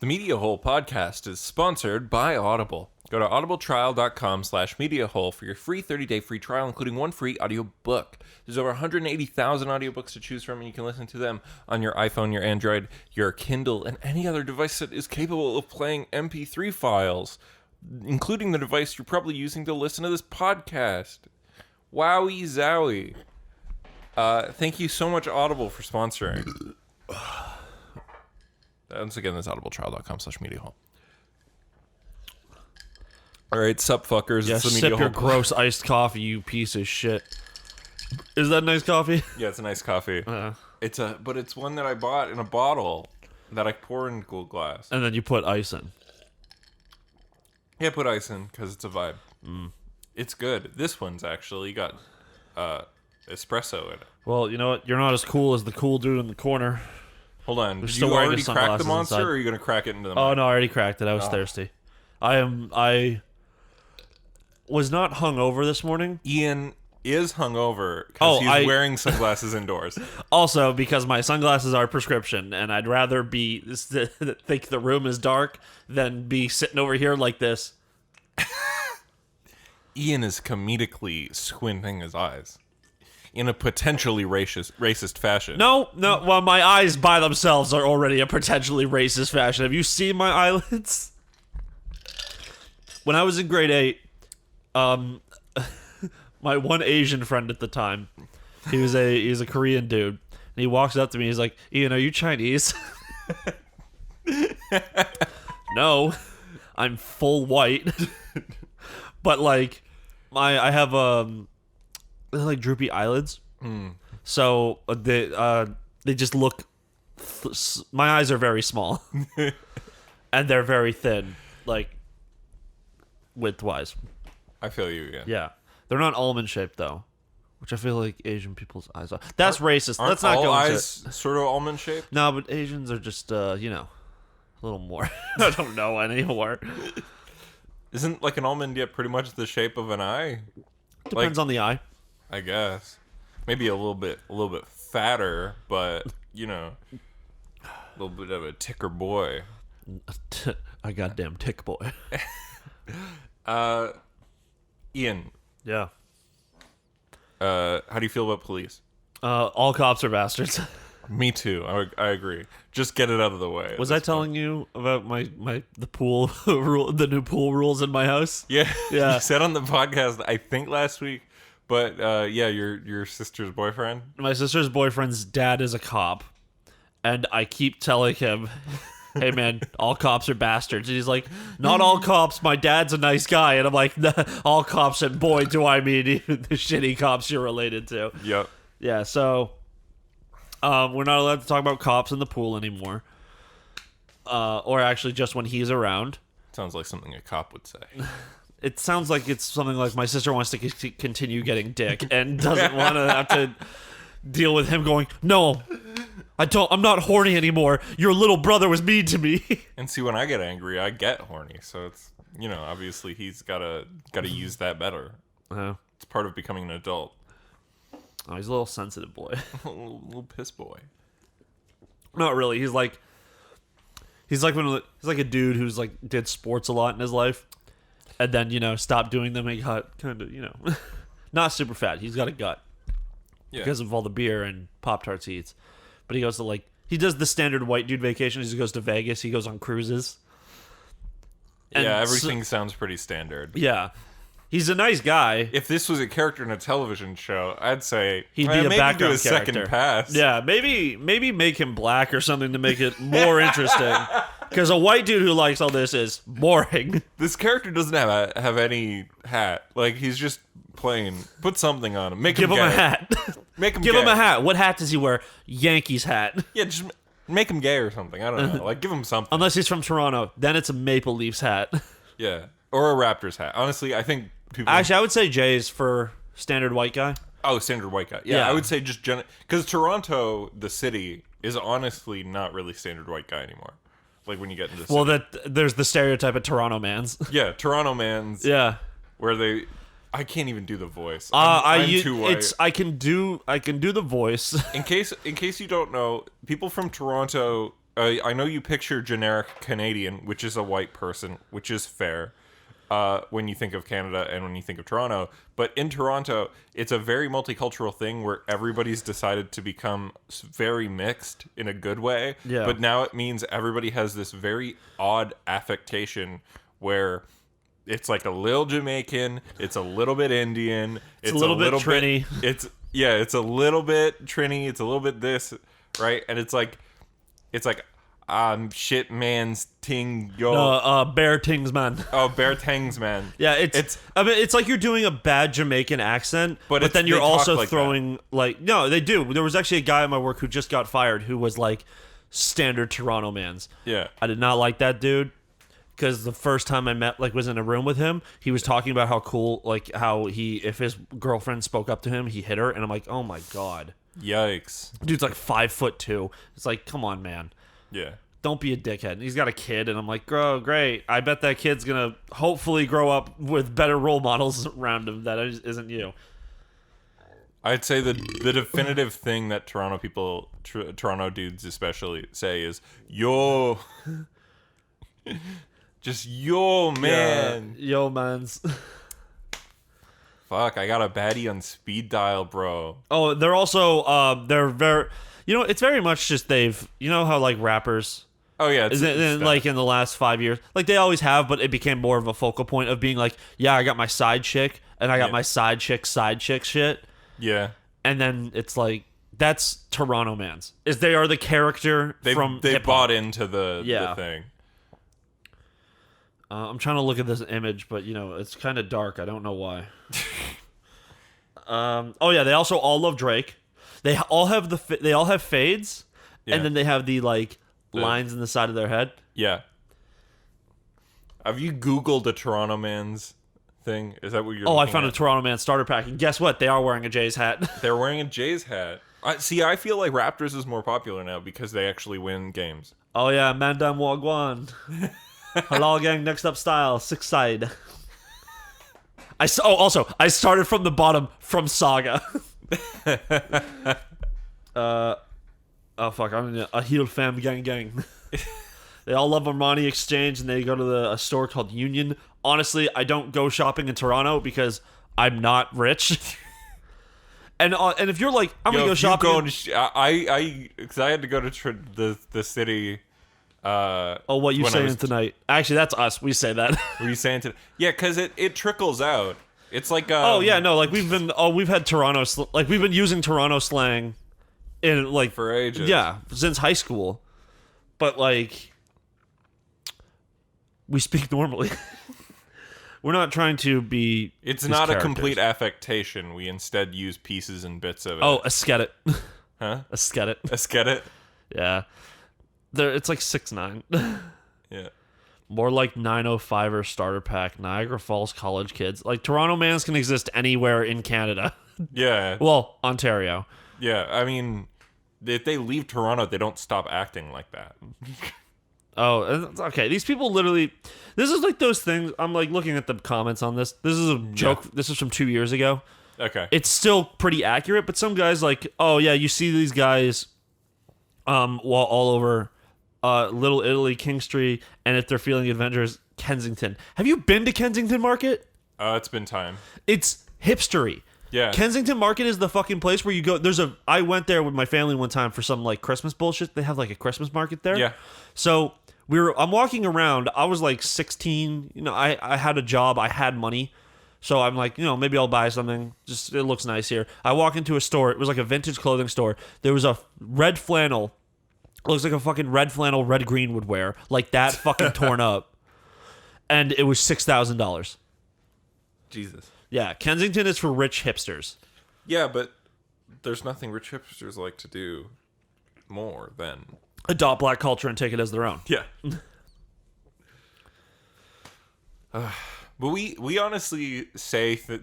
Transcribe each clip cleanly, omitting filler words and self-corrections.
The Media Hole podcast is sponsored by Audible. Go to audibletrial.com/mediahole for your free 30-day free trial, including one free audiobook. There's over 180,000 audiobooks to choose from, and you can listen to them on your iPhone, your Android, your Kindle, and any other device that is capable of playing MP3 files, including the device you're probably using to listen to this podcast. Wowie zowie. Thank you so much, Audible, for sponsoring. Once again, that's audibletrial.com/mediahole. All right, sup, fuckers. Yeah, It's the sip Media your Hole. gross iced coffee, you piece of shit. Is that nice coffee? Yeah, it's a nice coffee. But it's one that I bought in a bottle that I pour in a glass. And then you put ice in. Yeah, put ice in because it's a vibe. It's good. This one's actually got espresso in it. Well, you know what? You're not as cool as the cool dude in the corner. Hold on. Did still you wearing already his crack the sunglasses monster, inside. or are you going to crack it into the Oh, mic? no, I already cracked it. I was thirsty. I was not hungover this morning. Ian is hungover because he's wearing sunglasses indoors. Also, because my sunglasses are prescription, and I'd rather think the room is dark than be sitting over here like this. Ian is comedically squinting his eyes in a potentially racist fashion. No. Well, my eyes by themselves are already a potentially racist fashion. Have you seen my eyelids? When I was in grade 8, my one Asian friend at the time, he's a Korean dude, and he walks up to me. He's like, "Ian, are you Chinese?" No, I'm full white, but like, I have like droopy eyelids, so they just look. My eyes are very small, and they're very thin, like width-wise. I feel you, yeah. Yeah, they're not almond shaped though, which I feel like Asian people's eyes are. That's racist. Aren't Let's not all go into eyes it. sort of almond shaped? No, but Asians are just a little more. I don't know anymore. Isn't like an almond yet pretty much the shape of an eye? Depends on the eye. I guess. Maybe a little bit fatter, but a little bit of a ticker boy. A goddamn tick boy. Ian, Yeah. how do you feel about police? All cops are bastards. Me too. I agree. Just get it out of the way. Was I telling you about the pool rule, the new pool rules in my house? Yeah. Yeah. You said on the podcast, I think last week, but your sister's boyfriend. My sister's boyfriend's dad is a cop, and I keep telling him, "Hey man, all cops are bastards." And he's like, "Not all cops. My dad's a nice guy." And I'm like, "Nah, all cops, and boy, do I mean even the shitty cops you're related to." Yep. Yeah. So, we're not allowed to talk about cops in the pool anymore, or actually just when he's around. Sounds like something a cop would say. It sounds like it's something like my sister wants to continue getting dick and doesn't want to have to deal with him going, "No, I'm not horny anymore. Your little brother was mean to me." And see, when I get angry, I get horny. So it's obviously he's gotta use that better. It's part of becoming an adult. Oh, he's a little sensitive boy. little piss boy. Not really. He's like a dude who's like did sports a lot in his life, and then stopped doing them. And he got kind of not super fat. He's got a gut because of all the beer and Pop-Tarts he eats. But he goes to he does the standard white dude vacation. He goes to Vegas. He goes on cruises. And everything sounds pretty standard. Yeah. He's a nice guy. If this was a character in a television show, I'd say He'd be a background do a character. second pass. Yeah, maybe make him black or something to make it more interesting. Because a white dude who likes all this is boring. This character doesn't have any hat. Like, he's just plain. Put something on him. Give him a hat. Make him Give gay. him a hat. What hat does he wear? Yankees hat. Yeah, just make him gay or something. I don't know. Like, give him something. Unless he's from Toronto. Then it's a Maple Leafs hat. Yeah. Or a Raptors hat. Honestly, I think people... Actually, I would say Jay's for standard white guy. Oh, standard white guy. Yeah, Yeah. I would say just... Because Toronto, the city, is honestly not really standard white guy anymore. Like, when you get into the city. There's the stereotype of Toronto mans. Yeah, Toronto mans. Yeah. Where they... I can't even do the voice. I'm too white. I can do the voice. In case you don't know, people from Toronto I know you picture generic Canadian, which is a white person, which is fair. When you think of Canada and when you think of Toronto. But in Toronto, it's a very multicultural thing where everybody's decided to become very mixed in a good way. Yeah. But now it means everybody has this very odd affectation where it's like a little Jamaican, it's a little bit Indian, it's a little bit Trini. It's a little bit Trini, it's a little bit this, right? And it's like shit man's ting yo. No, bear tings man. Oh, bear tings man. Yeah, it's like you're doing a bad Jamaican accent, but then you're also like throwing like no, they do. There was actually a guy at my work who just got fired who was like standard Toronto man's. Yeah, I did not like that dude because the first time I was in a room with him, he was talking about how cool, like how if his girlfriend spoke up to him, he hit her, and I'm like, oh my god, yikes, dude's like 5'2". It's like, come on, man. Yeah. Don't be a dickhead. And he's got a kid, and I'm like, "Grow, great. I bet that kid's gonna hopefully grow up with better role models around him. That isn't you." I'd say the definitive thing that Toronto people, Toronto dudes especially, say is "yo," just "yo, man." Yeah, yo, mans. Fuck! I got a baddie on speed dial, bro. Oh, they're also they're very. It's very much just how like rappers. Oh yeah, like in the last 5 years, like they always have, but it became more of a focal point of being like, yeah, I got my side chick and I got my side chick shit. Yeah, and then it's like that's Toronto man's. They are the character from they hip-hop. bought into the thing. I'm trying to look at this image, but it's kind of dark. I don't know why. Oh yeah, they also all love Drake. They all have fades, and then they have the lines in the side of their head. Yeah. Have you Googled a Toronto man's thing? Is that what you're? I found a Toronto man starter pack, and guess what? They are wearing a Jays hat. They're wearing a Jays hat. I feel like Raptors is more popular now because they actually win games. Oh yeah, Mandam Wagwan. Hello gang, next up style, 6 side. I started from the bottom from Saga. Oh fuck! I'm in a heel fam gang. They all love Armani Exchange, and they go to a store called Union. Honestly, I don't go shopping in Toronto because I'm not rich. and if you're like, I'm gonna go shopping. Because I had to go to the city. What you saying tonight? Actually, that's us. We say that. Were you saying tonight? Yeah, because it trickles out. It's like we've had Toronto we've been using Toronto slang in for ages. Yeah, since high school. But we speak normally. We're not trying to be It's not a complete affectation. We instead use pieces and bits of it. Oh, ascetic. Huh? Ascetic. Ascetic? Yeah. It's like 6'9". Yeah. More like 905er starter pack, Niagara Falls college kids. Like, Toronto mans can exist anywhere in Canada. Yeah. Well, Ontario. Yeah, I mean, if they leave Toronto, they don't stop acting like that. Oh, okay. These people literally... This is like those things... I'm like looking at the comments on this. This is a joke. Yeah. This is from 2 years ago. Okay. It's still pretty accurate, but some guys like, oh yeah, you see these guys all over... Little Italy, King Street, and if they're feeling adventurous, Kensington. Have you been to Kensington Market? It's been time. It's hipstery. Yeah. Kensington Market is the fucking place where you go. I went there with my family one time for some Christmas bullshit. They have a Christmas market there. Yeah. So I'm walking around. I was 16. I had a job. I had money. So I'm like, maybe I'll buy something. Just it looks nice here. I walk into a store. It was like a vintage clothing store. There was a red flannel. Looks like a fucking red flannel Red Green would wear. Like that fucking torn up. And it was $6,000. Jesus. Yeah, Kensington is for rich hipsters. Yeah, but there's nothing rich hipsters like to do more than... adopt black culture and take it as their own. Yeah. But we honestly say that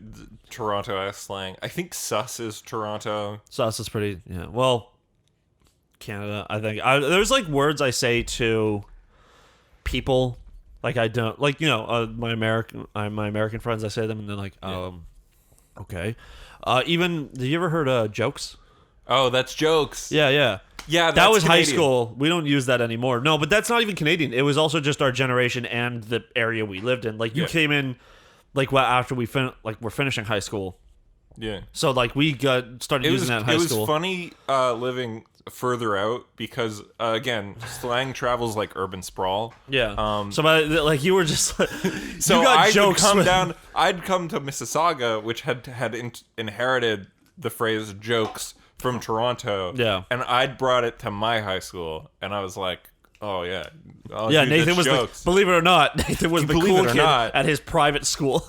Toronto has slang. I think sus is Toronto. Sus is pretty... Yeah, well... Canada, I think. There's words I say to people, I don't my American friends. I say to them and they're like, okay. Even, have you ever heard jokes? Oh, that's jokes. Yeah. Yeah, that was high Canadian. school. We don't use that anymore. No, but that's not even Canadian. It was also just our generation and the area we lived in. Like you came in, like after we're finishing high school. Yeah. So like we started using that in high school. It was funny living further out because again, slang travels like urban sprawl. Yeah. So like you were just like, so you got I'd jokes come with- down. I'd come to Mississauga, which had inherited the phrase "jokes" from Toronto. Yeah. And I'd brought it to my high school, and I was like, "Oh yeah, oh, Yeah, dude, Nathan that's was jokes." believe it or not, Nathan was the Believe cool it or kid not. at his private school.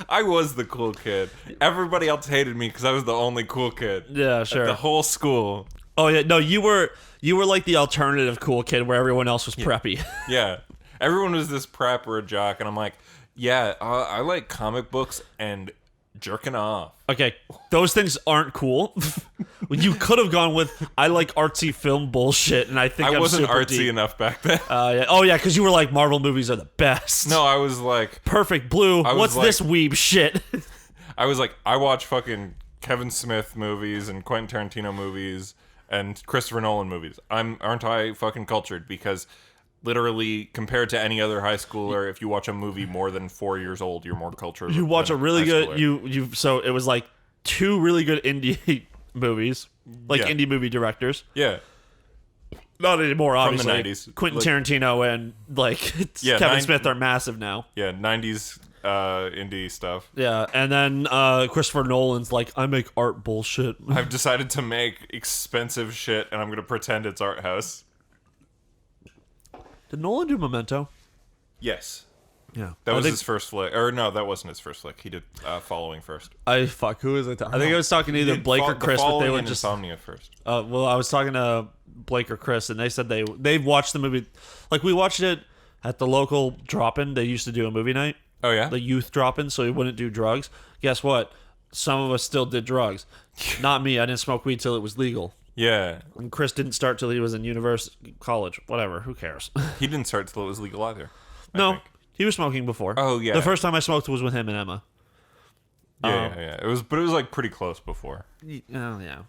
I was the cool kid. Everybody else hated me because I was the only cool kid. Yeah, sure. The whole school. Oh yeah, no, you were like the alternative cool kid where everyone else was preppy. Yeah. Everyone was this prep or a jock, and I'm like, yeah, I like comic books and jerking off. Okay, those things aren't cool. You could have gone with I like artsy film bullshit, and I think I I'm wasn't super artsy deep. enough back then. Yeah. Oh yeah, because you were like Marvel movies are the best. No, I was like, Perfect Blue. was What's like- this weeb shit? I watch fucking Kevin Smith movies and Quentin Tarantino movies and Christopher Nolan movies. Aren't I fucking cultured? Because literally, compared to any other high schooler, if you watch a movie more than 4 years old, you're more cultured. You watch a than really high good schooler. so it was like 2 really good indie movies, like Yeah. indie movie directors. Yeah. Not anymore, obviously. 90s. Quentin Like- Tarantino and like Yeah, Kevin 90s Smith are massive now. Yeah, 90s indie stuff. Yeah, and then Christopher Nolan's like, I make art bullshit. I've decided to make expensive shit, and I'm gonna pretend it's art house. Did Nolan do Memento? Yes. Yeah, That I was think, his first flick. Or no, that wasn't his first flick. He did Following first. Who was I talking? I think I was talking to either He did Blake or The Chris, but they Following were and just. Insomnia first. Well, I was talking to Blake or Chris, and they said they've watched the movie. Like we watched it at the local drop-in. They used to do a movie night, Oh yeah? the youth drop-in, so we wouldn't do drugs. Guess what? Some of us still did drugs. Not me. I didn't smoke weed till it was legal. Yeah. And Chris didn't start till he was in college. Whatever. Who cares? He didn't start till it was legal either. I No, think. he was smoking before. Oh, yeah. The first time I smoked was with him and Emma. Yeah. It was like pretty close before. Oh yeah.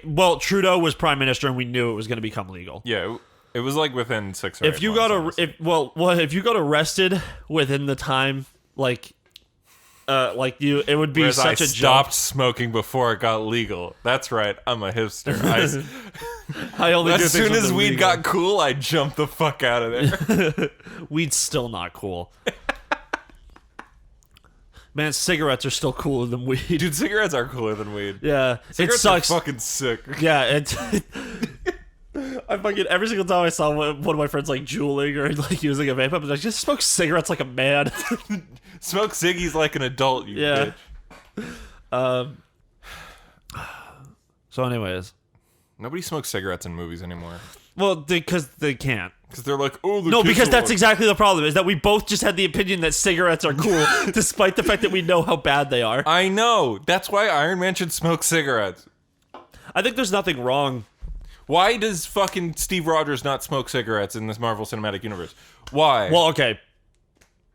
About Trudeau was prime minister, and we knew it was going to become legal. Yeah, it was like within 6 or If 8 you months, got honestly. if you got arrested within the time, it would be Whereas such I a stopped jump. smoking before it got legal. That's right, I'm a hipster. I only do As things soon when as they're weed legal. got cool, I jumped the fuck out of there. Weed's still not cool. Man, cigarettes are still cooler than weed. Dude, cigarettes are cooler than weed. Yeah, Cigarettes it sucks. are fucking sick. Yeah, I fucking every single time I saw one of my friends like juuling or like using a vape, I was like, just smoke cigarettes like a man. Smoke ciggies like an adult, you Yeah. bitch. So, anyways, Nobody smokes cigarettes in movies anymore. well, because they can't. Because they're like, oh, the No, kids because are that's like- exactly the problem. Is that we both just had the opinion that cigarettes are cool, despite the fact that we know how bad they are. I know. That's why Iron Man should smoke cigarettes. I think there's nothing wrong. Why does fucking Steve Rogers not smoke cigarettes in this Marvel Cinematic Universe? Why? Well, okay,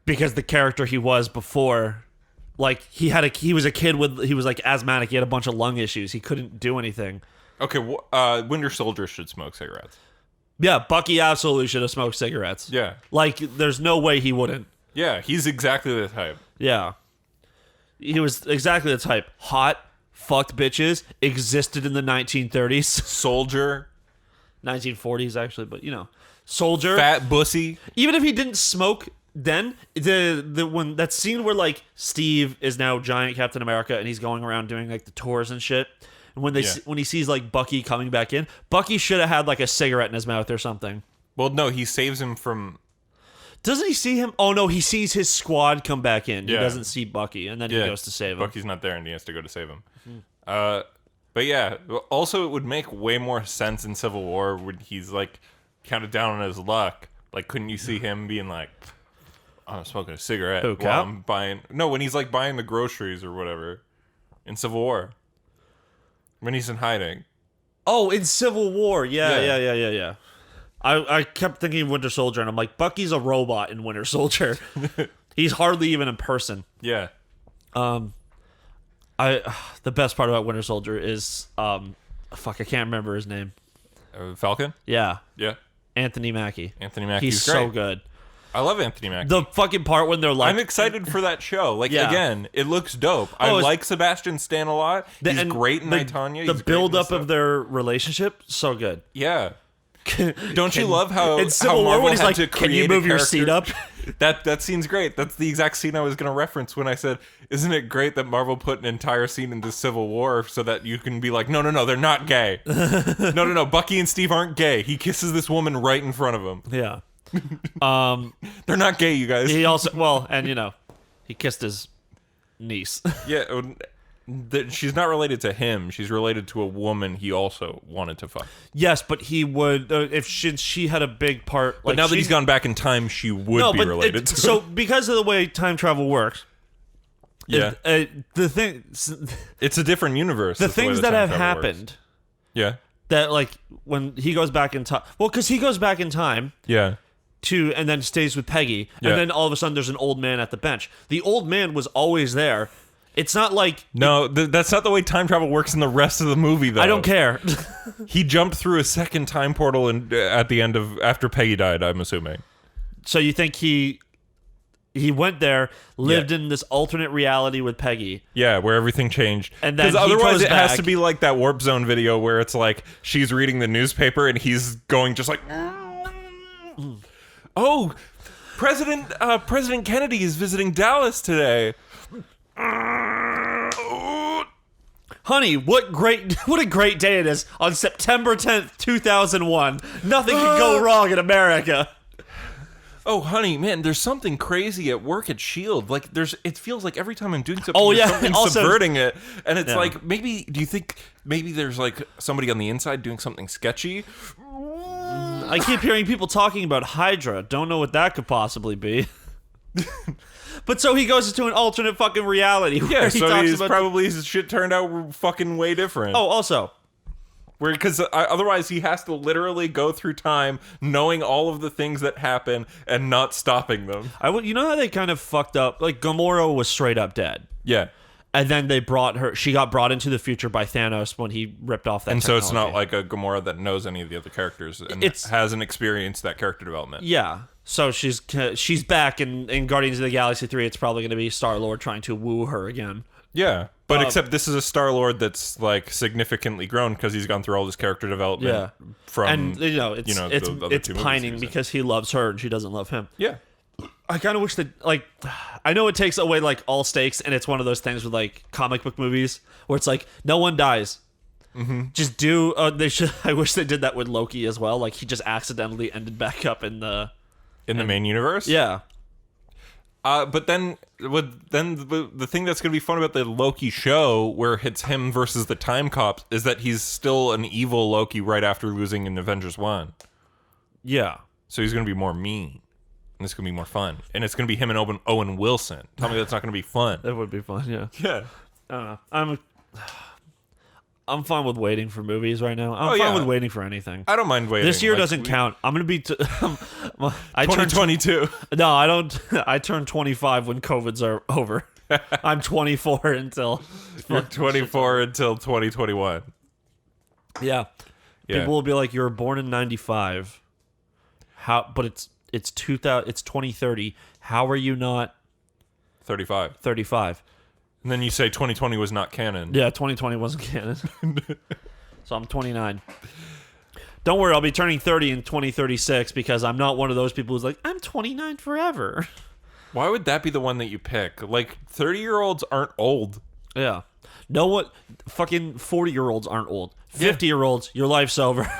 because the character he was before, like he was a kid he was like asthmatic. He had a bunch of lung issues. He couldn't do anything. Okay, Winter Soldier should smoke cigarettes. Yeah, Bucky absolutely should have smoked cigarettes. Yeah. Like, there's no way he wouldn't. Yeah, he's exactly the type. Yeah. He was exactly the type. Hot, fucked bitches, existed in the 1930s. Soldier, 1940s, actually, but, Soldier. fat bussy. Even if he didn't smoke then, when that scene where, like, Steve is now giant Captain America and he's going around doing, like, the tours and shit. And when when he sees, like, Bucky coming back in, Bucky should have had, like, a cigarette in his mouth or something. Well, no, he saves him from... Doesn't he see him? Oh, no, he sees his squad come back in. He Yeah. doesn't see Bucky, and then he goes to save him. Bucky's not there and he has to go to save him. But yeah, also it would make way more sense in Civil War when he's, like, kind of down on his luck. Like, couldn't you see him being like, I'm smoking a cigarette Who, while Cap? I'm buying... No, when he's, like, buying the groceries or whatever in Civil War. When he's in hiding. Oh, in Civil War. Yeah. Yeah. I kept thinking of Winter Soldier, and I'm like, Bucky's a robot in Winter Soldier. He's hardly even in person. Yeah. The best part about Winter Soldier is Fuck, I can't remember his name. Falcon? Yeah. Yeah. Anthony Mackie. Anthony Mackie's He's great. so good. I love Anthony Mackie. The fucking part when they're like... I'm excited for that show. Like, Yeah. again, it looks dope. I like Sebastian Stan a lot. He's great in I, Tonya. The build-up of their relationship, so good. Yeah. Don't you love how in Civil War when he's like, "Can you move your seat up?" That scene's great. That's the exact scene I was going to reference when I said, "Isn't it great that Marvel put an entire scene into Civil War so that you can be like, no, they're not gay. no, Bucky and Steve aren't gay. He kisses this woman right in front of him. Yeah. They're not gay, you guys. He also he kissed his niece. Yeah." She's not related to him. She's related to a woman he also wanted to fuck. Yes, but he would if she had a big part. But now that he's gone back in time, she would be related to. So because of the way time travel works, yeah, the thing, it's a different universe. The things that have happened, works. Yeah, that like when he goes back in time. Well, because he goes back in time. Yeah. And then stays with Peggy, and then all of a sudden there's an old man at the bench. The old man was always there. It's not like... No, that's not the way time travel works in the rest of the movie, though. I don't care. He jumped through a second time portal at the end of... After Peggy died, I'm assuming. So you think he went there, lived in this alternate reality with Peggy. Yeah, where everything changed. And then otherwise it back. Has to be like that Warp Zone video where it's like she's reading the newspaper and he's going just like... Oh, President Kennedy is visiting Dallas today. Honey, what a great day it is on September 10th, 2001. Nothing can go wrong in America. Oh, honey, man, there's something crazy at work at SHIELD. Like, it feels like every time I'm doing something, there's something subverting it. And it's like, do you think maybe there's like somebody on the inside doing something sketchy? I keep hearing people talking about Hydra. Don't know what that could possibly be. But so he goes into an alternate fucking reality. Yeah, so probably his shit turned out fucking way different. Oh, also. Because otherwise he has to literally go through time knowing all of the things that happen and not stopping them. You know how they kind of fucked up? Like, Gamora was straight up dead. Yeah. And then she got brought into the future by Thanos when he ripped off that And technology. so it's not like a Gamora that knows any of the other characters and hasn't experienced that character development. Yeah. So she's back in Guardians of the Galaxy 3. It's probably going to be Star-Lord trying to woo her again. Yeah, but except this is a Star-Lord that's like significantly grown because he's gone through all this character development. Yeah. From it's pining because he loves her and she doesn't love him. Yeah. I kind of wish that, like, I know it takes away like all stakes, and it's one of those things with like comic book movies where it's like no one dies. Mm-hmm. Just do. I wish they did that with Loki as well. Like he just accidentally ended back up in the main universe. Yeah. But then the thing that's gonna be fun about the Loki show, where it's him versus the Time Cops, is that he's still an evil Loki right after losing in Avengers 1. Yeah. So he's gonna be more mean. And it's going to be more fun. And it's going to be him and Owen Wilson. Tell me that's not going to be fun. That would be fun, yeah. Yeah. I don't know. I'm fine with waiting for movies right now. I'm fine with waiting for anything. I don't mind waiting. This year doesn't count. I'm going to be... 2022. No, I don't... I turn 25 when COVID's are over. I'm 24 until... You're 24 until 2021. Yeah. People will be like, you were born in 95. But it's 2030. How are you not 35? 35. And then you say 2020 was not canon. Yeah, 2020 wasn't canon. So I'm 29. Don't worry, I'll be turning 30 in 2036 because I'm not one of those people who's like, I'm 29 forever. Why would that be the one that you pick? Like, 30-year-olds aren't old. Yeah. No what? Fucking 40-year-olds aren't old. 50-year-olds, your life's over.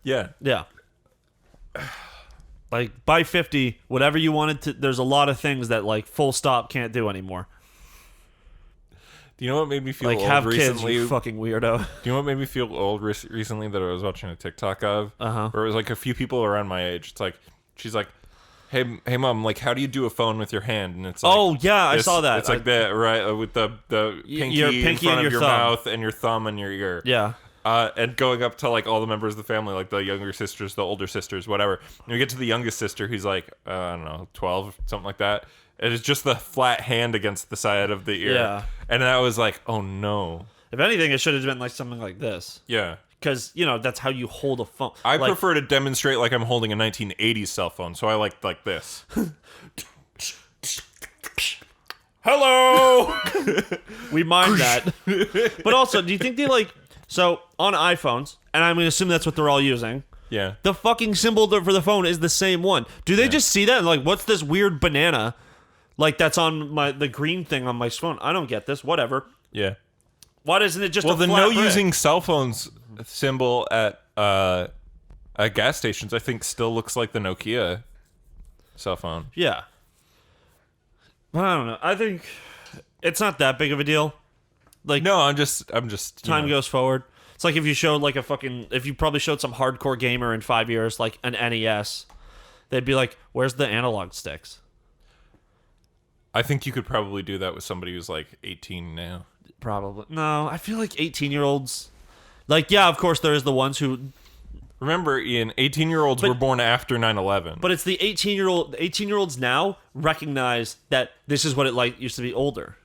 Yeah. Yeah. Like, by 50, whatever you wanted to... There's a lot of things that, like, full stop can't do anymore. Do you know what made me feel like, old have recently? Kids, you fucking weirdo. Do you know what made me feel old recently that I was watching a TikTok of? Uh-huh. Where it was, like, a few people around my age. It's like... She's like... Hey, Mom, like, how do you do a phone with your hand? And it's like... Oh, yeah, I saw that. It's like that, right? With the pinky in front of your mouth and your thumb in your ear. Yeah. And going up to, like, all the members of the family, like the younger sisters, the older sisters, whatever. And we get to the youngest sister, who's like, I don't know, 12, something like that. It is just the flat hand against the side of the ear. Yeah. And I was like, oh no. If anything, it should have been like something like this. Yeah. Because, that's how you hold a phone. I prefer to demonstrate like I'm holding a 1980s cell phone, so I like this. Hello! We mind that. But also, do you think they so on iPhones, and I'm going to assume that's what they're all using, Yeah. the fucking symbol for the phone is the same one. Do they just see that and like, what's this weird banana? Like that's on the green thing on my phone. I don't get this. Whatever. Yeah. Why doesn't it just Well, a the flat no brick? using cell phones symbol at gas stations, I think, still looks like the Nokia cell phone. Yeah. But I don't know. I think it's not that big of a deal. Like No, I'm just. time goes forward. It's like if you showed like if you probably showed some hardcore gamer in 5 years like an NES, they'd be like, "Where's the analog sticks?" I think you could probably do that with somebody who's like 18 now. Probably. No, I feel like 18-year-olds. Like, yeah, of course there is the ones who. Remember, Ian, 18-year-olds were born after 9/11. But it's the 18-year-olds now recognize that this is what it used to be older.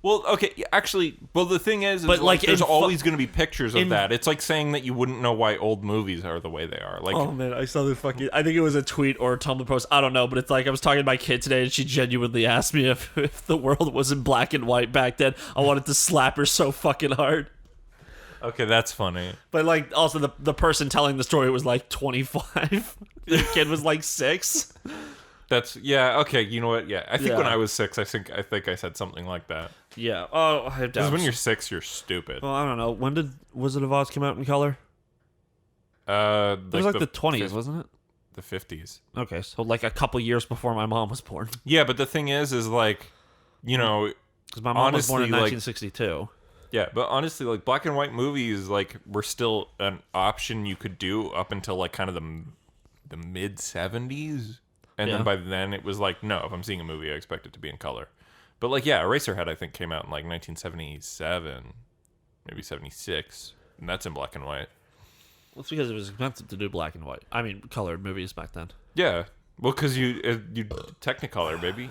Well, okay, actually, the thing is But, like, there's in always going to be pictures of in- that. It's like saying that you wouldn't know why old movies are the way they are. Like, Oh man, I saw the fucking. I think it was a tweet or a Tumblr post. I don't know, but it's like I was talking to my kid today, and she genuinely asked me if the world was in black and white back then. I wanted to slap her so fucking hard. okay, that's funny. But like, also the person telling the story was like 25. The kid was like 6. That's okay. You know what? Yeah, I think Yeah. when I was 6, I think I said something like that. Yeah. Oh, I have Because doubts. when you're 6, you're stupid. Well, I don't know. When did Wizard of Oz come out in color? It was like the 20s, wasn't it? The 50s. Okay, so like a couple years before my mom was born. Yeah, but the thing is like, Because my mom was born in Honestly, 1962. yeah, but honestly, like black and white movies, like were still an option you could do up until like kind of the mid 70s, and Yeah. then by then it was like, no, if I'm seeing a movie, I expect it to be in color. But like, yeah, Eraserhead I think came out in like 1977, maybe 76, and that's in black and white. Well, it's because it was expensive to do black and white. I mean, colored movies back then. Yeah, well, because you Technicolor, baby.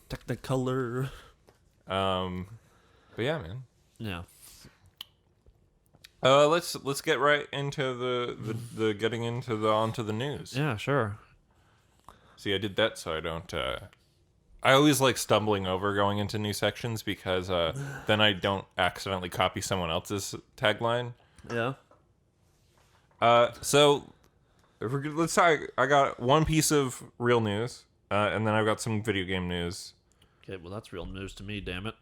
Technicolor. But yeah, man. Yeah. Let's get right into the getting into onto the news. Yeah, sure. See, I did that so I don't. I always like stumbling over going into new sections because then I don't accidentally copy someone else's tagline. Yeah. So let's talk. I got one piece of real news, and then I've got some video game news. Okay, well, that's real news to me, damn it.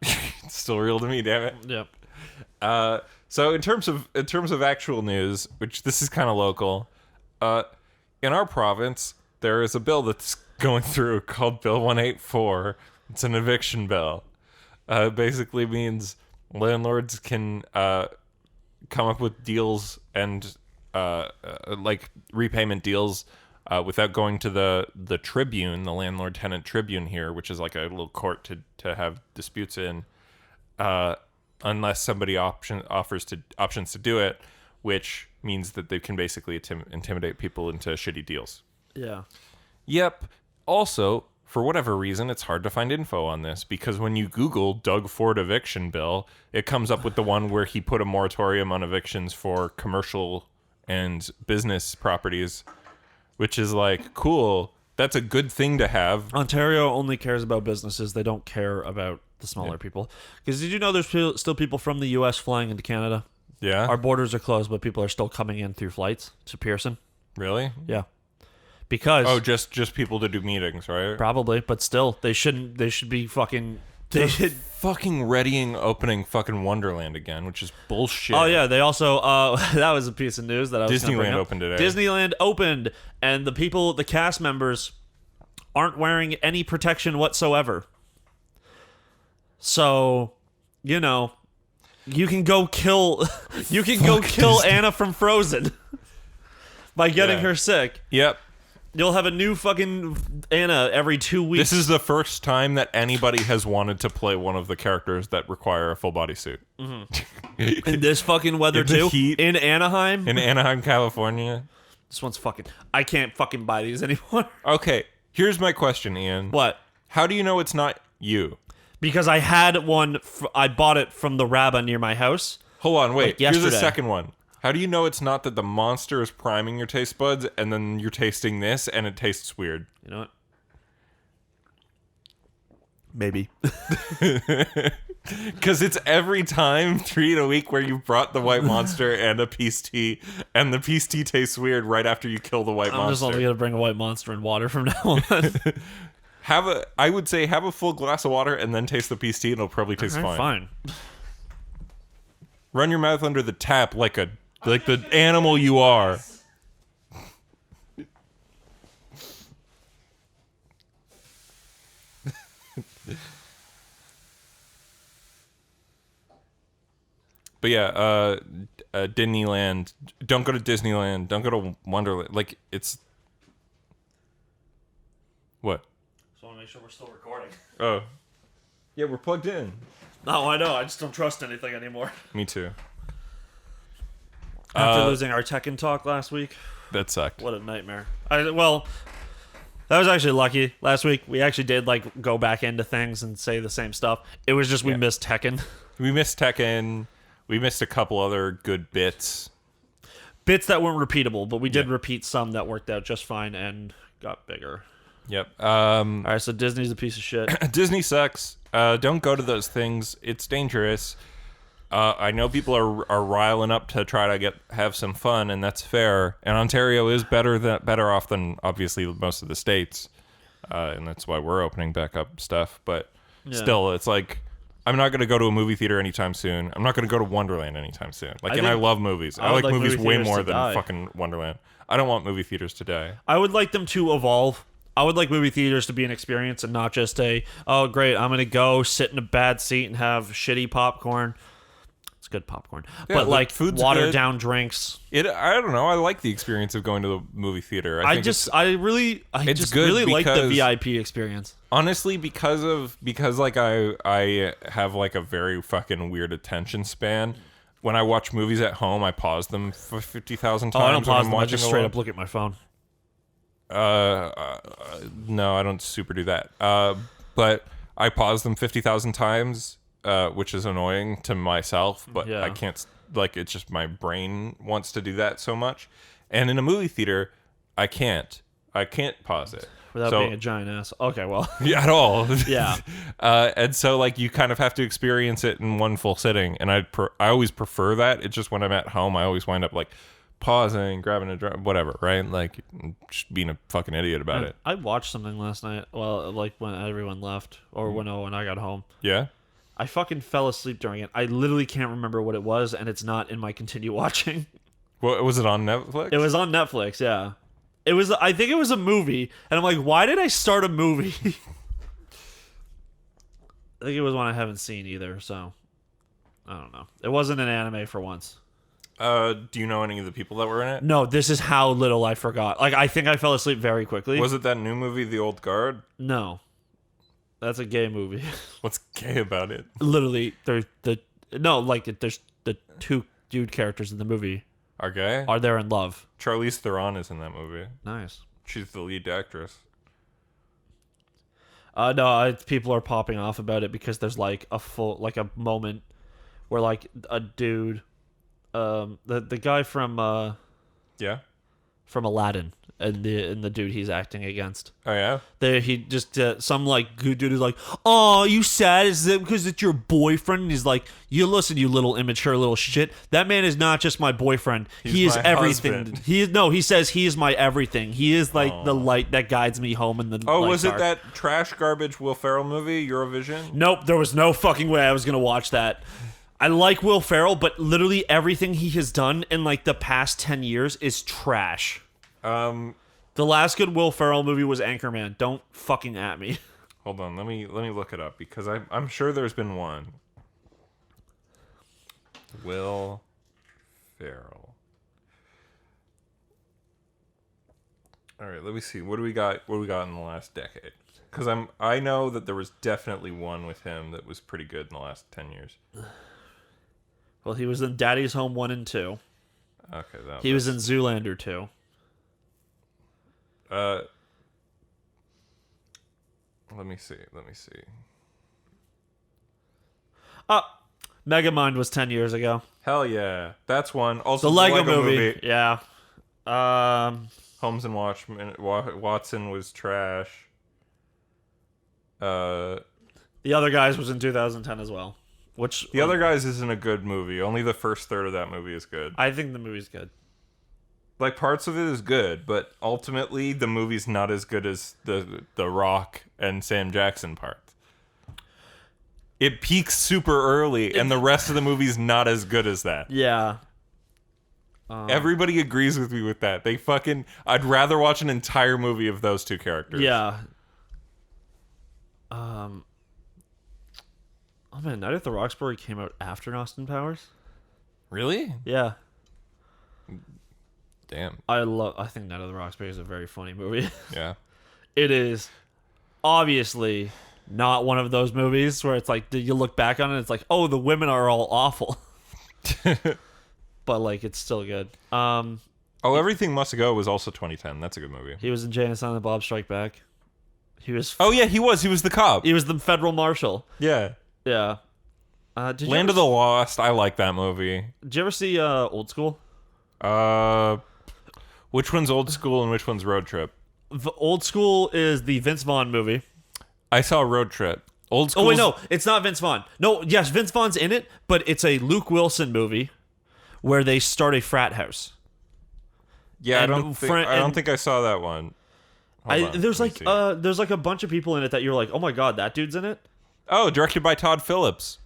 It's still real to me, damn it. Yep. So in terms of actual news, which this is kind of local, in our province there is a bill that's going through called Bill 184. It's an eviction bill. Basically means landlords can come up with deals and like repayment deals without going to the Tribune, the landlord tenant Tribune here, which is like a little court to have disputes in, unless somebody offers options to do it, which means that they can basically intimidate people into shitty deals. Yeah. Yep. Also, for whatever reason, it's hard to find info on this because when you Google Doug Ford eviction bill, it comes up with the one where he put a moratorium on evictions for commercial and business properties, which is like, cool. That's a good thing to have. Ontario only cares about businesses. They don't care about the smaller people. Because did you know there's still people from the U.S. flying into Canada? Yeah. Our borders are closed, but people are still coming in through flights to Pearson. Really? Yeah. Because Oh, just people to do meetings, right? probably, but still, they shouldn't. They should be fucking. They're fucking readying opening fucking Wonderland again, which is bullshit. Oh yeah, they also that was a piece of news that I was gonna bring Disneyland up. opened today. Disneyland opened, and the cast members aren't wearing any protection whatsoever. So, you can go kill Anna from Frozen by getting Yeah. her sick. Yep. You'll have a new fucking Anna every 2 weeks. This is the first time that anybody has wanted to play one of the characters that require a full body suit. in this fucking weather In the too. heat. In Anaheim. In Anaheim, California. This one's fucking. I can't fucking buy these anymore. Okay, here's my question, Ian. What? How do you know it's not you? Because I had one. I bought it from the rabba near my house. Hold on, wait. Like yesterday. Here's the second one. How do you know it's not that the monster is priming your taste buds and then you're tasting this and it tastes weird? You know what? Maybe. Because it's every time 3 in a week where you've brought the white monster and a peace tea, and the peace tea tastes weird right after you kill the white monster. I'm just only gonna bring a white monster and water from now on. I would say have a full glass of water and then taste the peace tea and it'll probably taste fine. Fine. Run your mouth under the tap like the animal you are. But yeah, Disneyland. Don't go to Disneyland. Don't go to Wonderland. Like, it's... What? Just want to make sure we're still recording. Oh. Yeah, we're plugged in. No, I know. I just don't trust anything anymore. Me too. After losing our Tekken talk last week. That sucked. What a nightmare. Well, that was actually lucky. Last week, we actually did, like, go back into things and say the same stuff. It was just we missed Tekken. We missed Tekken. We missed a couple other good bits. Bits that weren't repeatable, but we did repeat some that worked out just fine and got bigger. Yep. All right, so Disney's a piece of shit. Disney sucks. Don't go to those things. It's dangerous. I know people are riling up to try to have some fun, and that's fair. And Ontario is better off than obviously most of the states, and that's why we're opening back up stuff. But still, it's like, I'm not going to go to a movie theater anytime soon. I'm not going to go to Wonderland anytime soon. I love movies. I like movies way more than fucking Wonderland. I don't want movie theaters to die. I would like them to evolve. I would like movie theaters to be an experience and not just oh, great, I'm going to go sit in a bad seat and have shitty popcorn. It's good popcorn. Yeah, but, like, watered good. Down drinks. I don't know. I like the experience of going to the movie theater. I just really like the VIP experience. Honestly, because like I have like a very fucking weird attention span. When I watch movies at home, I pause them for 50,000 times. I don't pause them. I just straight alone. up look at my phone. No, I don't super do that. But I pause them 50,000 times, which is annoying to myself. But I can't. Like, it's just my brain wants to do that so much. And in a movie theater, I can't pause it. Without being a giant ass. Okay, well. Yeah, at all. Yeah. And so, like, you kind of have to experience it in one full sitting. And I always prefer that. It's just when I'm at home, I always wind up, like, pausing, grabbing a drink, whatever, right? Like, just being a fucking idiot about it. I watched something last night. Well, like, when everyone left. Or when I got home. Yeah? I fucking fell asleep during it. I literally can't remember what it was, and it's not in my continue watching. Well, was it on Netflix? It was on Netflix, yeah. I think it was a movie, and I'm like, why did I start a movie? I think it was one I haven't seen either, so I don't know. It wasn't an anime for once. Do you know any of the people that were in it? No, this is how little I forgot. Like, I think I fell asleep very quickly. Was it that new movie, The Old Guard? No. That's a gay movie. What's gay about it? Literally, there's the two dude characters in the movie are gay? Are there in love. Charlize Theron is in that movie. Nice. She's the lead actress. No, people are popping off about it because there's like a moment where like a dude, the guy from from Aladdin and the dude he's acting against. Oh yeah. He just some like good dude is like, "Oh, you sad? Is it because it's your boyfriend?" And he's like, "You listen, you little immature little shit. That man is not just my boyfriend. He is everything. Husband. He says he is my everything. He is like the light that guides me home in the was dark. It that trash garbage Will Ferrell movie, Eurovision? Nope, there was no fucking way I was gonna watch that. I like Will Ferrell, but literally everything he has done in like the past 10 years is trash. The last good Will Ferrell movie was Anchorman. Don't fucking at me. Hold on, let me look it up because I'm sure there's been one. Will Ferrell. All right, let me see. What do we got in the last decade? Because I know that there was definitely one with him that was pretty good in the last 10 years. Well, he was in Daddy's Home 1 and 2. Okay, he was in Zoolander 2. Let me see. Megamind was 10 years ago. Hell yeah. That's one. Also, The Lego movie. Yeah. Holmes and Watson was trash. The Other Guys was in 2010 as well. Which The Other Guys isn't a good movie. Only the first third of that movie is good. I think the movie's good. Like, parts of it is good, but ultimately the movie's not as good as the Rock and Sam Jackson part. It peaks super early, and the rest of the movie's not as good as that. Yeah. Everybody agrees with me with that. I'd rather watch an entire movie of those two characters. Yeah. Oh man, Night at the Roxbury came out after Austin Powers? Really? Yeah. Damn. I think Night at the Roxbury is a very funny movie. Yeah. It is obviously not one of those movies where it's like you look back on it, it's like, oh, the women are all awful. But like, it's still good. Everything Must Go was also 2010. That's a good movie. He was in Jay and Silent Bob Strike Back. He was. Oh yeah, he was. He was the cop. He was the federal marshal. Yeah. Yeah. Land of the Lost. I like that movie. Did you ever see Old School? Which one's Old School and which one's Road Trip? The Old School is the Vince Vaughn movie. I saw Road Trip. Old School. Oh wait, no, it's not Vince Vaughn. No, yes, Vince Vaughn's in it, but it's a Luke Wilson movie where they start a frat house. Yeah, I don't think I saw that one. There's like a bunch of people in it that you're like, oh my god, that dude's in it. Oh, directed by Todd Phillips.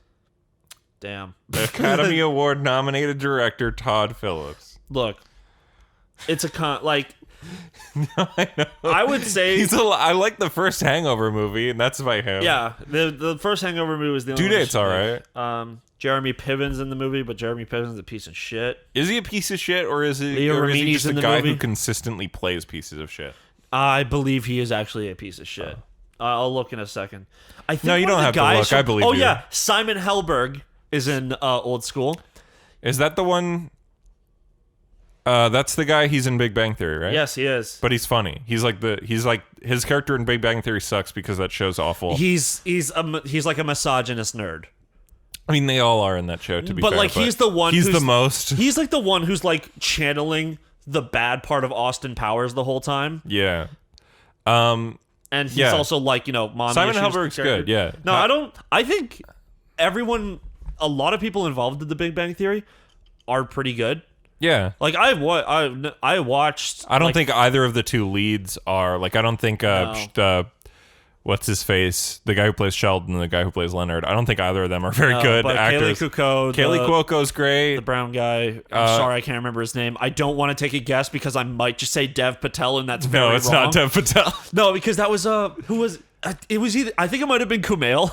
Damn. The Academy Award nominated director Todd Phillips. Look, it's a like. No, I know. I would say I like the first Hangover movie, and that's by him. Yeah, the first Hangover movie was the only Due Date's all right. Jeremy Piven's in the movie, but Jeremy Piven's a piece of shit. Is he a piece of shit, or is he just a guy who consistently plays pieces of shit? I believe he is actually a piece of shit. I'll look in a second. I think no, you don't have to look. I believe you. Oh yeah, Simon Helberg is in Old School. Is that the one? That's the guy. He's in Big Bang Theory, right? Yes, he is. But he's funny. He's like his character in Big Bang Theory sucks because that show's awful. He's like a misogynist nerd. I mean, they all are in that show, to be fair. But he's the one. He's the most. He's like the one who's like channeling the bad part of Austin Powers the whole time. Yeah. And he's also like, mom. Simon Helberg's good. Yeah. No, I think a lot of people involved in the Big Bang Theory are pretty good. Yeah. Like I watched. I don't think either of the two leads are like. I don't think what's his face, the guy who plays Sheldon and the guy who plays Leonard. I don't think either of them are very good actors. Kaylee Cuoco's great. The brown guy. I'm sorry, I can't remember his name. I don't want to take a guess because I might just say Dev Patel, and that's very wrong. No, it's not Dev Patel. No, because that was who was it? Was either I think it might have been Kumail.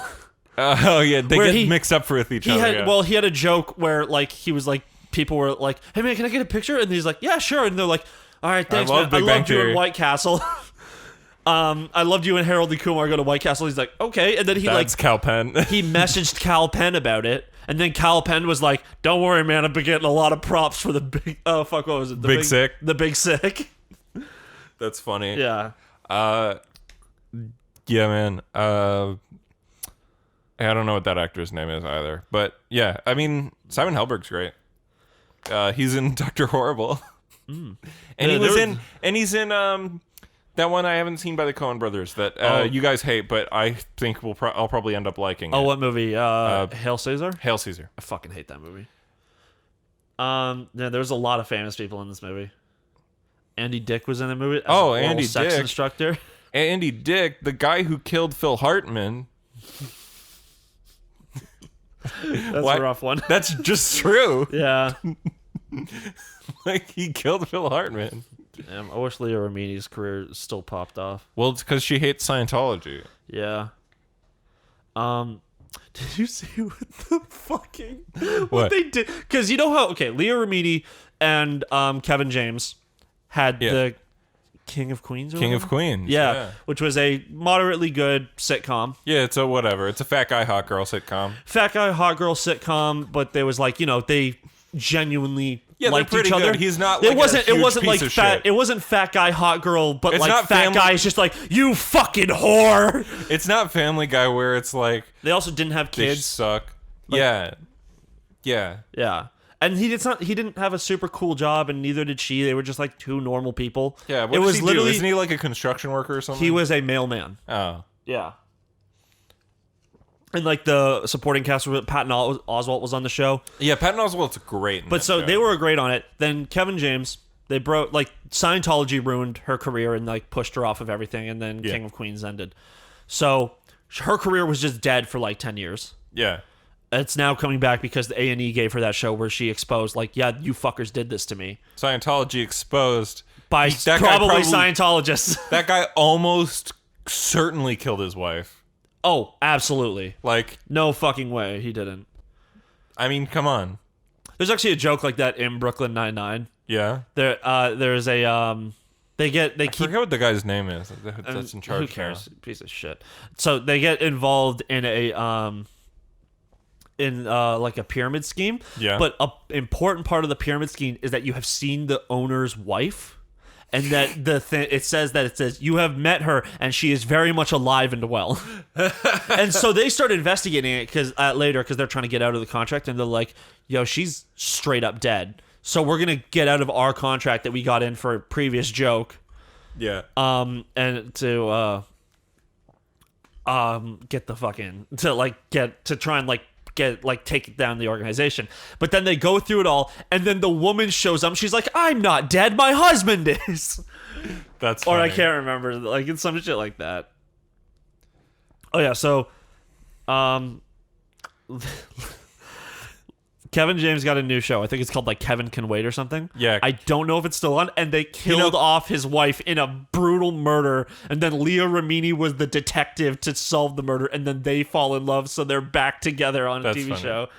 Oh yeah, they get mixed up with each other. Well, he had a joke where like he was like. People were like, "Hey man, can I get a picture?" And he's like, "Yeah, sure." And they're like, "All right, thanks, man. I loved you in White Castle. I loved you and Harold and Kumar go to White Castle." He's like, "Okay." And then That's Cal Penn. He messaged Cal Penn about it, and then Cal Penn was like, "Don't worry, man. I've been getting a lot of props for the big. What was it? Big Sick. The Big Sick." That's funny. Yeah. Yeah, man. I don't know what that actor's name is either, but yeah, I mean, Simon Helberg's great. He's in Dr. Horrible. And he's in that one I haven't seen by the Coen brothers that you guys hate, but I think I'll probably end up liking. Oh, what movie? Hail Caesar? Hail Caesar. I fucking hate that movie. There's a lot of famous people in this movie. Andy Dick was in the movie. Andy Dick, sex instructor. Andy Dick, the guy who killed Phil Hartman. That's a rough one. That's just true. Yeah. Like, he killed Phil Hartman. Damn, I wish Leah Remini's career still popped off. Well, it's because she hates Scientology. Yeah. Did you see what they did? Because you know how, Leah Remini and Kevin James had the King of Queens? King of Queens. Yeah, which was a moderately good sitcom. Yeah, it's a whatever. It's a fat guy, hot girl sitcom. Fat guy, hot girl sitcom, but there was like, they genuinely Yeah, liked they're pretty each other. good. He's not. It Like wasn't. A huge It wasn't piece like of fat. shit. It wasn't fat guy, hot girl. But It's like not fat family- guy is just like you fucking whore. It's not Family Guy where it's like They also didn't have they kids. suck. Like- Yeah. Yeah. And he didn't have a super cool job, and neither did she. They were just like two normal people. Yeah. What it does was he literally do? Isn't he like a construction worker or something? he was a mailman. Oh. Yeah. And like the supporting cast, Patton Oswalt was on the show. Yeah, Patton Oswalt's great. But so they were great on it. Then Kevin James, they broke like Scientology ruined her career and like pushed her off of everything, and then King of Queens ended. So her career was just dead for like 10 years. Yeah. It's now coming back because the A&E gave her that show where she exposed like, yeah, you fuckers did this to me. Scientology exposed By That guy probably Scientologists. That guy almost certainly killed his wife. Oh, absolutely. Like, No fucking way he didn't. I mean, come on. There's actually a joke like that in Brooklyn Nine-Nine. Yeah. There's a they I keep forget what the guy's name is. That's in charge. Who cares? Piece of shit. So they get involved in a like a pyramid scheme. Yeah. But a important part of the pyramid scheme is that you have seen the owner's wife. And that it says you have met her and she is very much alive and well. And so they start investigating it later because they're trying to get out of the contract, and they're like, "Yo, she's straight up dead. So we're gonna get out of our contract that we got in for a previous joke, Yeah. and to get the fucking to try and take down the organization." But then they go through it all, and then the woman shows up. She's like, "I'm not dead. My husband is." That's Or I funny. can't remember. Like it's some shit like that. Oh yeah. So, Kevin James got a new show. I think it's called like Kevin Can Wait or something. Yeah. I don't know if it's still on. And they killed off his wife in a brutal murder. And then Leah Remini was the detective to solve the murder. And then they fall in love, so they're back together on a That's TV funny. show.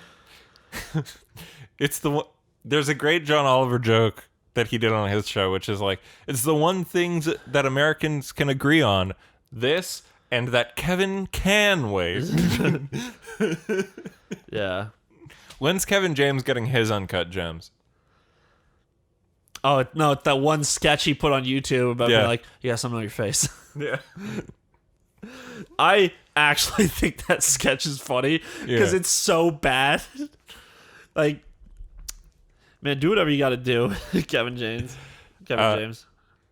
It's the one. There's a great John Oliver joke that he did on his show, which is like, it's the one things that Americans can agree on. This and that Kevin can wait. Yeah. When's Kevin James getting his uncut gems? Oh no! It's that one sketch he put on YouTube about Yeah. being like, "You got something on your face." Yeah. I actually think that sketch is funny because Yeah. it's so bad. Like, man, do whatever you got to do, Kevin James. James.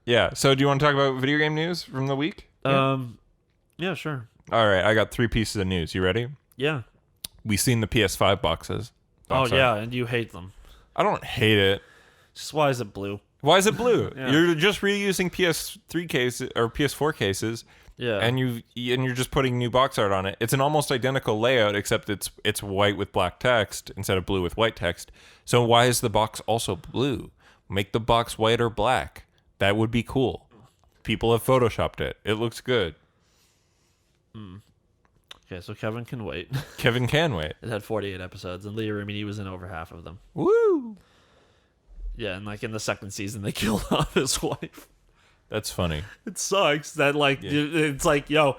Yeah. So do you want to talk about video game news from the week? Yeah, sure. All right. I got 3 pieces of news. You ready? Yeah. We seen the PS5 boxes. Oh yeah, and you hate them. I don't hate it. Just why is it blue? Why is it blue? Yeah. You're just reusing PS3 cases or PS4 cases. Yeah. And you're just putting new box art on it. It's an almost identical layout, except it's white with black text instead of blue with white text. So why is the box also blue? Make the box white or black. That would be cool. People have photoshopped it. It looks good. Okay, so Kevin Can Wait. Kevin can wait. It had 48 episodes, and Leah Remini was in over half of them. Woo! Yeah, and like in the second season, they killed off his wife. That's funny. It sucks that it's like, yo,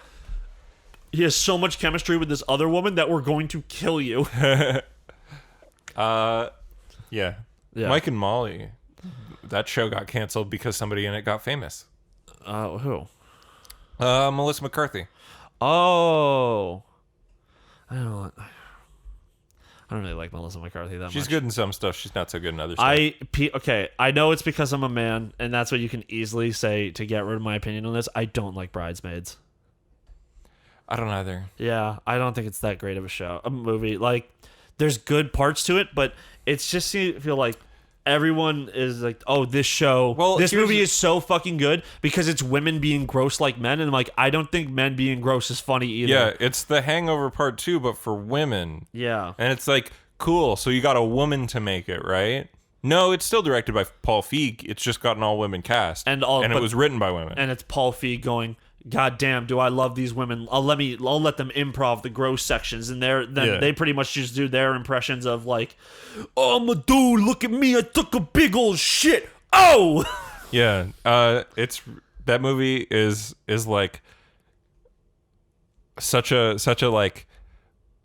he has so much chemistry with this other woman that we're going to kill you. Yeah. Yeah. Mike and Molly. That show got canceled because somebody in it got famous. Who? Melissa McCarthy. Oh, I don't really like Melissa McCarthy that much. She's good in some stuff. She's not so good in other stuff. Okay, I know it's because I'm a man, and that's what you can easily say to get rid of my opinion on this. I don't like Bridesmaids. I don't either. Yeah, I don't think it's that great of a movie. Like, there's good parts to it, but it's just feel like everyone is like, oh, this movie is so fucking good because it's women being gross like men, and I'm like, I don't think men being gross is funny either. Yeah, it's The Hangover Part 2, but for women. Yeah. And it's like, cool, so you got a woman to make it, right? No, it's still directed by Paul Feig. It's just got an all-women cast. And it was written by women. And it's Paul Feig going, God damn, do I love these women? I'll let them improv the gross sections, and they pretty much just do their impressions of like, oh, I'm a dude, look at me, I took a big old shit. Oh, yeah, it's that movie is like such a like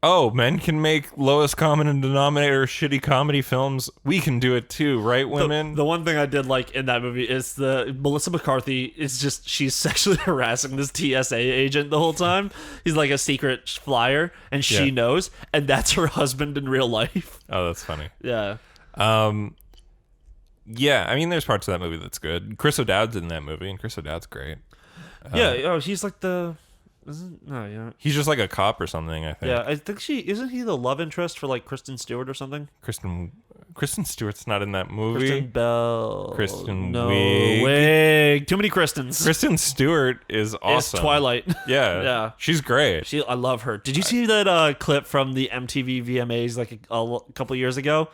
oh, men can make lowest common denominator shitty comedy films. We can do it too, right, women? The one thing I did like in that movie is the Melissa McCarthy is just she's sexually harassing this TSA agent the whole time. He's like a secret flyer, and she knows, and that's her husband in real life. Oh, that's funny. Yeah. Yeah, I mean, there's parts of that movie that's good. Chris O'Dowd's in that movie, and Chris O'Dowd's great. He's like the... He's just like a cop or something, I think. Yeah, I think isn't he the love interest for like Kristen Stewart or something? Kristen Stewart's not in that movie. Kristen Bell. Kristen no Wiig. way. Too many Kristens. Kristen Stewart is awesome. It's Twilight. Yeah. Yeah. She's great. I love her. Did you see that clip from the MTV VMAs like a couple years ago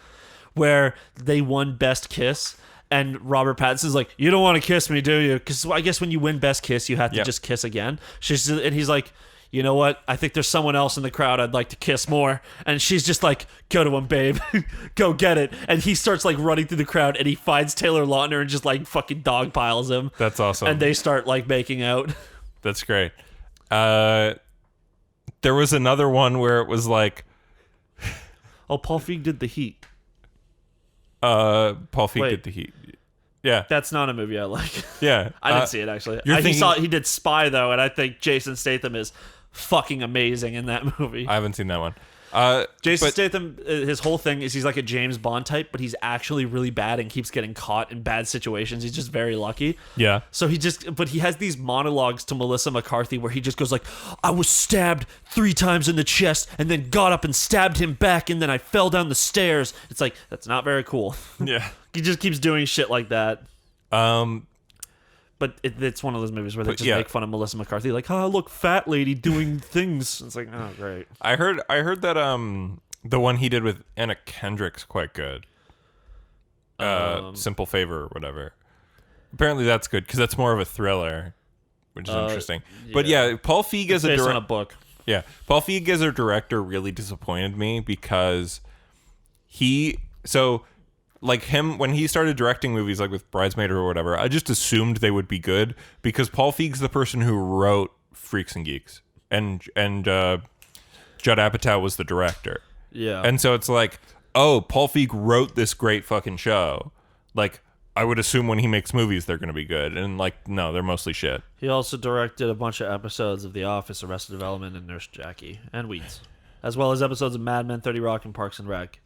where they won Best Kiss? And Robert Pattinson's like, you don't want to kiss me, do you? Because I guess when you win Best Kiss, you have to just kiss again. And he's like, you know what? I think there's someone else in the crowd I'd like to kiss more. And she's just like, go to him, babe. Go get it. And he starts like running through the crowd, and he finds Taylor Lautner and just like fucking dogpiles him. That's awesome. And they start like making out. That's great. There was another one where it was like... Oh, Paul Feig did The Heat. Paul Feig did The Heat. Yeah. That's not a movie I like. Yeah. I didn't see it, actually. He did Spy, though, and I think Jason Statham is fucking amazing in that movie. I haven't seen that one. Jason Statham, his whole thing is he's like a James Bond type, but he's actually really bad and keeps getting caught in bad situations. He's just very lucky. Yeah. So he has these monologues to Melissa McCarthy where he just goes like, I was stabbed 3 times in the chest and then got up and stabbed him back and then I fell down the stairs. It's like, that's not very cool. Yeah. He just keeps doing shit like that. But it's one of those movies where they just make fun of Melissa McCarthy, like, oh, look, fat lady doing things. It's like, oh, great. I heard that the one he did with Anna Kendrick's quite good. Simple Favor or whatever. Apparently that's good because that's more of a thriller, which is interesting. Yeah. But yeah, Paul Feig as based on a book. Yeah, Paul Feig as a director really disappointed me because like him, when he started directing movies like with Bridesmaid or whatever, I just assumed they would be good because Paul Feig's the person who wrote Freaks and Geeks, and Judd Apatow was the director. Yeah. And so it's like, oh, Paul Feig wrote this great fucking show. Like, I would assume when he makes movies, they're going to be good. And like, no, they're mostly shit. He also directed a bunch of episodes of The Office, Arrested Development, and Nurse Jackie, and Weeds, as well as episodes of Mad Men, 30 Rock, and Parks and Rec.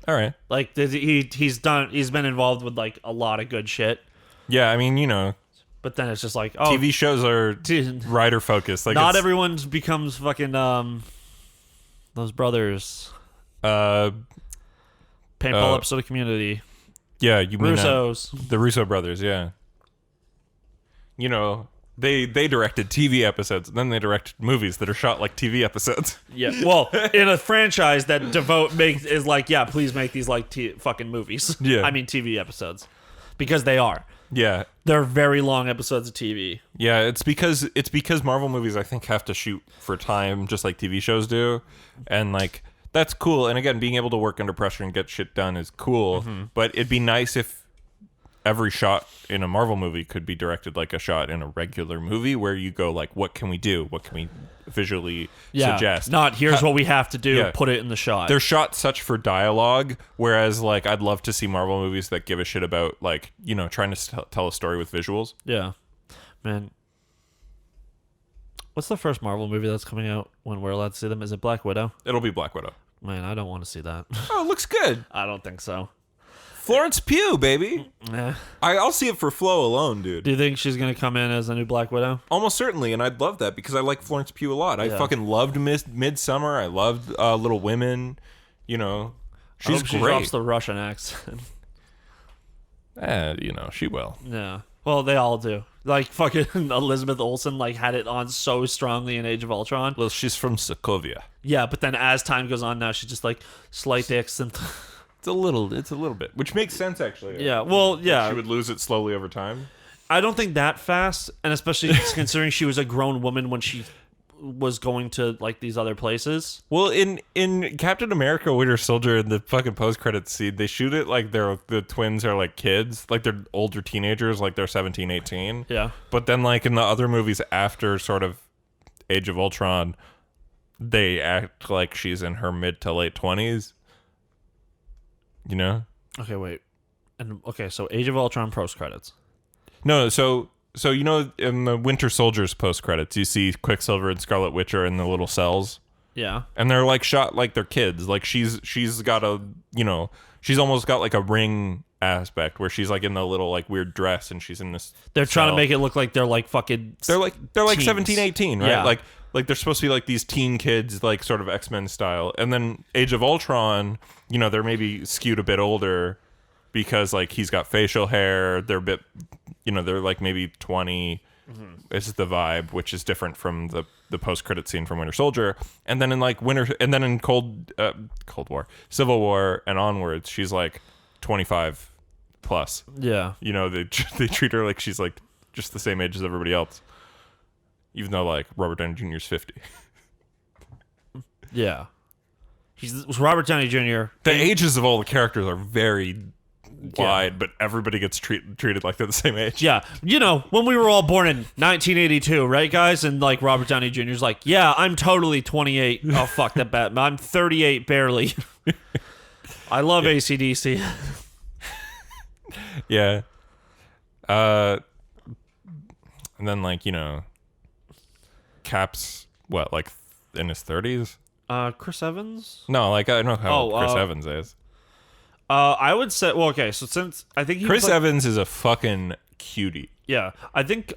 All right. Like he's been involved with like a lot of good shit. Yeah, I mean, you know. But then it's just like, oh, TV shows are writer focused. Like, not everyone becomes fucking those brothers. Paintball episode of Community. Yeah, you mean Russo's. The Russo brothers, yeah. You know, they directed TV episodes, and then they directed movies that are shot like TV episodes. Yeah, well, in a franchise that is like, yeah, please make these like fucking movies. Yeah, I mean TV episodes, because they are. Yeah, they're very long episodes of TV. Yeah, it's because Marvel movies I think have to shoot for time, just like TV shows do, and like that's cool. And again, being able to work under pressure and get shit done is cool. Mm-hmm. But it'd be nice if every shot in a Marvel movie could be directed like a shot in a regular movie, where you go like, what can we do? What can we visually suggest? Not here's what we have to do. Put it in the shot. They're shot such for dialogue, whereas like I'd love to see Marvel movies that give a shit about like, you know, trying to tell a story with visuals. Yeah, man. What's the first Marvel movie that's coming out when we're allowed to see them? Is it Black Widow? It'll be Black Widow. Man, I don't want to see that. Oh, it looks good. I don't think so. Florence Pugh, baby. Yeah. I'll see it for Flo alone, dude. Do you think she's going to come in as a new Black Widow? Almost certainly, and I'd love that because I like Florence Pugh a lot. I fucking loved Midsummer. I loved Little Women. You know, she's great. She drops the Russian accent. You know, she will. Yeah. Well, they all do. Like, fucking Elizabeth Olsen, like, had it on so strongly in Age of Ultron. Well, she's from Sokovia. Yeah, but then as time goes on now, she's just, like, slight accent. It's a little bit, which makes sense, actually. Yeah, well, yeah. She would lose it slowly over time. I don't think that fast, and especially considering she was a grown woman when she was going to, like, these other places. Well, in Captain America Winter Soldier, in the fucking post-credits scene, they shoot it like the twins are, like, kids. Like, they're older teenagers, like they're 17, 18. Yeah. But then, like, in the other movies after sort of Age of Ultron, they act like she's in her mid to late 20s. You know? Okay, wait. And okay, so Age of Ultron post credits. No, so you know in the Winter Soldier's post credits, you see Quicksilver and Scarlet Witch are in the little cells. Yeah. And they're like shot like they're kids. Like she's got a, you know, she's almost got like a Ring aspect where she's like in the little like weird dress and she's in this They're trying to cell. make it look like they're like fucking They're like teens. 17, 18, right? Yeah. Like they're supposed to be like these teen kids, like sort of X-Men style. And then Age of Ultron, you know, they're maybe skewed a bit older because like he's got facial hair. They're a bit, you know, they're like maybe 20. This is the vibe, which is different from the post-credit scene from Winter Soldier. And then in like in Cold War, Civil War and onwards, she's like 25 plus. Yeah. You know, they treat her like she's like just the same age as everybody else. Even though, like, Robert Downey Jr. is 50. Yeah. He's Robert Downey Jr. The ages of all the characters are very wide, but everybody gets treated like they're the same age. Yeah. You know, when we were all born in 1982, right, guys? And, like, Robert Downey Jr.'s like, yeah, I'm totally 28. Oh, fuck that bad. I'm 38 barely. I love AC/DC. Yeah. And then, like, you know, Cap's, what, like, in his 30s? Chris Evans? No, like, I don't know how old Chris Oh, Evans is. I would say, well, okay, so since I think Chris Evans is a fucking cutie. Yeah. I think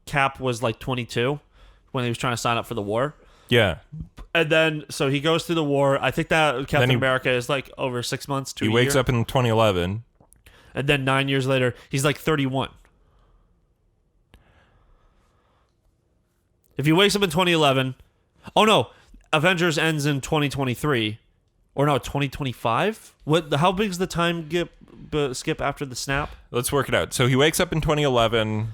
Cap was like 22 when he was trying to sign up for the war. Yeah. And then, so he goes through the war. I think that Captain America is like over 6 months to a He wakes year. up in 2011. And then 9 years later, he's like 31. If he wakes up in 2011, oh no, Avengers ends in 2023, or no, 2025. What? How big is the time skip after the snap? Let's work it out. So he wakes up in 2011.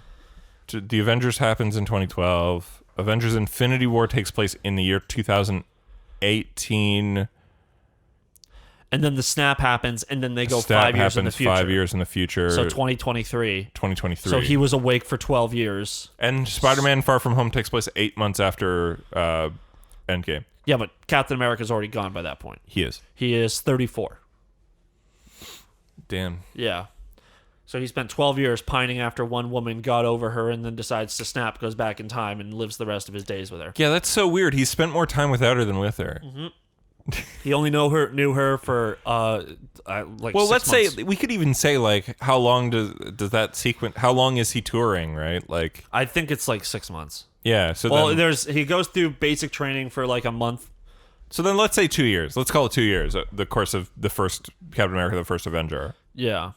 The Avengers happens in 2012. Avengers Infinity War takes place in the year 2018. And then the snap happens, and then they go 5 years in the future. 5 years in the future. So 2023. 2023. So he was awake for 12 years. And Spider-Man Far From Home takes place 8 months after Endgame. Yeah, but Captain America's already gone by that point. He is. He is 34. Damn. Yeah. So he spent 12 years pining after one woman, got over her, and then decides to snap, goes back in time, and lives the rest of his days with her. Yeah, that's so weird. He spent more time without her than with her. Mm-hmm. He only knew her for like well, 6 let's months. say we could even say like how long does that sequence? How long is he touring? Right, like I think it's like 6 months. yeah. So Well, then, he goes through basic training for like a month. so then let's say 2 years. Let's call it 2 years. The course of the first Captain America, the first Avenger. Yeah.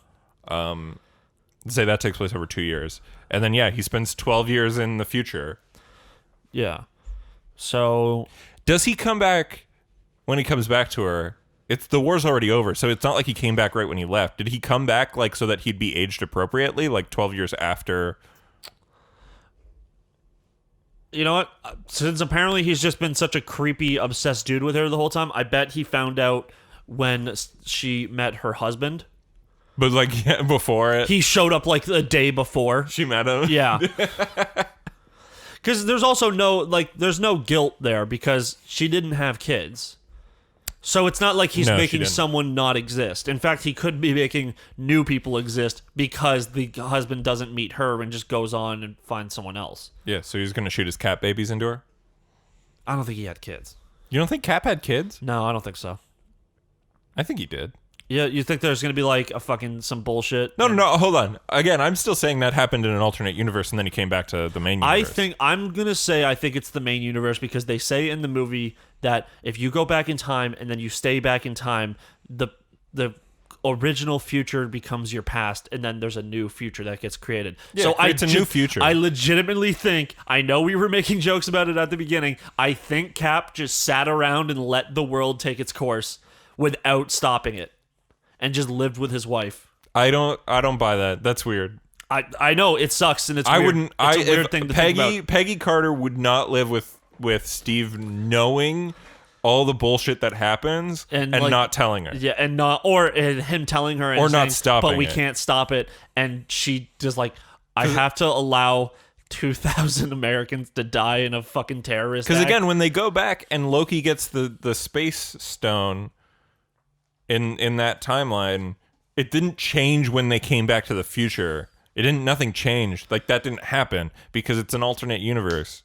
Let's say that takes place over 2 years, and then yeah, he spends 12 years in the future. Yeah. So Does he come back when he comes back to her? It's the war's already over, so it's not like he came back right when he left. Did he come back like so that he'd be aged appropriately, like 12 years after? you know what? Since apparently he's just been such a creepy, obsessed dude with her the whole time, I bet he found out when she met her husband. But like yeah, before it, He showed up like a day before. she met him. Yeah. Because there's also there's no guilt there because she didn't have kids. So it's not like he's No, she making didn't. someone not exist. In fact, he could be making new people exist because the husband doesn't meet her and just goes on and finds someone else. Yeah, so he's gonna shoot his cat babies into her. I don't think he had kids. You don't think Cap had kids? No, I don't think so. I think he did. Yeah, you think there's going to be like a fucking some bullshit? No, hold on. Again, I'm still saying that happened in an alternate universe, and then he came back to the main universe. I'm going to say I think it's the main universe because they say in the movie that if you go back in time and then you stay back in time, the original future becomes your past, and then there's a new future that gets created. Yeah, so it creates a new future. I legitimately think, I know we were making jokes about it at the beginning, I think Cap just sat around and let the world take its course without stopping it. And just lived with his wife. I don't buy that. That's weird. I know it sucks and it's I weird. wouldn't. It's a weird thing to think about. Peggy Carter would not live with Steve knowing all the bullshit that happens and like, not telling her. Yeah, and not or him telling her and Or not saying, stopping but we it. can't stop it. And she just like, I have to allow 2,000 Americans to die in a fucking terrorist Because act. again, when they go back and Loki gets the space stone in that timeline, it didn't change when they came back to the future. Nothing changed. Like, that didn't happen because it's an alternate universe.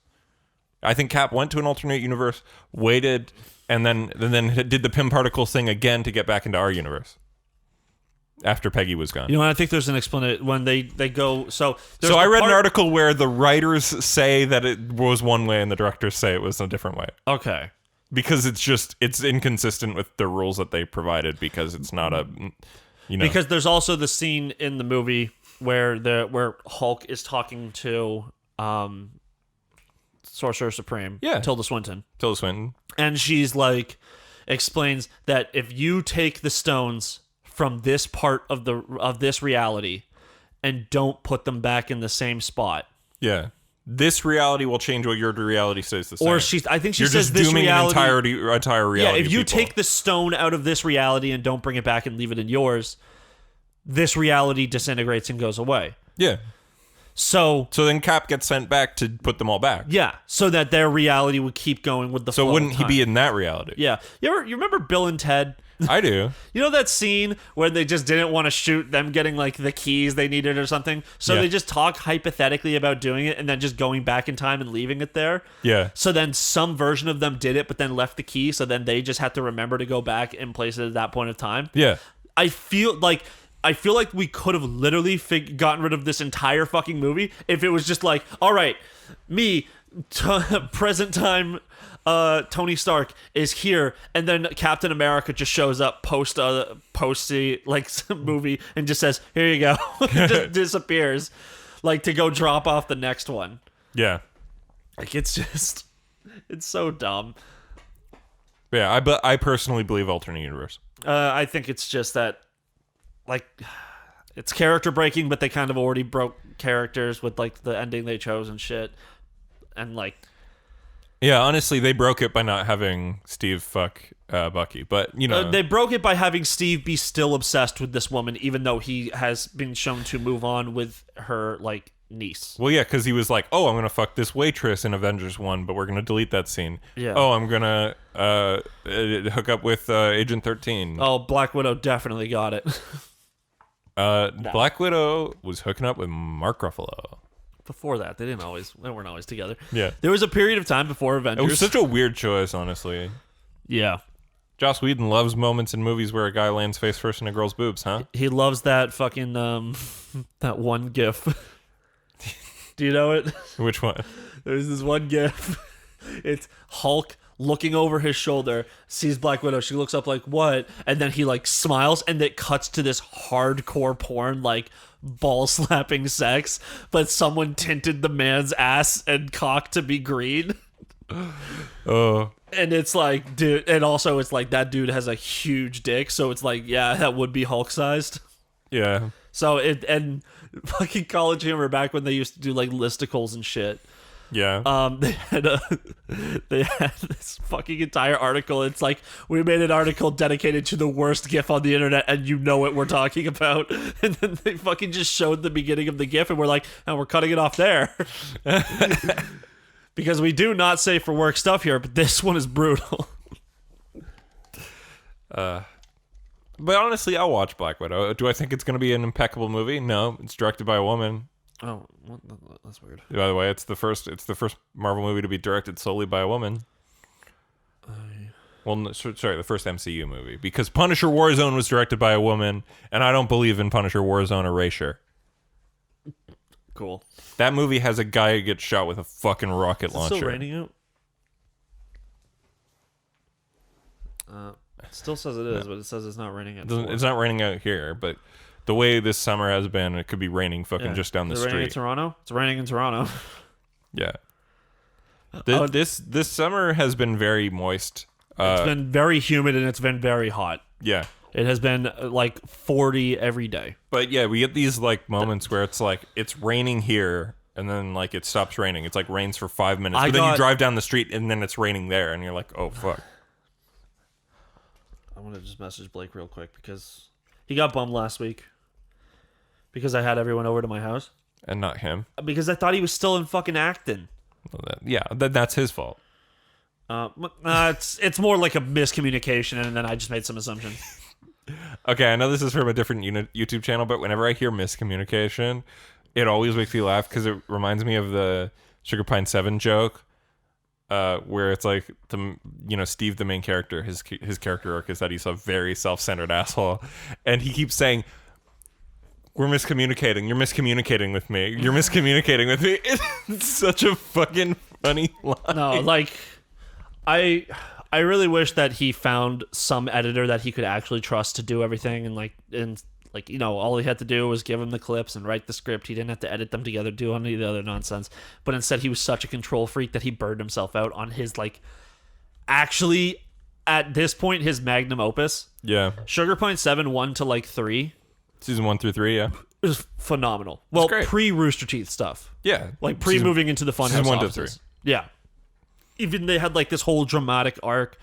I think Cap went to an alternate universe, waited, and then did the Pym particles thing again to get back into our universe after Peggy was gone. You know, I think there's an explanation when they go. So I read an article where the writers say that it was one way and the directors say it was a different way. Okay. Because it's inconsistent with the rules that they provided because it's not a, Because there's also the scene in the movie where Hulk is talking to Sorcerer Supreme, Tilda Swinton, and she's like explains that if you take the stones from this part of this reality and don't put them back in the same spot, this reality will change while your reality stays the same. Or I think she You're says just this dooming reality, an entire reality. Yeah, if you take the stone out of this reality and don't bring it back and leave it in yours, this reality disintegrates and goes away. Yeah. So then Cap gets sent back to put them all back. Yeah, so that their reality would keep going with the flow. So wouldn't of he time. be in that reality? Yeah. You remember Bill and Ted? I do. You know that scene where they just didn't want to shoot them getting like the keys they needed or something? So they just talk hypothetically about doing it and then just going back in time and leaving it there. Yeah. So then some version of them did it but then left the key, so then they just had to remember to go back and place it at that point of time. Yeah. I feel like we could have literally gotten rid of this entire fucking movie if it was just like, all right, present time Tony Stark is here, and then Captain America just shows up post like some movie and just says, here you go. Just disappears, like to go drop off the next one. Yeah. Like it's so dumb. Yeah, I personally believe alternate universe. I think it's just that, like, it's character breaking, but they kind of already broke characters with like the ending they chose and shit, and like. Yeah, honestly, they broke it by not having Steve fuck Bucky, but they broke it by having Steve be still obsessed with this woman, even though he has been shown to move on with her like niece. Well, yeah, because he was like, "Oh, I'm gonna fuck this waitress in Avengers 1, but we're gonna delete that scene." Yeah. Oh, I'm gonna hook up with Agent 13. Oh, Black Widow definitely got it. Black Widow was hooking up with Mark Ruffalo. Before that, they weren't always together. Yeah. There was a period of time before Avengers. It was such a weird choice, honestly. Yeah. Joss Whedon loves moments in movies where a guy lands face first in a girl's boobs, huh? He loves that fucking that one gif. Do you know it? Which one? There's this one gif. It's Hulk looking over his shoulder, sees Black Widow. She looks up like, what? And then he like smiles, and it cuts to this hardcore porn, like ball slapping sex, but someone tinted the man's ass and cock to be green. Oh. And it's like, dude, and also it's like that dude has a huge dick, so it's like, yeah, that would be Hulk sized. Yeah. So and fucking College Humor back when they used to do like listicles and shit. Yeah. They had this fucking entire article. It's like, we made an article dedicated to the worst GIF on the internet, and you know what we're talking about. And then they fucking just showed the beginning of the GIF, and we're like, and we're cutting it off there. Because we do not say for work stuff here, but this one is brutal. But honestly, I'll watch Black Widow. Do I think it's going to be an impeccable movie? No. It's directed by a woman. Oh, that's weird. By the way, it's the first Marvel movie to be directed solely by a woman. Sorry, the first MCU movie, because Punisher Warzone was directed by a woman, and I don't believe in Punisher Warzone erasure. Cool. That movie has a guy who gets shot with a fucking rocket launcher. It's still raining out. It still says it is, but it says it's not raining out. It's not raining out here, but the way this summer has been, it could be raining fucking just down the street. Raining in Toronto? It's raining in Toronto. Yeah. This summer has been very moist. It's been very humid and it's been very hot. Yeah. It has been like 40 every day. But yeah, we get these like moments where it's like it's raining here and then like it stops raining. It's like rains for 5 minutes. But then you drive down the street and then it's raining there and you're like, oh fuck. I want to just message Blake real quick because he got bummed last week because I had everyone over to my house. And not him. Because I thought he was still in fucking acting. Well, that's his fault. It's more like a miscommunication, and then I just made some assumptions. Okay, I know this is from a different YouTube channel, but whenever I hear miscommunication, it always makes me laugh because it reminds me of the Sugar Pine 7 joke, where it's like Steve, the main character, his character arc is that he's a very self-centered asshole, and he keeps saying, "We're miscommunicating. You're miscommunicating with me. You're miscommunicating with me." It's such a fucking funny line. No, like, I really wish that he found some editor that he could actually trust to do everything, and all he had to do was give him the clips and write the script. He didn't have to edit them together, do any of the other nonsense. But instead, he was such a control freak that he burned himself out on his, actually, at this point, his magnum opus. Yeah. Sugar Pine 7, 1 to 3. Season 1 through 3, yeah. It was phenomenal. Well, pre-Rooster Teeth stuff. Yeah. Pre-moving into the Funhouse season 1 offices. to 3. Yeah. Even they had, this whole dramatic arc.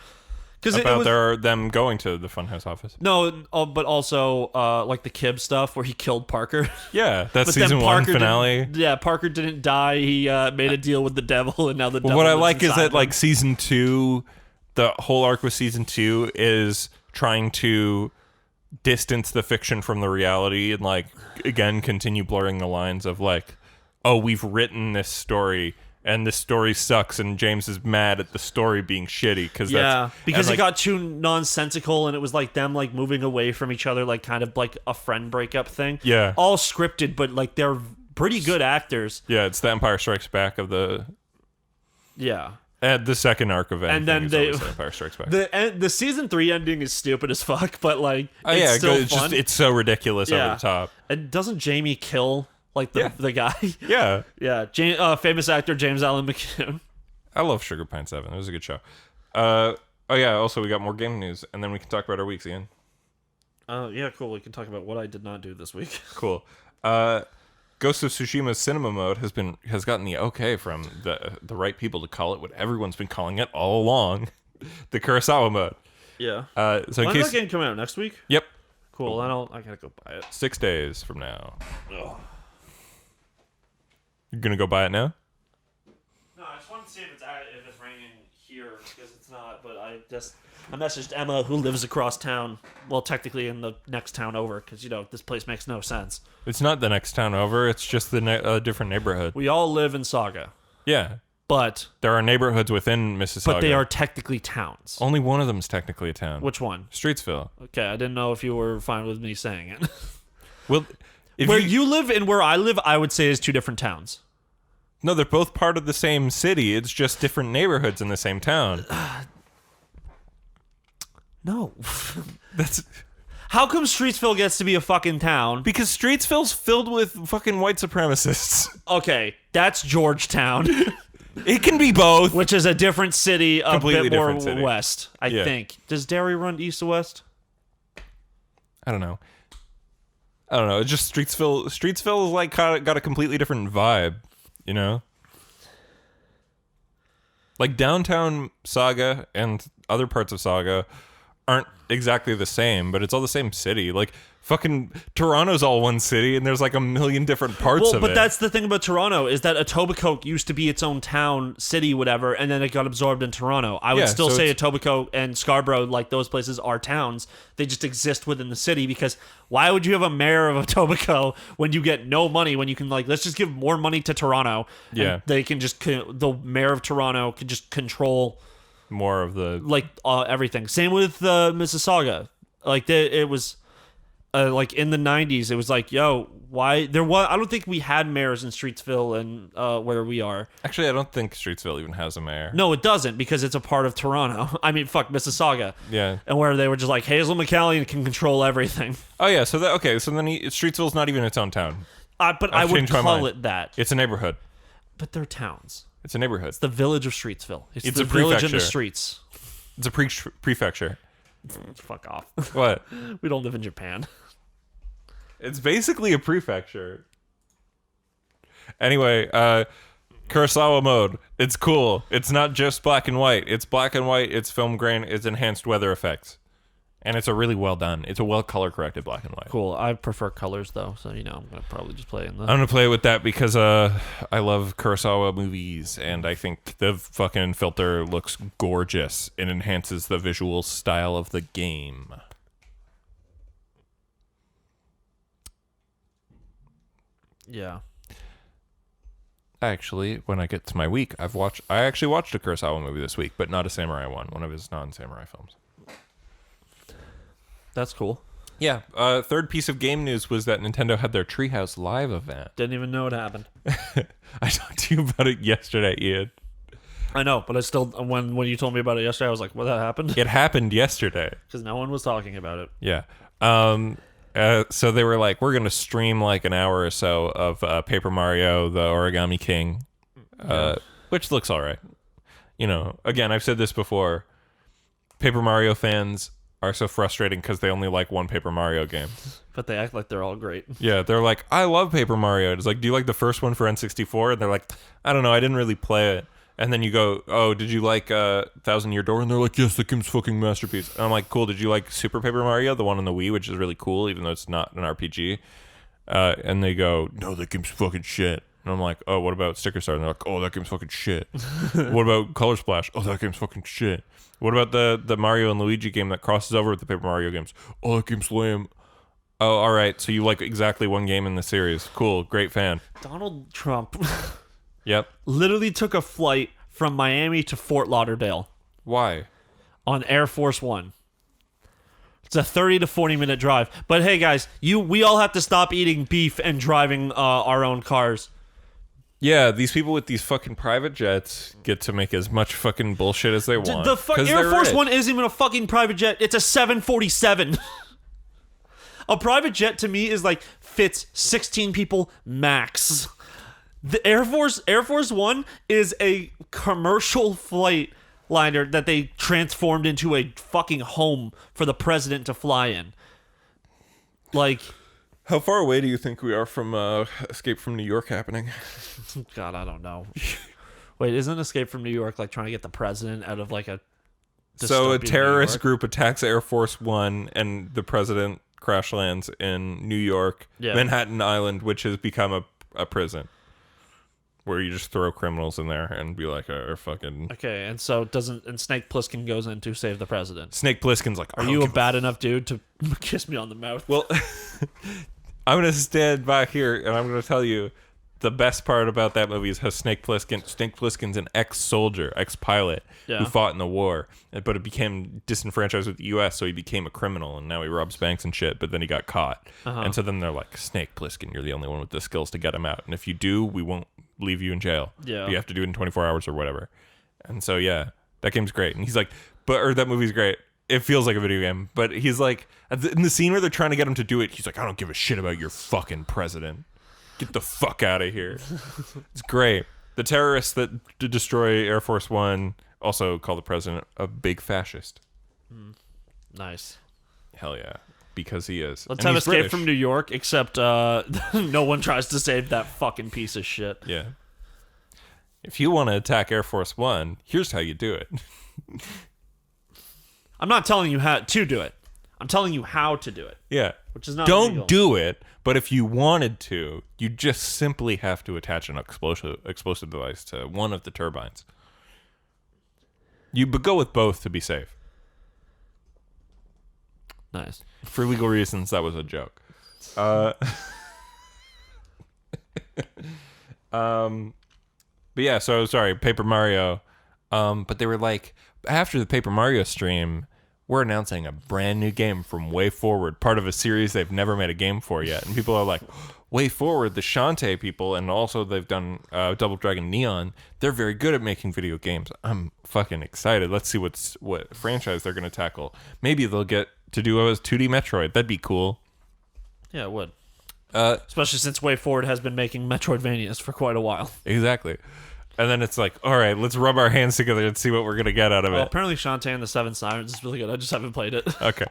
About them going to the Funhouse office. No, but also the Kib stuff where he killed Parker. Yeah, that's season 1 finale. Parker didn't die. He made a deal with the devil, and now the devil. What I like is that him. season 2, the whole arc with season 2 is trying to distance the fiction from the reality and again continue blurring the lines of we've written this story. And this story sucks, and James is mad at the story being shitty because it got too nonsensical, and it was them moving away from each other, kind of a friend breakup thing. Yeah, all scripted, but they're pretty good actors. Yeah, it's the Empire Strikes Back of the. Yeah. And the second arc of anything, and then the Empire Strikes Back. The season 3 ending is stupid as fuck, but it's still fun. It's so ridiculous over the top. And doesn't Jamie kill? The guy. Yeah. Yeah. Famous actor James Allen McCune. I love Sugar Pine 7. It was a good show. Also, we got more game news, and then we can talk about our weeks, Ian. Yeah, cool. We can talk about what I did not do this week. Cool. Ghost of Tsushima's cinema mode has gotten the okay from the right people to call it what everyone's been calling it all along, the Kurosawa mode. Yeah. So when's that game come out? Next week? Yep. Cool. I gotta go buy it. 6 days from now. Ugh. You're gonna go buy it now? No, I just want to see if it's raining here because it's not. But I messaged Emma, who lives across town. Well, technically in the next town over, because this place makes no sense. It's not the next town over. It's just the different neighborhood. We all live in Saga. Yeah, but there are neighborhoods within Mississauga. But they are technically towns. Only one of them is technically a town. Which one? Streetsville. Okay, I didn't know if you were fine with me saying it. Well. Where you live and where I live, I would say is two different towns. No, they're both part of the same city. It's just different neighborhoods in the same town. No. That's... How come Streetsville gets to be a fucking town? Because Streetsville's filled with fucking white supremacists. Okay, that's Georgetown. It can be both. Which is a different city, a Completely bit more different city. west, I think. Does Derry run east or west? I don't know. It's just Streetsville. Streetsville is got a completely different vibe, Downtown Saga and other parts of Saga aren't exactly the same, but it's all the same city. Fucking Toronto's all one city, and there's a million different parts of it. But that's the thing about Toronto, is that Etobicoke used to be its own town, city, whatever, and then it got absorbed in Toronto. I would still say Etobicoke and Scarborough, those places are towns. They just exist within the city, because why would you have a mayor of Etobicoke when you get no money, when you can, let's just give more money to Toronto. Yeah. And they can just, the mayor of Toronto can just control more of the... everything. Same with Mississauga. It was... in the 90s, it was why there was... I don't think we had mayors in Streetsville and where we are. Actually, I don't think Streetsville even has a mayor. No, it doesn't, because it's a part of Toronto. I mean, fuck, Mississauga. Yeah. And where they were just Hazel McCallion can control everything. Oh, yeah, so then Streetsville's not even its own town. But I would call it that. It's a neighborhood. But they're towns. It's a neighborhood. It's the village of Streetsville. It's the a village in the streets. It's a prefecture. Fuck off. What? We don't live in Japan. It's basically a prefecture. Anyway, Kurosawa mode. It's cool. It's not just black and white. It's black and white. It's film grain. It's enhanced weather effects. And it's a really well done. It's a well color corrected black and white. Cool. I prefer colors though, so I'm gonna probably just play it in the. I'm gonna play with that because I love Kurosawa movies, and I think the fucking filter looks gorgeous and enhances the visual style of the game. Yeah. Actually, when I get to my week, I actually watched a Kurosawa movie this week, but not a samurai one of his non-samurai films. That's cool. Yeah. Third piece of game news was that Nintendo had their Treehouse Live event. Didn't even know it happened. I talked to you about it yesterday, Ian. I know, but I still when you told me about it yesterday, I was like, "What that happened?" It happened yesterday Because no one was talking about it. Yeah. So they were like, we're gonna stream like an hour or so of Paper Mario: The Origami King, which looks all right. You know, again, I've said this before. Paper Mario fans are so frustrating because they only like one Paper Mario game. But they act like they're all great. Yeah, they're like, I love Paper Mario. It's like, do you like the first one for N64? And they're like, I don't know, I didn't really play it. And then you go, oh, did you like Thousand Year Door? And they're like, yes, that game's fucking masterpiece. And I'm like, cool, did you like Super Paper Mario, the one on the Wii, which is really cool, even though it's not an RPG? And they go, no, that game's fucking shit. And I'm like, oh, what about Sticker Star? And they're like, oh, that game's fucking shit. What about Color Splash? Oh, that game's fucking shit. What about the Mario and Luigi game that crosses over with the Paper Mario games? Oh, that game's lame. Oh, all right. So you like exactly one game in the series. Cool. Great fan. Donald Trump Yep. literally took a flight from Miami to Fort Lauderdale Why? on Air Force One. It's a 30 to 40 minute drive. But hey, guys, we all have to stop eating beef and driving our own cars. Yeah, these people with these fucking private jets get to make as much fucking bullshit as they want. The 'cause Air they're Force rich. One isn't even a fucking private jet. It's a 747. A private jet to me is like fits 16 people max. The Air Force One is a commercial flight liner that they transformed into a fucking home for the president to fly in. Like, How far away do you think we are from Escape from New York happening? God, I don't know. Wait, isn't Escape from New York like trying to get the president out of like a So a dystopian New terrorist York? group attacks Air Force One, and the president crash lands in New York, Yeah. Manhattan Island, which has become a prison where you just throw criminals in there and be like, or fucking Okay, and Snake Plissken goes in to save the president. Snake Plissken's like, Are you a bad enough dude to kiss me on the mouth? Well, I'm gonna stand back here and I'm gonna tell you the best part about that movie is how Snake Plissken's an ex-soldier, ex-pilot who fought in the war, but it became disenfranchised with the U.S., so he became a criminal, and now he robs banks and shit, but then he got caught. And so then they're like, Snake Plissken, you're the only one with the skills to get him out, and if you do, we won't leave you in jail. Yeah. But you have to do it in 24 hours or whatever. And so, yeah, that game's great. And he's like, that movie's great. It feels like a video game, but he's like, in the scene where they're trying to get him to do it, he's like, I don't give a shit about your fucking president. Get the fuck out of here. It's great. The terrorists that destroy Air Force One also call the president a big fascist. Nice. Hell yeah. Because he is. Let's And have he's Escape British. from New York, except no one tries to save that fucking piece of shit. Yeah. If you want to attack Air Force One, here's how you do it. I'm not telling you how to do it. I'm telling you how to do it. Yeah. Which is not Don't illegal. do it, but if you wanted to, you just simply have to attach an explosive device to one of the turbines. But go with both to be safe. Nice. For legal reasons, that was a joke. But yeah, so sorry, Paper Mario. But they were like, after the Paper Mario stream, we're announcing a brand new game from Way Forward, part of a series they've never made a game for yet. And people are like, Way Forward, the Shantae people, and also they've done Double Dragon Neon. They're very good at making video games. I'm fucking excited. Let's see what franchise they're going to tackle. Maybe they'll get to do a 2D Metroid. That'd be cool. Yeah, it would. Especially since Way Forward has been making Metroidvanias for quite a while. Exactly. And then it's like, all right, let's rub our hands together and see what we're going to get out of Well, it. apparently Shantae and the Seven Sirens is really good. I just haven't played it. Okay.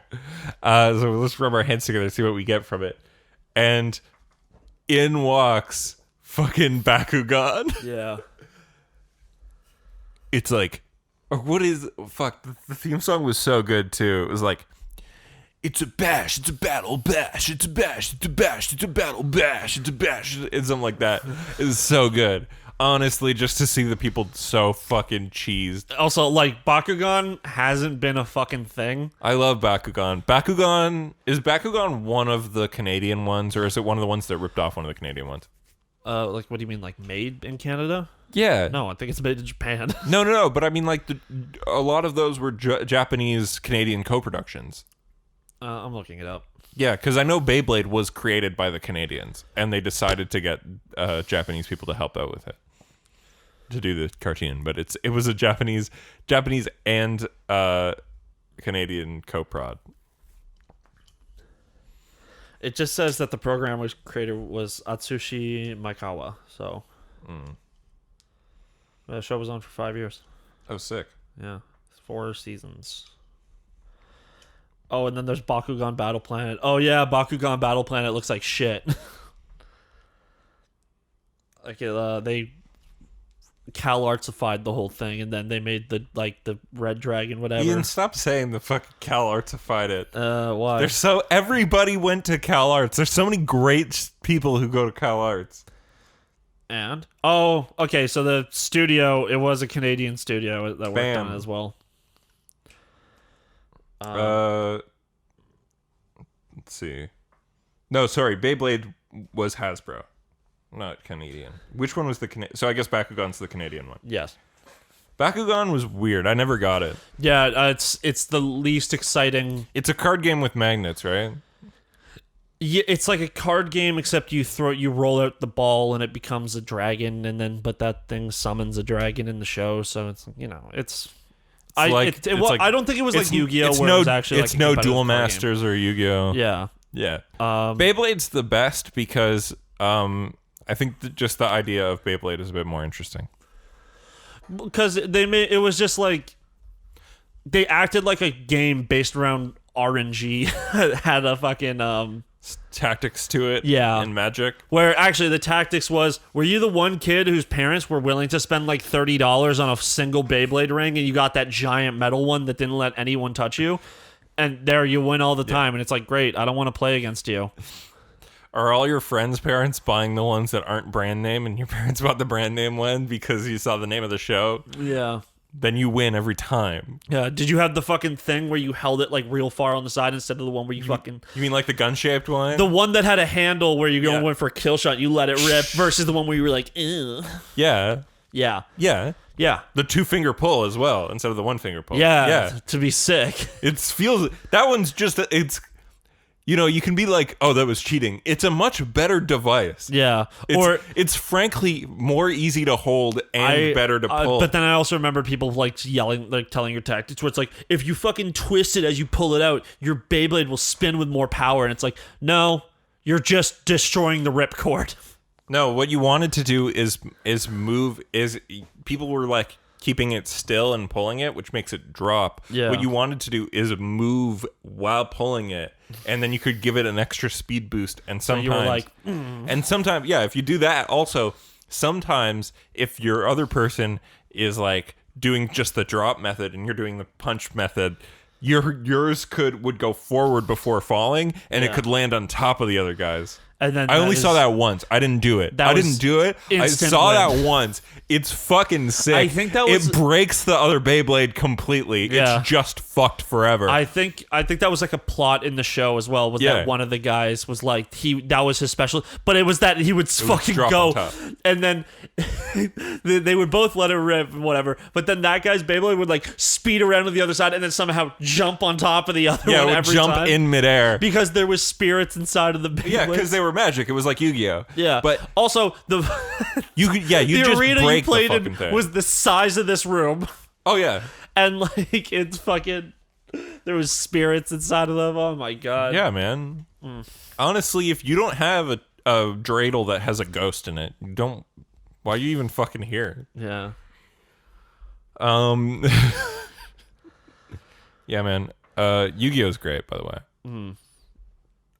So let's rub our hands together and see what we get from it. And in walks fucking Bakugan. Yeah. It's like, or what is, fuck, the theme song was so good too. It was like, it's a bash, it's a battle bash, it's a bash, it's a bash, it's a battle bash, it's a bash, and something like that. It's so good. Honestly, just to see the people so fucking cheesed. Also, like, Bakugan hasn't been a fucking thing. I love Bakugan. Is Bakugan one of the Canadian ones, or is it one of the ones that ripped off one of the Canadian ones? Like, what do you mean, like, made in Canada? Yeah. No, I think it's made in Japan. No. But I mean, like, a lot of those were Japanese Canadian co-productions. I'm looking it up. Yeah, because I know Beyblade was created by the Canadians, and they decided to get Japanese people to help out with it, to do the cartoon. But it was a Japanese and Canadian co-prod. It just says that the programmer's creator was Atsushi Maikawa. So the show was on for 5 years. Oh, sick. Yeah, 4 seasons. Oh, and then there's Bakugan Battle Planet. Oh yeah, Bakugan Battle Planet looks like shit. Like they CalArtsified the whole thing, and then they made the Red Dragon, whatever. Ian, stop saying the fucking CalArtsified it. Why? Everybody went to CalArts. There's so many great people who go to CalArts. And okay, so the studio, it was a Canadian studio that worked on it as well. Let's see. No, sorry, Beyblade was Hasbro, not Canadian. Which one was the Canadian? So I guess Bakugan's the Canadian one. Yes. Bakugan was weird. I never got it. Yeah, it's the least exciting. It's a card game with magnets, right? Yeah, it's like a card game, except you roll out the ball and it becomes a dragon, but that thing summons a dragon in the show, so it's I don't think it was like Yu-Gi-Oh, where it was actually it's no Duel Masters or Yu-Gi-Oh. Yeah. Beyblade's the best because I think just the idea of Beyblade is a bit more interesting. Because it was just like they acted like a game based around RNG. Had a fucking tactics to it, yeah, and magic. Where actually the tactics was, were you the one kid whose parents were willing to spend like $30 on a single Beyblade ring, and you got that giant metal one that didn't let anyone touch you, and there you win all the time, and it's like, great, I don't want to play against you. Are all your friends' parents buying the ones that aren't brand name, and your parents bought the brand name one because you saw the name of the show? Yeah. Then you win every time. Yeah. Did you have the fucking thing where you held it like real far on the side instead of the one where you fucking... You mean like the gun-shaped one? The one that had a handle where you went for a kill shot, you let it rip, versus the one where you were like, ew. Yeah. Yeah. Yeah. Yeah. The 2-finger pull as well, instead of the 1-finger pull. Yeah. Yeah. To be sick. That one's just... You know, you can be like, oh, that was cheating. It's a much better device. Yeah. It's frankly more easy to hold and better to pull. But then I also remember people like yelling, like telling your tactics where it's like, if you fucking twist it as you pull it out, your Beyblade will spin with more power. And it's like, no, you're just destroying the ripcord. No, what you wanted to do is people were like keeping it still and pulling it, which makes it drop. Yeah. What you wanted to do is move while pulling it, and then you could give it an extra speed boost. And sometimes, so you were like, and sometimes, if you do that, also sometimes if your other person is like doing just the drop method and you're doing the punch method, yours would go forward before falling, and it could land on top of the other guys. And then I only saw that once. I didn't do it. I saw that once. It's fucking sick. I think it breaks the other Beyblade completely. Yeah. It's just fucked forever. I think that was like a plot in the show as well. Was that one of the guys was like that was his special, but it was that he would fucking go, and then they would both let it rip, whatever. But then that guy's Beyblade would like speed around to the other side and then somehow jump on top of the other one every time. Jump in midair because there was spirits inside of the Beyblade. Yeah, because they were magic. It was like Yu-Gi-Oh. Yeah, but also the the just arena break you played the in thing. Was the size of this room. Oh yeah, and like it's fucking. There was spirits inside of them. Oh my god. Yeah, man. Honestly, if you don't have a dreidel that has a ghost in it, why are you even fucking here? Yeah. Yeah, man. Yu-Gi-Oh's great, by the way.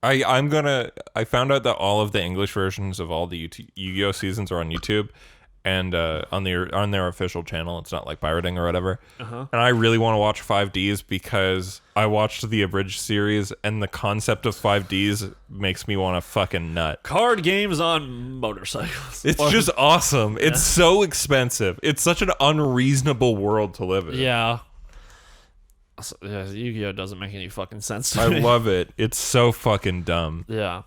I found out that all of the English versions of all the Yu-Gi-Oh seasons are on YouTube, and on their official channel. It's not like pirating or whatever. And I really want to watch 5Ds because I watched the abridged series, and the concept of 5Ds makes me want to fucking nut. Card games on motorcycles. It's just awesome. Yeah. It's so expensive. It's such an unreasonable world to live in. Yeah. Yu-Gi-Oh doesn't make any fucking sense to I me. love it. It's so fucking dumb. Yeah.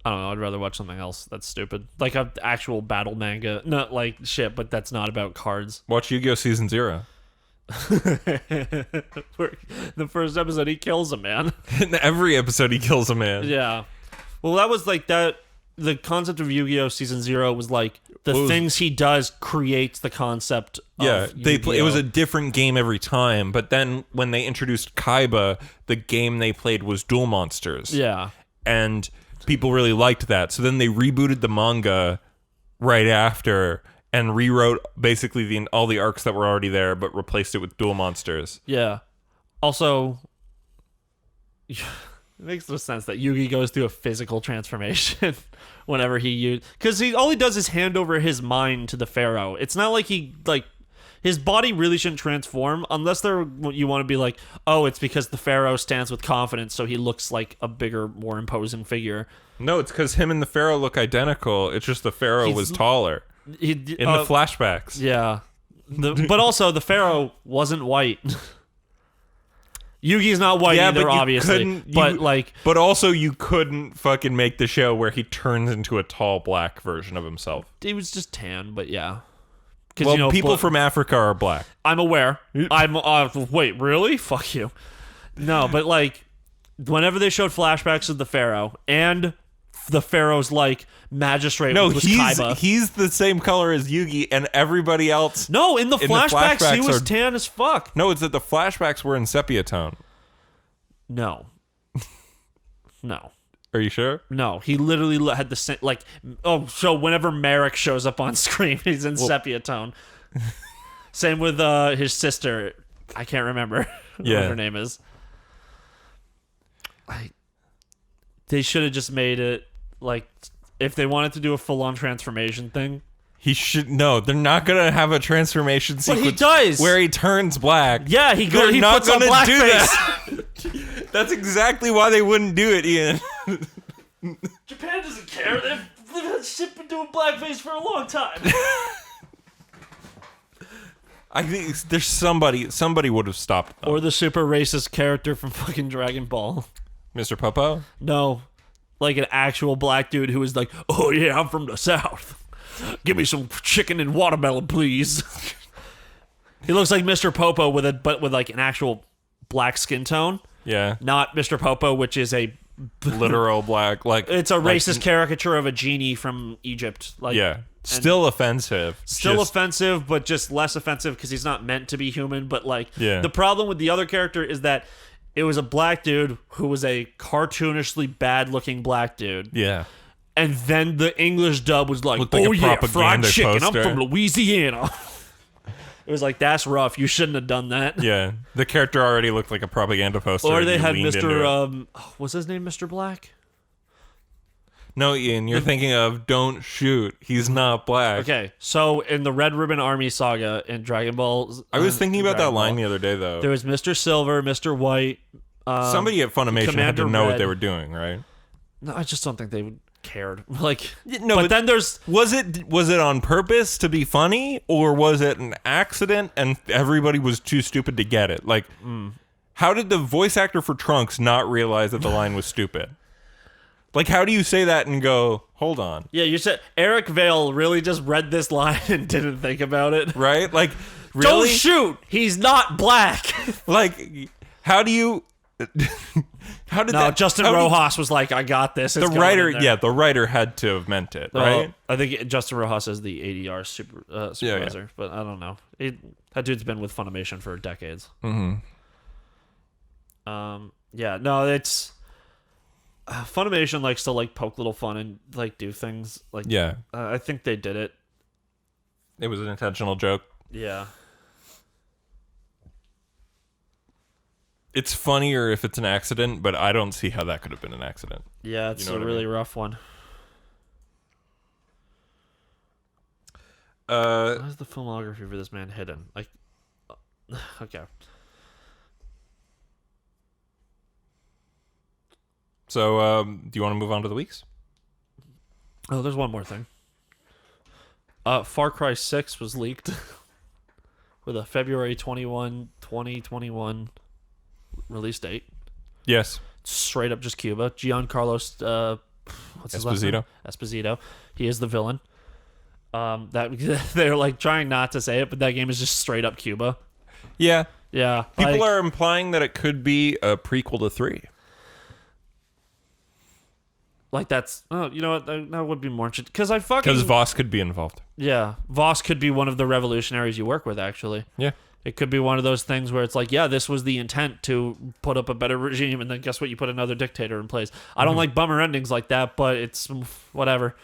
I don't know. I'd rather watch something else that's stupid. Like an actual battle manga. Not like shit, but that's not about cards. Watch Yu-Gi-Oh! Season 0. The first episode, he kills a man. In every episode, he kills a man. Yeah. Well, that was like that. The concept of Yu-Gi-Oh! Season 0 was like the things he does creates the concept of Yu-Gi-Oh! It was a different game every time, but then when they introduced Kaiba, the game they played was Duel Monsters. Yeah. And people really liked that. So then they rebooted the manga right after and rewrote basically all the arcs that were already there, but replaced it with Duel Monsters. Yeah. Also, it makes no sense that Yugi goes through a physical transformation whenever because all he does is hand over his mind to the pharaoh. It's not like his body really shouldn't transform unless you want to be like, oh, it's because the pharaoh stands with confidence, so he looks like a bigger, more imposing figure. No, it's because him and the pharaoh look identical. It's just the pharaoh was taller in the flashbacks. Yeah, but also the pharaoh wasn't white. Yugi's not white either, obviously. But also you couldn't fucking make the show where he turns into a tall black version of himself. He was just tan, but yeah. Well, people from Africa are black. I'm aware. Wait, really? Fuck you. No, but like, whenever they showed flashbacks of the pharaoh and the pharaoh's like magistrate, was Kaiba. He's the same color as Yugi, and everybody else. No, in the flashbacks he was tan as fuck. No, it's that the flashbacks were in sepia tone. No. Are you sure? No, he literally had the same, like, so whenever Merrick shows up on screen, he's in sepia tone. Same with his sister. I can't remember what her name is. They should have just made it, like, if they wanted to do a full-on transformation thing. They're not going to have a transformation sequence. But he does. Where he turns black. Yeah, he puts on blackface. That's exactly why they wouldn't do it, Ian. Japan doesn't care. They've had shit been doing blackface for a long time. I think there's somebody would have stopped them. Or the super racist character from fucking Dragon Ball. Mr. Popo? No. Like an actual black dude who was like, oh yeah, I'm from the South. Give me some chicken and watermelon, please. He looks like Mr. Popo but with like an actual black skin tone. Yeah. Not Mr. Popo, which is a literal black, like it's a racist caricature of a genie from Egypt. Like, yeah. Still offensive. Offensive, but just less offensive because he's not meant to be human. But like, the problem with the other character is that it was a black dude who was a cartoonishly bad-looking black dude. Yeah. And then the English dub was like, looked like oh yeah, propaganda fried chicken. poster. I'm from Louisiana. It was like, that's rough. You shouldn't have done that. Yeah. The character already looked like a propaganda poster. Or they had Mr. What's his name? Mr. Black? No, Ian, you're thinking of Don't Shoot. He's not black. Okay, so in the Red Ribbon Army saga in Dragon Ball... I was thinking about that line the other day, though. There was Mr. Silver, Mr. White... somebody at Funimation had to know what they were doing, right? No, I just don't think they cared. Like, no, but then there's... Was it on purpose to be funny, or was it an accident and everybody was too stupid to get it? Like, how did the voice actor for Trunks not realize that the line was stupid? Like, how do you say that and go, hold on? Yeah, you said Eric Vale really just read this line and didn't think about it. Right? Like, really? Don't shoot! He's not black! Like, how do you... how did that... Justin Rojas was like, I got this. The writer had to have meant it, right? I think Justin Rojas is the ADR supervisor, but I don't know. That dude's been with Funimation for decades. Mm-hmm. It's... Funimation likes to like poke little fun and like do things like I think they did it. It was an intentional joke. Yeah. It's funnier if it's an accident, but I don't see how that could have been an accident. Yeah, it's a really rough one. Why is the filmography for this man hidden? Like, okay. So, do you want to move on to the weeks? Oh, there's one more thing. Far Cry 6 was leaked with a February 21, 2021 release date. Yes. Straight up just Cuba. Giancarlo, what's his last name? Esposito. He is the villain. That they're like trying not to say it, but that game is just straight up Cuba. Yeah. Yeah. People are implying that it could be a prequel to 3. Like that's, you know what? That would be more interesting because Because Voss could be involved. Yeah, Voss could be one of the revolutionaries you work with. Actually, Yeah. it could be one of those things where it's like, yeah, this was the intent to put up a better regime, and then guess what? You put another dictator in place. I don't like bummer endings like that, but it's whatever.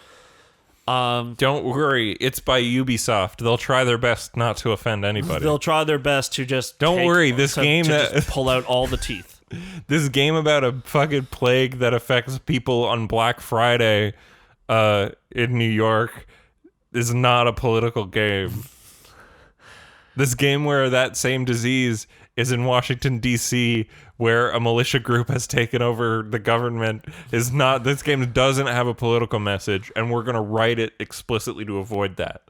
Don't worry, it's by Ubisoft. They'll try their best not to offend anybody. They'll try their best to just Don't worry, this game that just pull out all the teeth. This game about a fucking plague that affects people on Black Friday in New York is not a political game. This game where that same disease is in Washington, D.C., where a militia group has taken over the government is not... This game doesn't have a political message, and we're going to write it explicitly to avoid that.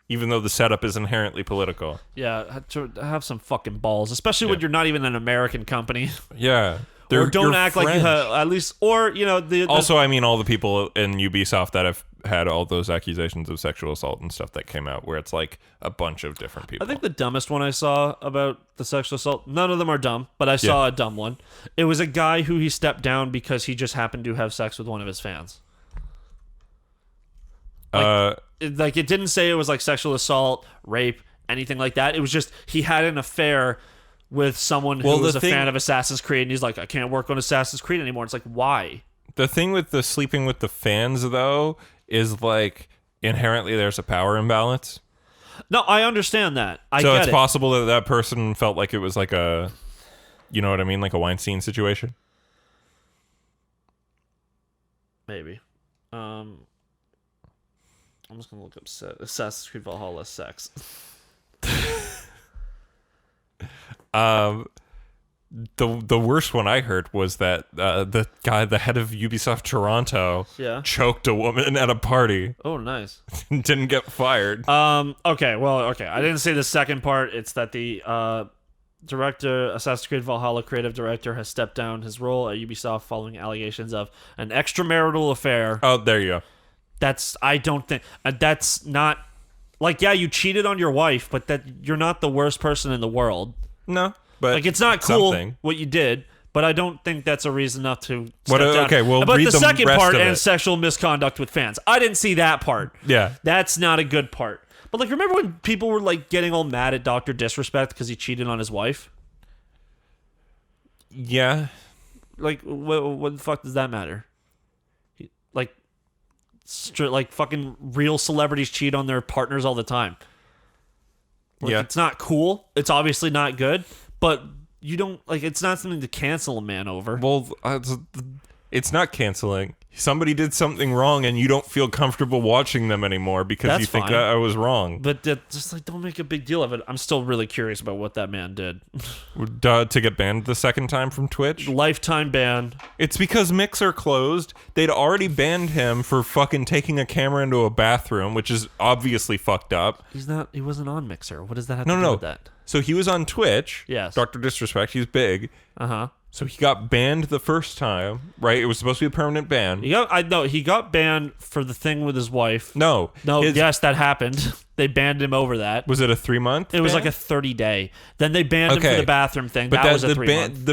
Even though the setup is inherently political. Yeah, to have some fucking balls, especially when you're not even an American company. Yeah. Or don't act like you have, at least, or, you know... Also, I mean, all the people in Ubisoft that have had all those accusations of sexual assault and stuff that came out, where it's like a bunch of different people. I think the dumbest one I saw about the sexual assault, none of them are dumb, but I saw a dumb one. It was a guy who he stepped down because he just happened to have sex with one of his fans. It didn't say it was like sexual assault, rape, anything like that. It was just he had an affair with someone who was a fan of Assassin's Creed, and he's like, I can't work on Assassin's Creed anymore. It's like, why? The thing with the sleeping with the fans, though, is like inherently there's a power imbalance. No, I understand that. So it's possible that that person felt like it was like a, you know what I mean, like a Weinstein situation. Maybe. I'm just gonna look up Assassin's Creed Valhalla sex. The worst one I heard was that the head of Ubisoft Toronto, choked a woman at a party. Oh, nice. Didn't get fired. Okay. I didn't say the second part. It's that the director, Assassin's Creed Valhalla creative director, has stepped down his role at Ubisoft following allegations of an extramarital affair. Oh, there you go. I don't think that's not like, yeah, you cheated on your wife, but that you're not the worst person in the world. No. But like, it's not cool what you did, but I don't think that's a reason enough to step down. Okay, well, but read the second rest part of and it. sexual misconduct with fans, I didn't see that part. Yeah, that's not a good part. But like, remember when people were like getting all mad at Dr. Disrespect because he cheated on his wife? Yeah. Like, what the fuck does that matter? Like fucking real celebrities cheat on their partners all the time. Like, it's not cool. It's obviously not good. But you don't, like, it's not something to cancel a man over. Well, it's not canceling. Somebody did something wrong and you don't feel comfortable watching them anymore because you think I was wrong. But just like, don't make a big deal of it. I'm still really curious about what that man did. To get banned the second time from Twitch? Lifetime ban. It's because Mixer closed. They'd already banned him for fucking taking a camera into a bathroom, which is obviously fucked up. He wasn't on Mixer. What does that have to do with that? So he was on Twitch. Yes. Dr. Disrespect. He's big. Uh-huh. So he got banned the first time, right? It was supposed to be a permanent ban. He got banned for the thing with his wife. Yes, that happened. They banned him over that. Was it a 3-month? It was like a 30-day. Then they banned him for the bathroom thing. But that was a 3-month.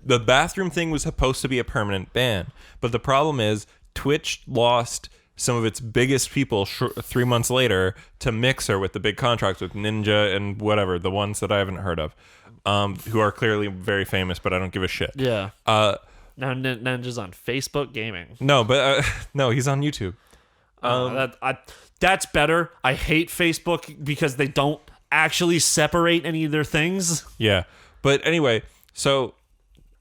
The bathroom thing was supposed to be a permanent ban. But the problem is Twitch lost some of its biggest people 3 months later to Mixer with the big contracts with Ninja and whatever, the ones that I haven't heard of. Who are clearly very famous, but I don't give a shit. Yeah. Now Ninja's on Facebook Gaming. No, but no, he's on YouTube. That's better. I hate Facebook because they don't actually separate any of their things. Yeah, but anyway, so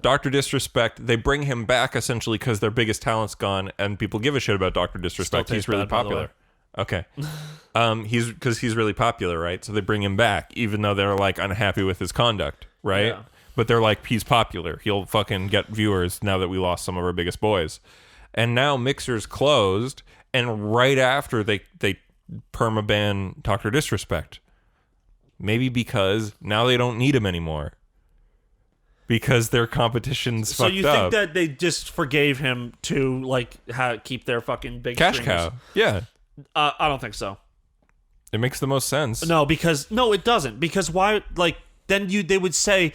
Dr. Disrespect, they bring him back essentially because their biggest talent's gone, and people give a shit about Dr. Disrespect. He's really popular. Okay. He's really popular, right? So they bring him back, even though they're like unhappy with his conduct, right? Yeah. But they're like, he's popular. He'll fucking get viewers now that we lost some of our biggest boys. And now Mixer's closed, and right after they permaban Dr. Disrespect. Maybe because now they don't need him anymore. Because their competition's fucked up. So you think that they just forgave him to like keep their fucking big cash streamers? cow? Yeah. I don't think so. It makes the most sense. No, it doesn't. Because why? Like then they would say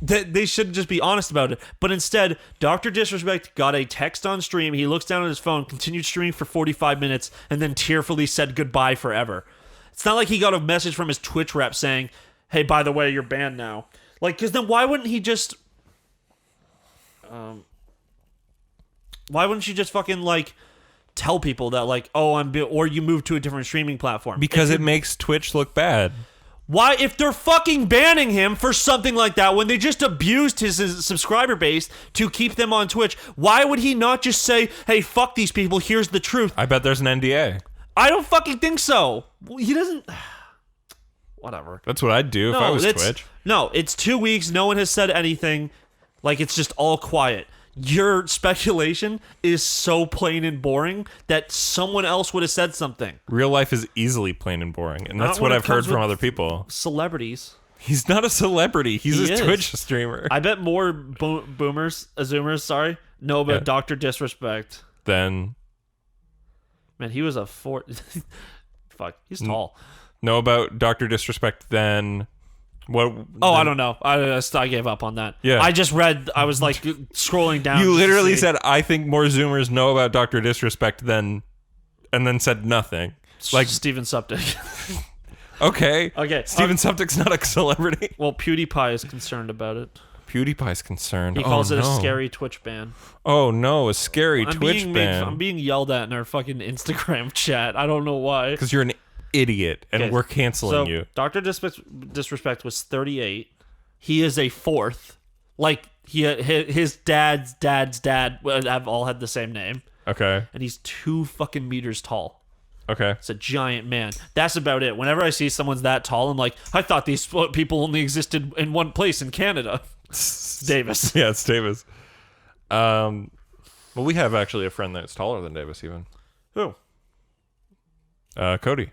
that they should just be honest about it. But instead, Dr. Disrespect got a text on stream. He looks down at his phone, continued streaming for 45 minutes, and then tearfully said goodbye forever. It's not like he got a message from his Twitch rep saying, "Hey, by the way, you're banned now." Like, because then why wouldn't he just? Why wouldn't you just fucking like tell people that like, oh, or you move to a different streaming platform? Because it makes Twitch look bad. Why, if they're fucking banning him for something like that, when they just abused his subscriber base to keep them on Twitch, why would he not just say, "Hey, fuck these people, here's the truth"? I bet there's an NDA. I don't fucking think so. He doesn't. Whatever. That's what I'd do if I was Twitch. No, it's 2 weeks. No one has said anything. Like, it's just all quiet. Your speculation is so plain and boring that someone else would have said something. Real life is easily plain and boring, and that's Not what when it I've heard comes from with other people. Celebrities. He's not a celebrity. He's He a is. Twitch streamer. I bet more Zoomers, know about Dr. Disrespect. Then Man, he was a fuck, he's tall. know about Dr. Disrespect then what? Oh, I don't know. I gave up on that. Yeah. I just read, I was like scrolling down. You to literally see. said, I think more Zoomers know about Dr. Disrespect than, and then said nothing. Like, Steven Suptic. okay. Okay. Steven Suptic's not a celebrity. Well, PewDiePie is concerned about it. PewDiePie's concerned. He calls it a scary Twitch ban. Oh no, a scary Twitch ban. I'm being yelled at in our fucking Instagram chat. I don't know why. Because you're an idiot, and we're canceling you. Dr. Disrespect was 38. He is a fourth. Like, his dad's dad have all had the same name. Okay. And he's 2 fucking meters tall. Okay. It's a giant man. That's about it. Whenever I see someone's that tall, I'm like, I thought these people only existed in one place in Canada. Davis. Yeah, it's Davis. Well, we have actually a friend that's taller than Davis, even. Who? Cody.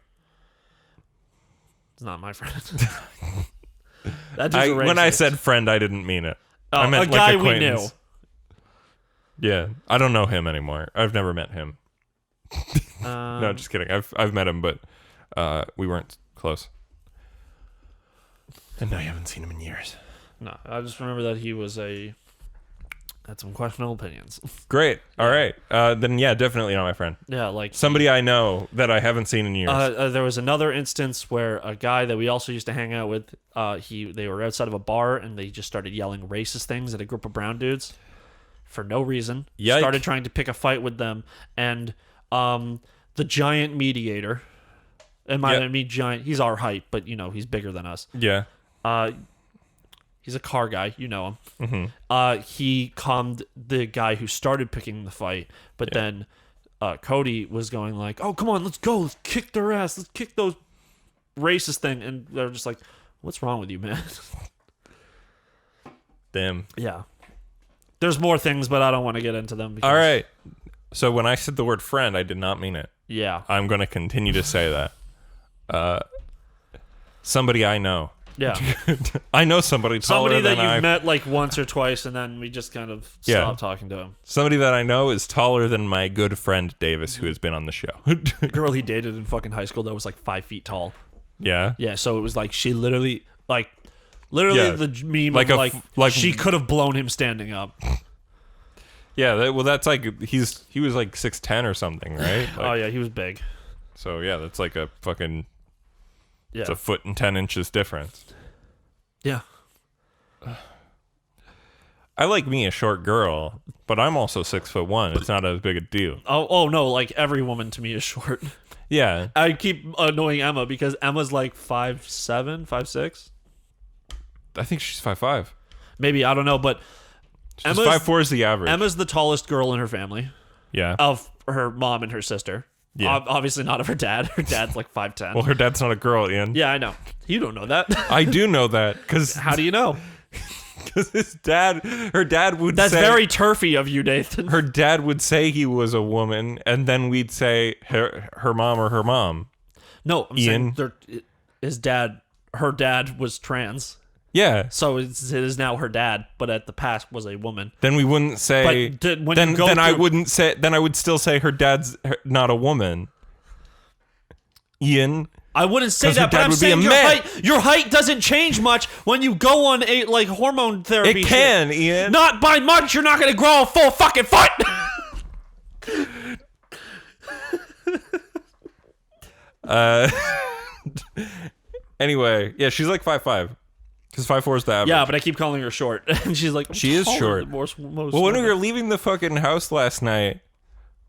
It's not my friend. That dude's a racist. When I said friend, I didn't mean it. Oh, I meant a guy like we acquaintance. knew. Yeah, I don't know him anymore. I've never met him. Um, No, just kidding. I've met him, but we weren't close. And I haven't seen him in years. No, I just remember that he was had some questionable opinions. Great. All right. Then yeah, definitely not my friend. Yeah, like Somebody I know that I haven't seen in years. there was another instance where a guy that we also used to hang out with, they were outside of a bar and they just started yelling racist things at a group of brown dudes for no reason. Yike. Started trying to pick a fight with them, and the giant mediator. And I mean giant. He's our height, but he's bigger than us. Yeah. He's a car guy, you know him. Mm-hmm. He calmed the guy who started picking the fight, but then Cody was going like, "Oh, come on, let's go, let's kick their ass, let's kick those racist thing," and they're just like, "What's wrong with you, man?" Damn. Yeah. There's more things, but I don't want to get into them. Because, All right. So when I said the word friend, I did not mean it. Yeah. I'm going to continue to say that. Somebody I know. Yeah. I know somebody taller Somebody that than you've met like once or twice, and then we just kind of stopped talking to him. Somebody that I know is taller than my good friend Davis, who has been on the show. The girl he dated in fucking high school that was like 5 feet tall. Yeah? Yeah, so it was like she literally the meme like of she could have blown him standing up. Yeah, that's like he was like 6'10" or something, right? Like, Oh yeah, he was big. So yeah, that's like a fucking Yeah. it's a foot and 10 inches difference. Yeah. I like me a short girl, but I'm also 6'1". It's not as big a deal. Oh no, like every woman to me is short. Yeah. I keep annoying Emma because Emma's like 5'7", 5'6". I think she's 5'5". Maybe, I don't know, but She's 5'4" is the average. Emma's the tallest girl in her family Yeah. of her mom and her sister. Yeah. Obviously not of her dad. Her dad's like 5'10". Well, her dad's not a girl, Ian. Yeah, I know. You don't know that. I do know that because How do you know? her dad would That's say, very turfy of you, Nathan. her dad would say he was a woman, and then we'd say her mom or her mom. No, I'm Ian. saying her dad was trans. Yeah. So it is now her dad, but at the past was a woman. Then we wouldn't say. But when then you go then I through- wouldn't say. Then I would still say her dad's not a woman. Ian. I wouldn't say 'Cause her that, but dad I'm would be saying a your man. height doesn't change much when you go on a like hormone therapy. It can, Ian. Not by much. You're not going to grow a full fucking foot. Anyway, yeah, she's like 5'5", because 5'4" is the average. Yeah, but I keep calling her short, and she's like, She is taller short. than most Well, when we were leaving the fucking house last night,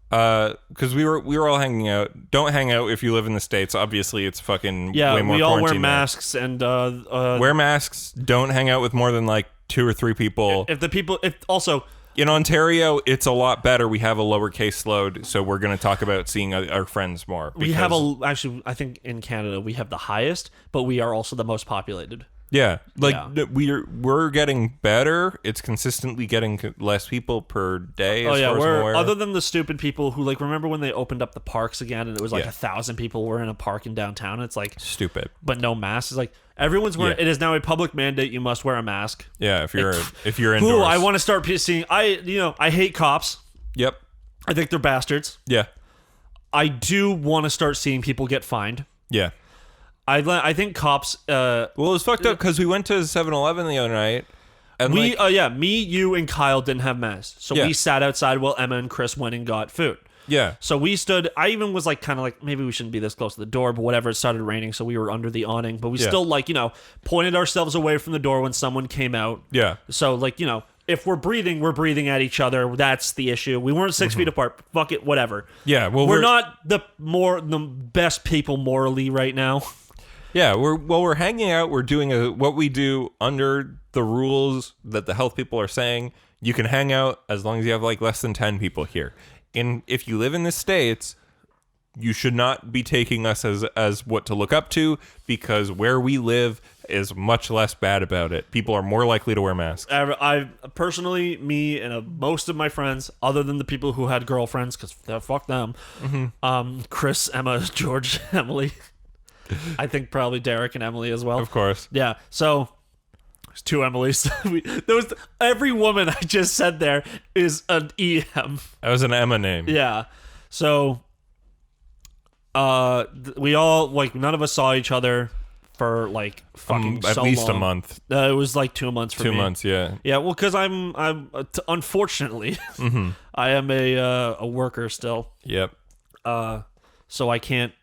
because we were all hanging out. Don't hang out if you live in the States. Obviously, it's fucking way more we all wear quarantine there. masks and Wear masks. Don't hang out with more than like 2 or 3 people. if also. In Ontario, it's a lot better. We have a lower caseload, so we're going to talk about seeing our friends more. We have actually, I think in Canada we have the highest, but we are also the most populated. Yeah, like Yeah. we're getting better. It's consistently getting less people per day. As far as I'm aware. other than the stupid people who like remember when they opened up the parks again and it was like Yeah. 1,000 people were in a park in downtown. It's like Stupid. but no masks. It's like everyone's wearing. Yeah. It is now a public mandate. You must wear a mask. Yeah, if you're indoors. Ooh, I want to start seeing. I hate cops. Yep. I think they're bastards. Yeah. I do want to start seeing people get fined. Yeah. I think cops. Well, it was fucked up because we went to 7-Eleven the other night. And Me, you, and Kyle didn't have masks, so Yeah. we sat outside while Emma and Chris went and got food. yeah. So we stood. I even was like, kind of like, maybe we shouldn't be this close to the door, but whatever. It started raining, so we were under the awning. But we Yeah. still pointed ourselves away from the door when someone came out. Yeah. So if we're breathing at each other. That's the issue. We weren't 6 feet apart. Fuck it, whatever. Yeah. Well, we're not the best people morally right now. Yeah, we're hanging out. We're doing what we do under the rules that the health people are saying. You can hang out as long as you have like less than 10 people here. And if you live in the States, you should not be taking us as what to look up to, because where we live is much less bad about it. People are more likely to wear masks. I personally, me and most of my friends, other than the people who had girlfriends, because fuck them, Chris, Emma, George, Emily. I think probably Derek and Emily as well. Of course. Yeah. So there's 2 Emilys. Every woman I just said there is an EM. That was an Emma name. Yeah. So we all none of us saw each other for like fucking at so least long. a month. It was like 2 months for me. 2 months, yeah. Yeah, well, because I'm unfortunately I am a worker still. Yep. So I can't.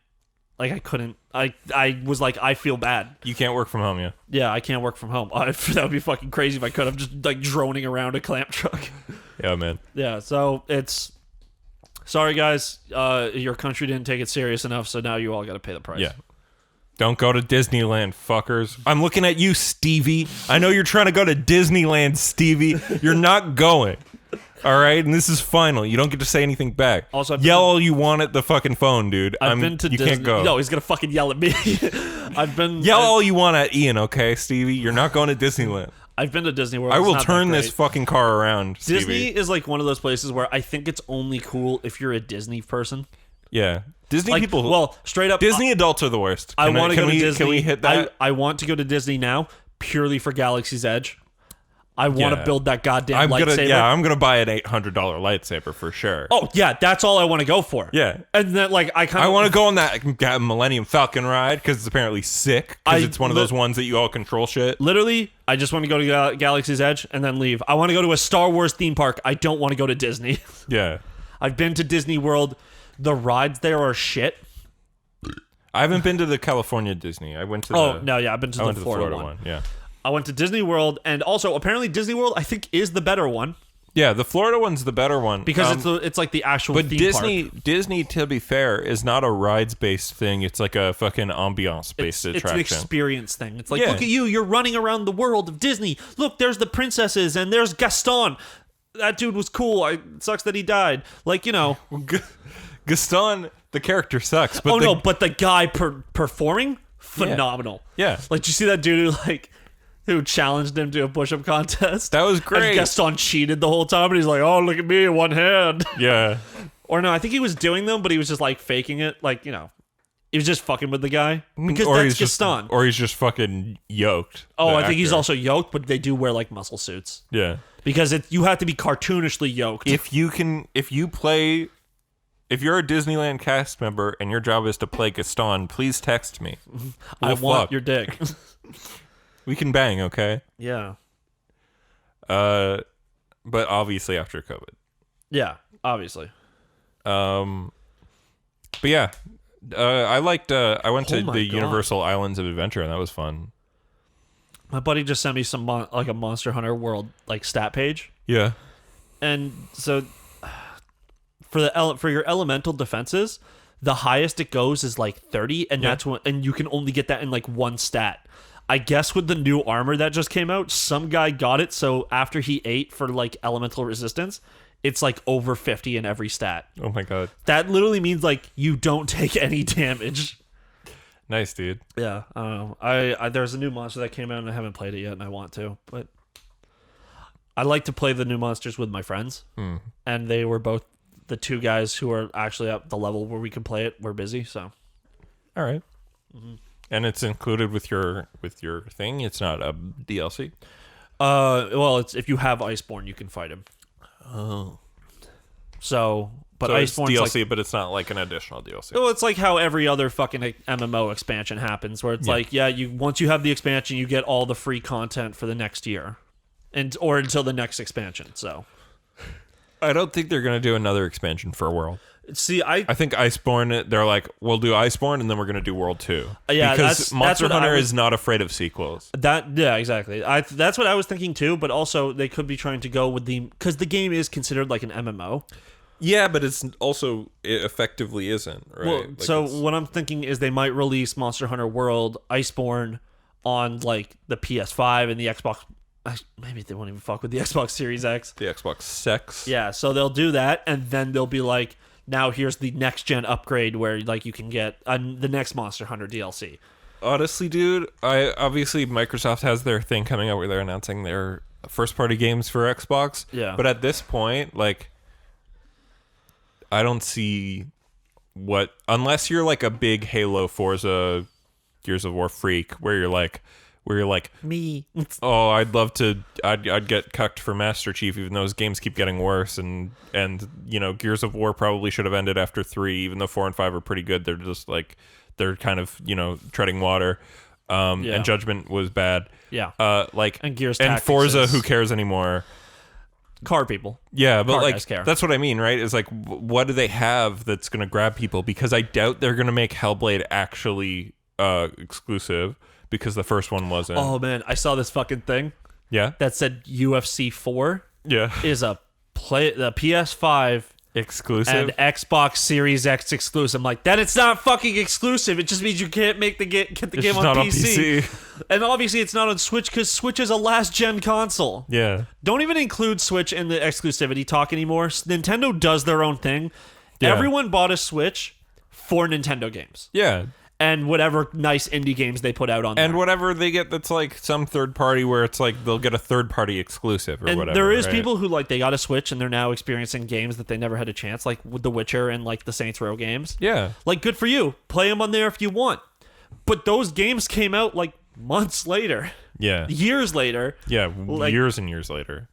I couldn't. I was like, I feel bad. You can't work from home, yeah. Yeah, I can't work from home. That would be fucking crazy if I could. I'm just like droning around a clamp truck. Yeah, man. Yeah, so it's. Sorry, guys. Your country didn't take it serious enough, so now you all got to pay the price. Yeah. Don't go to Disneyland, fuckers. I'm looking at you, Stevie. I know you're trying to go to Disneyland, Stevie. You're not going. All right? And this is final. You don't get to say anything back. Also, yell all you want at the fucking phone, dude. I've been to You Disney. can't go. No, he's going to fucking yell at me. Yell all you want at Ian, okay, Stevie? You're not going to Disneyland. I've been to Disney World. I It's will not that turn this great. fucking car around, Stevie. Disney is like one of those places where I think it's only cool if you're a Disney person. Yeah. Disney Like, people. well, straight up, Disney adults are the worst. I want to go to Disney. Can we hit that? I want to go to Disney now purely for Galaxy's Edge. I want to Yeah. build that goddamn I'm lightsaber. I'm gonna buy an $800 lightsaber for sure. Oh yeah, that's all I want to go for. Yeah. And then I want to go on that Millennium Falcon ride because it's apparently sick. Because it's one of those ones that you all control shit. Literally, I just want to go to Galaxy's Edge and then leave. I want to go to a Star Wars theme park. I don't want to go to Disney. Yeah. I've been to Disney World. The rides there are shit. I haven't been to the California Disney. I went to I've been to I the went to Florida one. Yeah. I went to Disney World, and also apparently Disney World I think is the better one Yeah, the Florida one's the better one because it's like the actual but theme park. Disney, to be fair, is not a rides based thing. It's like a fucking ambiance based It's attraction. an experience thing. It's like, Yeah. look at you, you're running around the world of Disney. Look, there's the princesses and there's Gaston. That dude was cool. It sucks that he died. Gaston, the character sucks. But no, but the guy performing, phenomenal. Yeah. Like, did you see that dude who challenged him to a push-up contest? That was great. And Gaston cheated the whole time, and he's like, "Oh, look at me, one hand." Yeah. Or no, I think he was doing them, but he was just like faking it, like, he was just fucking with the guy because or that's he's Gaston. Or he's just fucking yoked. I think he's also yoked, but they do wear like muscle suits. Yeah. Because you have to be cartoonishly yoked. If you're a Disneyland cast member and your job is to play Gaston, please text me. I want your dick. We can bang, okay? Yeah. But obviously after COVID. Yeah, obviously. But yeah, I liked. I went to the Universal Islands of Adventure, and that was fun. My buddy just sent me some like a Monster Hunter World like stat page. Yeah. And so for your elemental defenses, the highest it goes is like 30, and and you can only get that in like one stat. I guess with the new armor that just came out, some guy got it, so after he ate for like elemental resistance, it's like over 50 in every stat. Oh my god. That literally means like you don't take any damage. Nice, dude. Yeah, I don't know. I there's a new monster that came out and I haven't played it yet, and I want to, but I like to play the new monsters with my friends, and they were both the two guys who are actually at the level where we can play it. We're busy, so. All right. And it's included with your thing. It's not a DLC. Well, it's if you have Iceborne, you can fight him. Oh. So, but it's Iceborne's DLC, like, but it's not like an additional DLC. well, it's like how every other fucking MMO expansion happens, where it's like, you once you have the expansion, you get all the free content for the next year, or until the next expansion. So, I don't think they're gonna do another expansion for World. see, I think Iceborne. They're like, we'll do Iceborne, and then we're gonna do World 2. Yeah, because Monster what Hunter is not afraid of sequels. Exactly. That's what I was thinking too. But also, they could be trying to go with because the game is considered like an MMO. Yeah, but it effectively isn't, right? Well, Like so what I'm thinking is they might release Monster Hunter World Iceborne on like the PS5 and the Xbox. Maybe they won't even fuck with the Xbox Series X. The Xbox Sex. Yeah, so they'll do that, and then they'll be like, now here's the next gen upgrade where like you can get the next Monster Hunter DLC. Honestly, dude, obviously Microsoft has their thing coming out where they're announcing their first party games for Xbox. Yeah. But at this point, like, I don't see unless you're like a big Halo, Forza, Gears of War freak, where you're like Me. oh, I'd get cucked for Master Chief, even though his games keep getting worse, and Gears of War probably should have ended after 3, even though 4 and 5 are pretty good. They're just like they're kind of treading water. And Judgment was bad. Yeah. And Gears and Tactics Forza, who cares anymore? Car people. Yeah, but Car like guys care. that's what I mean, right? Is like, what do they have that's gonna grab people? Because I doubt they're gonna make Hellblade actually exclusive, because the first one wasn't. Oh man, I saw this fucking thing. Yeah. That said UFC 4 Yeah. is the PS5 exclusive and Xbox Series X exclusive. I'm like, then it's not fucking exclusive. It just means you can't get the game It's on not PC. on PC. And obviously it's not on Switch because Switch is a last gen console. Yeah. Don't even include Switch in the exclusivity talk anymore. Nintendo does their own thing. Yeah. Everyone bought a Switch for Nintendo games. Yeah. And whatever nice indie games they put out on there. And whatever they get that's like some third party, where it's like they'll get a third party exclusive or and whatever. there is right? people who like they got a Switch and they're now experiencing games that they never had a chance, like with The Witcher and like the Saints Row games. Yeah. Like, good for you. Play them on there if you want. But those games came out like months later. Yeah. Years later. Yeah. Like, years and years later.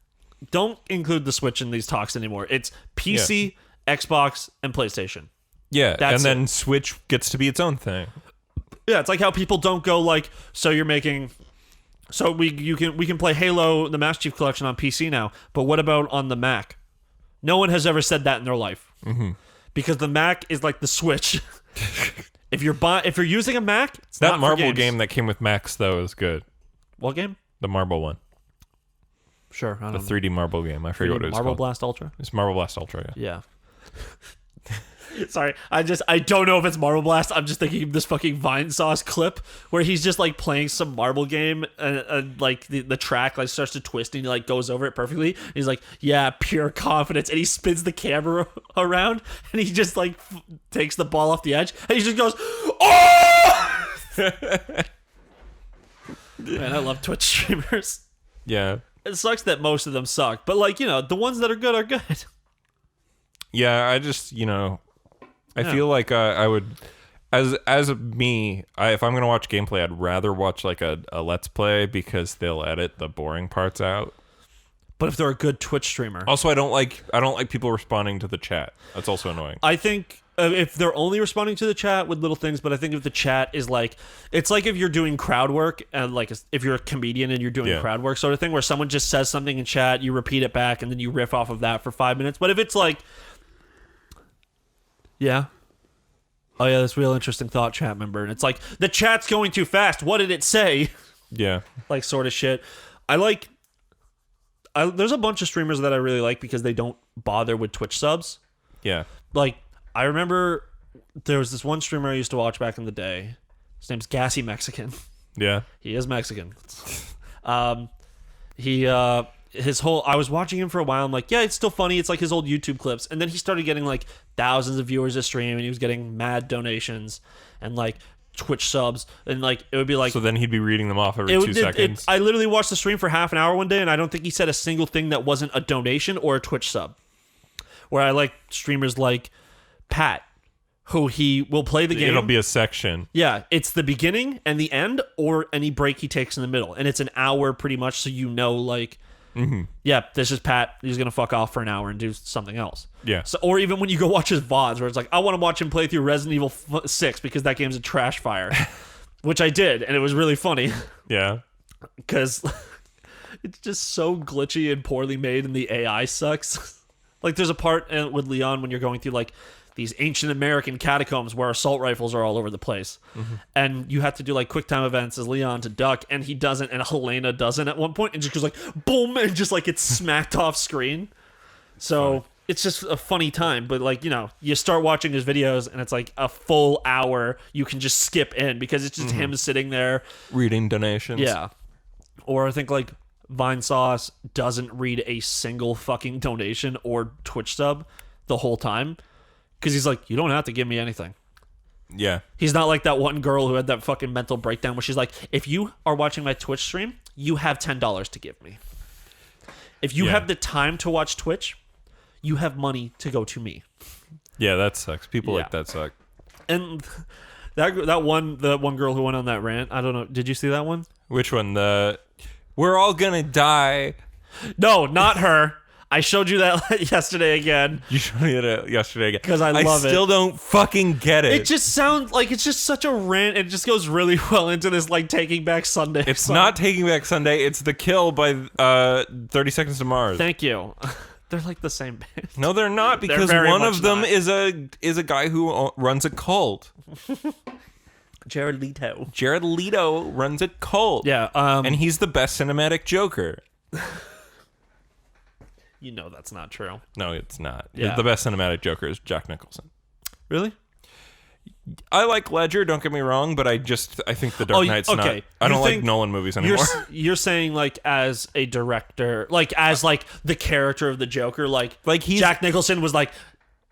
Don't include the Switch in these talks anymore. It's PC, Xbox, and PlayStation. Yeah. That's and then Switch gets to be its own thing. Yeah, it's like how people don't go like, we can play Halo the Master Chief Collection on PC now, but what about on the Mac? No one has ever said that in their life. Mm-hmm. Because the Mac is like the Switch. If you're using a Mac, it's that not Marble for games. game that came with Max though is good. What game? The Marble one. Sure, I The don't 3D Marble game. I forget what it was Marble called. Blast Ultra? It's Marble Blast Ultra, yeah. Yeah. Sorry, I don't know if it's Marble Blast. I'm just thinking of this fucking Vine Sauce clip where he's just like playing some marble game and like the track like starts to twist and he like goes over it perfectly. And he's like, yeah, pure confidence. And he spins the camera around and he just like takes the ball off the edge and he just goes, oh! Man, I love Twitch streamers. Yeah. It sucks that most of them suck, but like, the ones that are good are good. Yeah, I just, I feel like I would, as me, if I'm gonna watch gameplay, I'd rather watch like a Let's Play because they'll edit the boring parts out. But if they're a good Twitch streamer, also I don't like people responding to the chat. That's also annoying. I think if they're only responding to the chat with little things, but I think if the chat is like, it's like if you're doing crowd work and like if you're a comedian and you're doing crowd work sort of thing, where someone just says something in chat, you repeat it back, and then you riff off of that for 5 minutes. But if it's like, yeah. Oh yeah, this real interesting thought, chat member. And it's like, the chat's going too fast. What did it say? Yeah. Like sort of shit. There's a bunch of streamers that I really like because they don't bother with Twitch subs. Yeah. Like, I remember there was this one streamer I used to watch back in the day. His name's Gassy Mexican. Yeah. He is Mexican. I was watching him for a while. I'm like, yeah, it's still funny. It's like his old YouTube clips. And then he started getting like thousands of viewers a stream, and he was getting mad donations and like Twitch subs, and like it would be like, so then he'd be reading them off every 2 seconds. I literally watched the stream for half an hour one day, and I don't think he said a single thing that wasn't a donation or a Twitch sub. Where I like streamers like Pat, who he will play the game. It'll be a section. Yeah, it's the beginning and the end, or any break he takes in the middle, and it's an hour pretty much, so like, yeah, this is Pat. He's gonna fuck off for an hour and do something else. Yeah. So, or even when you go watch his VODs, where it's like, I want to watch him play through Resident Evil 6 because that game's a trash fire, which I did, and it was really funny. Yeah. Because it's just so glitchy and poorly made, and the AI sucks. Like, there's a part with Leon when you're going through like these ancient American catacombs where assault rifles are all over the place. And you have to do like quick time events as Leon to duck, and he doesn't, and Helena doesn't at one point, and just goes like boom, and just like it's smacked off screen. So it's just a funny time. But like, you start watching his videos and it's like a full hour you can just skip in because it's just him sitting there reading donations. Yeah. Or I think like Vine Sauce doesn't read a single fucking donation or Twitch sub the whole time. Because he's like, you don't have to give me anything. Yeah. He's not like that one girl who had that fucking mental breakdown where she's like, if you are watching my Twitch stream, you have $10 to give me. If you have the time to watch Twitch, you have money to go to me. Yeah, that sucks. People like that suck. And the one girl who went on that rant, I don't know. Did you see that one? Which one? We're all gonna die. No, not her. I showed you that yesterday again. You showed me that yesterday again. Because I love it. I still don't fucking get it. It just sounds like it's just such a rant. It just goes really well into this like Taking Back Sunday. It's not Taking Back Sunday. It's The Kill by 30 Seconds to Mars. Thank you. They're like the same band. No, they're not, because one of them is a guy who runs a cult. Jared Leto. Jared Leto runs a cult. Yeah. And he's the best cinematic Joker. You know that's not true. No, it's not. Yeah. The best cinematic Joker is Jack Nicholson. Really? I like Ledger, don't get me wrong, but I think The Dark Knight's not... I don't like Nolan movies anymore. You're saying, like, as a director, like, as, like, the character of the Joker, like Jack Nicholson was, like,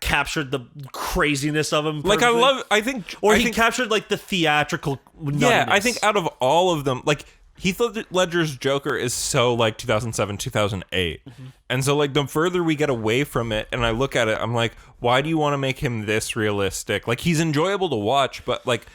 captured the craziness of him. Like, he captured, like, the theatrical nuttiness. Yeah, I think out of all of them, like... Heath Ledger's Joker is so like 2007, 2008. And so like the further we get away from it and I look at it, I'm like, why do you want to make him this realistic? Like he's enjoyable to watch, but like,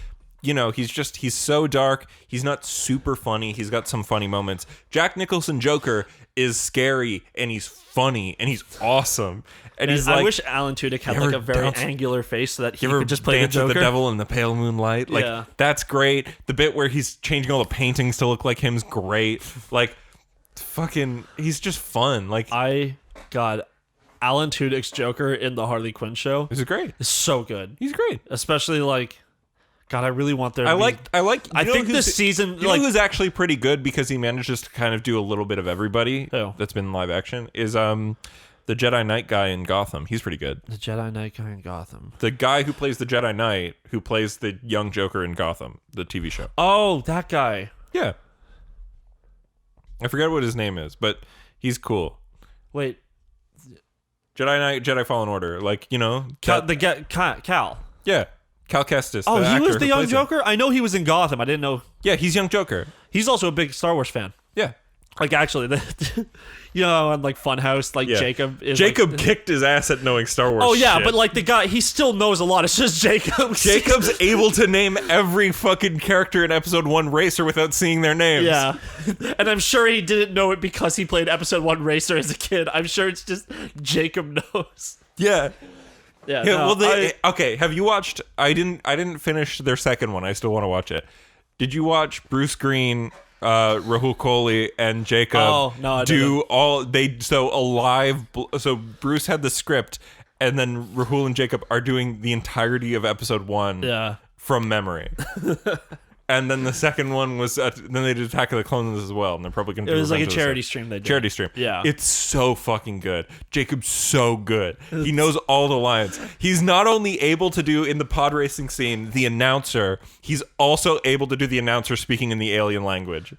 he's so dark. He's not super funny. He's got some funny moments. Jack Nicholson Joker is scary and he's funny and he's awesome. And he's like, I wish Alan Tudyk had like a very angular face so that he could just play the Joker. The devil in the pale moonlight. Like that's great. The bit where he's changing all the paintings to look like him's great. Like fucking, he's just fun. Like Alan Tudyk's Joker in the Harley Quinn show. Is great. It's so good. He's great. Especially like, God, I really want there. I think this season, you know who's actually pretty good because he manages to kind of do a little bit of everybody. That's been live action is The Jedi Knight guy in Gotham. He's pretty good. The Jedi Knight guy in Gotham. The guy who plays the Jedi Knight, who plays the young Joker in Gotham, the TV show. Oh, that guy. Yeah. I forget what his name is, but he's cool. Wait. Jedi Knight, Jedi Fallen Order. Like, you know. Cal. Yeah. Cal Kestis. Oh, he was the young him. Joker? I know he was in Gotham. I didn't know. Yeah, he's young Joker. He's also a big Star Wars fan. Yeah. Like, actually, you know, on like Funhouse, like Jacob is Jacob kicked his ass at knowing Star Wars. Oh yeah, shit. but like the guy, he still knows a lot. It's just Jacob. Jacob's able to name every fucking character in Episode 1 Racer without seeing their names. Yeah, and I'm sure he didn't know it because he played Episode 1 Racer as a kid. I'm sure it's just Jacob knows. Yeah. Yeah. Yeah. No, okay. Have you watched? I didn't finish their second one. I still want to watch it. Did you watch Bruce Green, Rahul Kohli, and Jacob? Oh no, I didn't. So Bruce had the script, and then Rahul and Jacob are doing the entirety of Episode 1. Yeah. From memory. And then the second one was then they did Attack of the Clones as well, and they're probably going to. It was like a charity stream they did. Charity stream. Yeah, it's so fucking good. Jacob's so good. He knows all the lines. He's not only able to do in the pod racing scene the announcer, he's also able to do the announcer speaking in the alien language.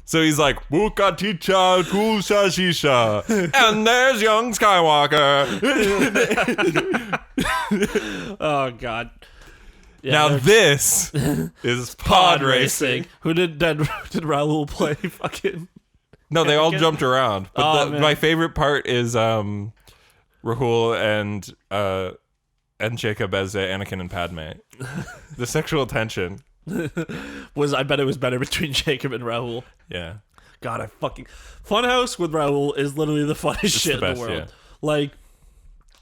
So he's like, "Buka ticha kusha shisha," and there's young Skywalker. Oh God. Yeah, now this is pod racing. Who did Raul play? Fucking. No, they all jumped around. But man. my favorite part is Rahul and Jacob as Anakin and Padme. The sexual tension. I bet it was better between Jacob and Raul. Yeah. God, I fucking Funhouse with Raul is literally the funniest shit the best, in the world. yeah. Like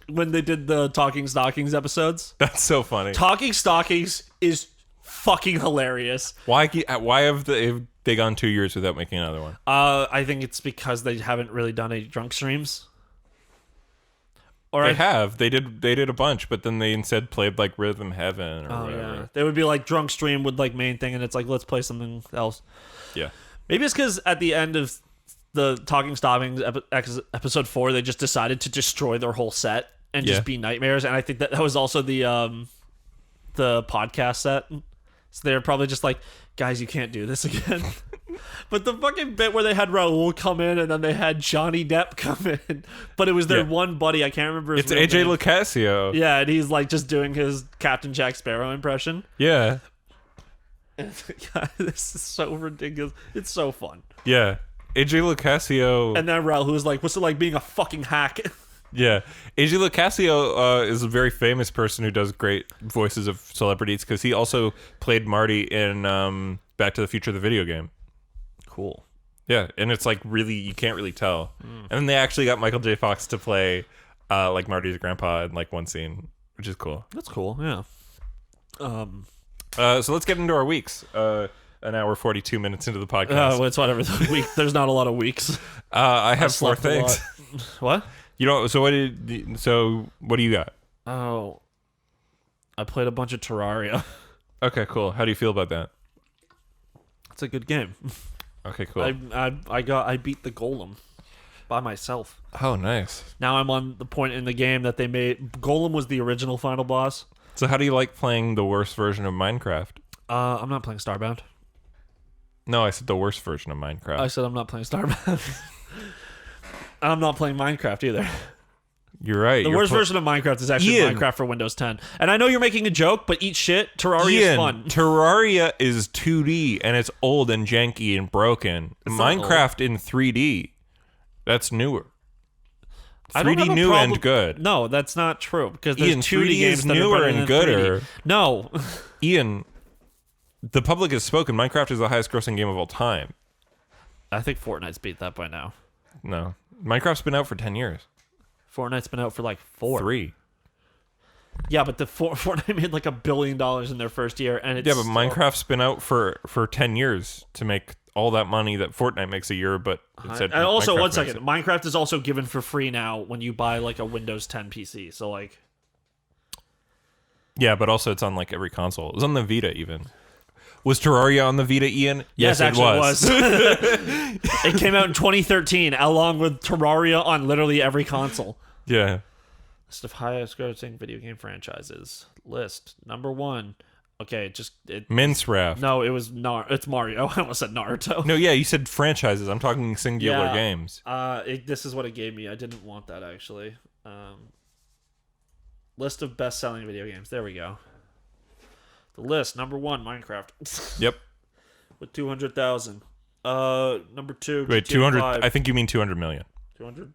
when they did the Talking Stockings episodes. That's so funny. Talking Stockings is fucking hilarious. Why have they gone 2 years without making another one? I think it's because they haven't really done any drunk streams. Or They did a bunch, but then they instead played like Rhythm Heaven or whatever. Yeah. They would be like drunk stream with like main thing, and it's like, let's play something else. Yeah. Maybe it's because at the end of the Talking Stockings episode 4, they just decided to destroy their whole set and just be nightmares. And I think that was also the podcast set. So they're probably just like, guys, you can't do this again. But the fucking bit where they had Raul come in and then they had Johnny Depp come in, but it was their one buddy. I can't remember his It's real AJ name. Lucasio. Yeah, and he's like just doing his Captain Jack Sparrow impression. Yeah. God, this is so ridiculous. It's so fun. Yeah. AJ Lucasio. And then Raul, who's like, what's it like being a fucking hack? Yeah. AJ Lucasio is a very famous person who does great voices of celebrities because he also played Marty in Back to the Future, the video game. Cool. Yeah, and it's like really, you can't really tell. And then they actually got Michael J. Fox to play like Marty's grandpa in like one scene, which is cool. That's cool, yeah. So let's get into our weeks. An hour 42 minutes into the podcast. Well, it's whatever. There's not a lot of weeks. I have four slept a things. lot. What? You know, so what do you got? Oh, I played a bunch of Terraria. Okay, cool. How do you feel about that? It's a good game. Okay, cool. I beat the Golem by myself. Oh, nice. Now I'm on the point in the game that they made. Golem was the original final boss. So how do you like playing the worst version of Minecraft? I'm not playing Starbound. No, I said the worst version of Minecraft. I said I'm not playing Starbound. I'm not playing Minecraft either. You're right. The worst version of Minecraft is actually Minecraft for Windows 10. And I know you're making a joke, but eat shit. Terraria is fun. Terraria is 2D and it's old and janky and broken. Minecraft in 3D, that's newer. 3D new and good. No, that's not true because there's Ian, 2D 3D games is that are newer better and than gooder. 3D. No. Ian, the public has spoken. Minecraft is the highest grossing game of all time. I think Fortnite's beat that by now. No. Minecraft's been out for 10 years. Fortnite's been out for like 4. 3. Yeah, but Fortnite made like $1 billion in their first year, and it's Minecraft's been out for 10 years to make all that money that Fortnite makes a year, but instead. And also, Minecraft one makes second, it. Minecraft is also given for free now when you buy like a Windows 10 PC. So like, yeah, but also it's on like every console. It's on the Vita even. Was Terraria on the Vita, Ian? Yes, it actually was. It came out in 2013, along with Terraria on literally every console. Yeah. List of highest grossing video game franchises. List number 1. Okay, Mince Raft. No, it's Mario. I almost said Naruto. No, yeah, you said franchises. I'm talking singular games. This is what it gave me. I didn't want that, actually. List of best-selling video games. There we go. The list, number 1, Minecraft. Yep. With 200,000. Number 2, Wait, GTA 200. 5. I think you mean 200 million. 200?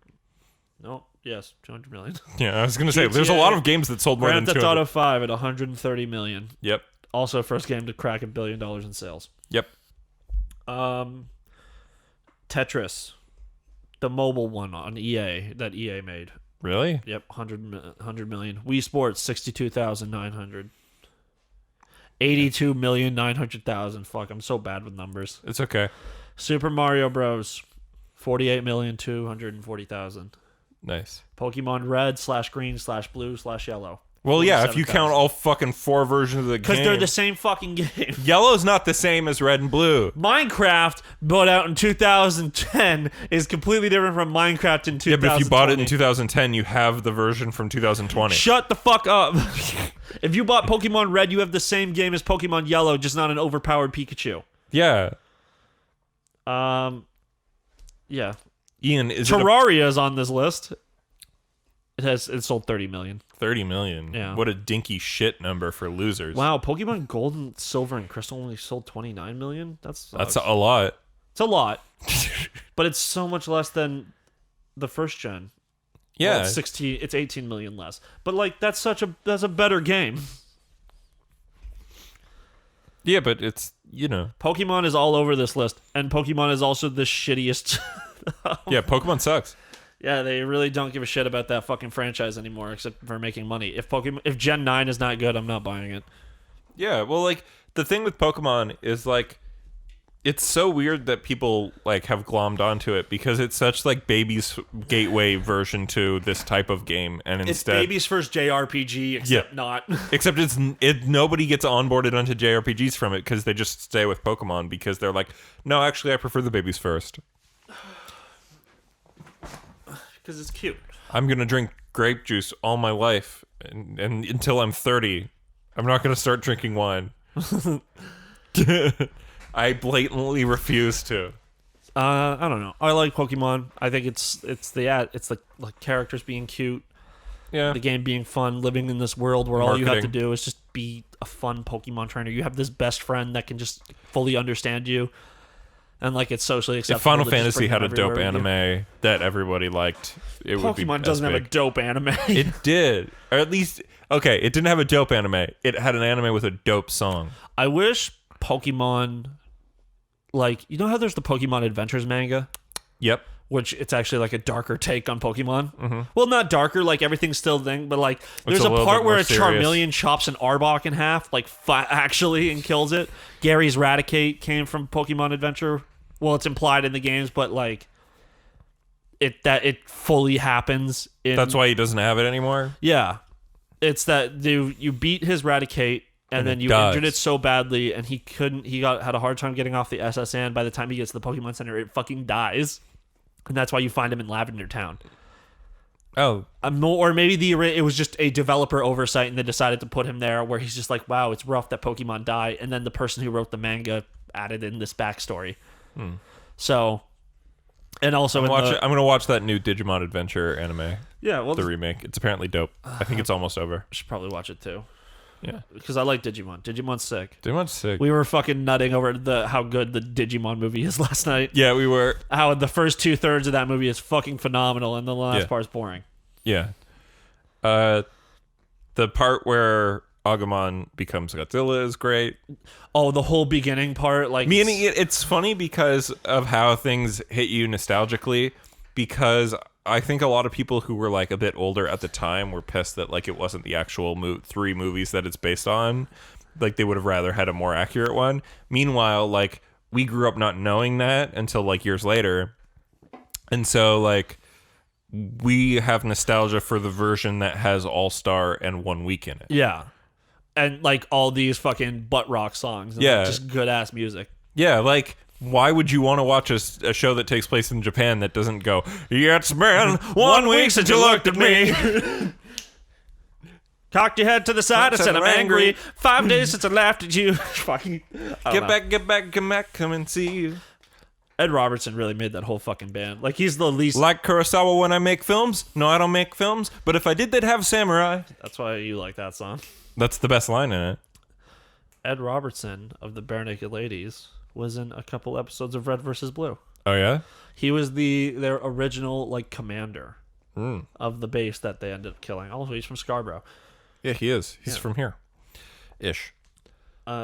No, yes, 200 million. Yeah, I was going to say, there's a lot of games that sold more Grand than Theft 200. Auto 5 at 130 million. Yep. Also, first game to crack $1 billion in sales. Yep. Tetris, the mobile one on EA that EA made. Really? Yep, 100 million. Wii Sports, 62,900. 82,900,000. Fuck, I'm so bad with numbers. It's okay. Super Mario Bros. 48,240,000. Nice. Pokemon Red / Green / Blue / Yellow. Well, yeah, if you count all fucking 4 versions of the game. Because they're the same fucking game. Yellow's not the same as red and blue. Minecraft, bought out in 2010, is completely different from Minecraft in 2020. Yeah, but if you bought it in 2010, you have the version from 2020. Shut the fuck up. If you bought Pokemon Red, you have the same game as Pokemon Yellow, just not an overpowered Pikachu. Yeah. Yeah. Ian, is Terraria is on this list. It sold 30 million. 30 million? Yeah. What a dinky shit number for losers. Wow, Pokemon Gold and Silver and Crystal only sold 29 million? That's a lot. It's a lot. But it's so much less than the first gen. Yeah. Well, it's 18 million less. But like that's a better game. Yeah, but it's, Pokemon is all over this list, and Pokemon is also the shittiest. Yeah, Pokemon sucks. Yeah, they really don't give a shit about that fucking franchise anymore, except for making money. If Gen 9 is not good, I'm not buying it. Yeah, well, like, the thing with Pokemon is, like, it's so weird that people, like, have glommed onto it because it's such, like, baby's gateway version to this type of game, and It's instead... baby's first JRPG, except not. Except nobody gets onboarded onto JRPGs from it because they just stay with Pokemon because they're like, no, actually, I prefer the babies first. Because it's cute. I'm going to drink grape juice all my life and until I'm 30. I'm not going to start drinking wine. I blatantly refuse to. I don't know. I like Pokemon. I think it's the characters being cute. Yeah. The game being fun, living in this world where all you have to Marketing. do is just be a fun Pokemon trainer. You have this best friend that can just fully understand you. And like it's socially acceptable. If Final to just Fantasy bring had them a dope everywhere with you. anime that everybody liked, it would be Pokemon doesn't have a dope anime. It did. Or at least, okay, it didn't have a dope anime. It had an anime with a dope song. I wish Pokemon, like, you know how there's the Pokemon Adventures manga? Yep. Which it's actually like a darker take on Pokemon. Mm-hmm. Well, not darker, like everything's still a thing, but like there's a a little part bit where more a serious. Charmeleon chops an Arbok in half, like actually, and kills it. Gary's Raticate came from Pokemon Adventure. Well, it's implied in the games, but like it fully happens. That's why he doesn't have it anymore? Yeah. It's that you beat his Raticate and then it you dies. injured it so badly and he had a hard time getting off the SSN. By the time he gets to the Pokemon Center, it fucking dies. And that's why you find him in Lavender Town. Oh. Or maybe it was just a developer oversight and they decided to put him there where he's just like, wow, it's rough that Pokemon die. And then the person who wrote the manga added in this backstory. So, and also I'm going to watch that new Digimon Adventure anime. Yeah, well, the remake. It's apparently dope. I think it's almost over. I should probably watch it too. Yeah. Because I like Digimon. Digimon's sick. Digimon's sick. We were fucking nutting over how good the Digimon movie is last night. Yeah, we were. How the first 2/3 of that movie is fucking phenomenal and the last part's boring. Yeah. The part where Agumon becomes Godzilla is great. Oh, the whole beginning part, like It's funny because of how things hit you nostalgically, because I think a lot of people who were like a bit older at the time were pissed that like it wasn't the actual 3 movies that it's based on. Like they would have rather had a more accurate one. Meanwhile, like we grew up not knowing that until like years later. And so like we have nostalgia for the version that has All-Star and 1 week in it. Yeah. and like all these fucking butt rock songs. And, like, just good ass music. Yeah, like, why would you want to watch a show that takes place in Japan that doesn't go, it's been 1 week since you looked at me. Cocked your head to the side and said I'm angry. 5 days since I laughed at you. Fucking get back, come and see you. Ed Robertson really made that whole fucking band. Like, he's the least... Like Kurosawa when I make films? No, I don't make films. But if I did, they'd have samurai. That's why you like that song. That's the best line in it. Ed Robertson of the Bare Naked Ladies was in a couple episodes of Red vs. Blue. Oh, yeah? He was their original, like, commander of the base that they ended up killing. Also, he's from Scarborough. Yeah, he is. He's from here. Ish.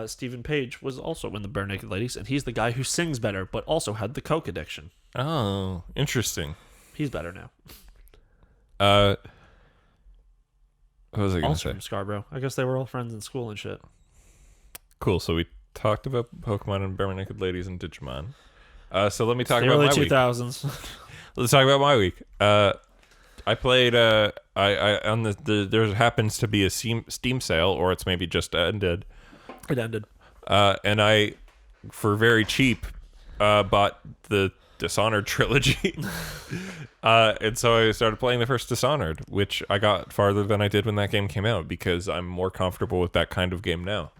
Stephen Page was also in the Bare Naked Ladies, and he's the guy who sings better, but also had the coke addiction. Oh, interesting. He's better now. What was I going to say? Also from Scarborough. I guess they were all friends in school and shit. Cool. So we talked about Pokemon and Bare Naked Ladies and Digimon. So let me talk the about early my 2000s. week. Let's talk about my week. I played. I on there happens to be a Steam sale, or it's maybe just ended. It ended. And I, for very cheap, bought the Dishonored trilogy. And so I started playing the first Dishonored, which I got farther than I did when that game came out because I'm more comfortable with that kind of game now.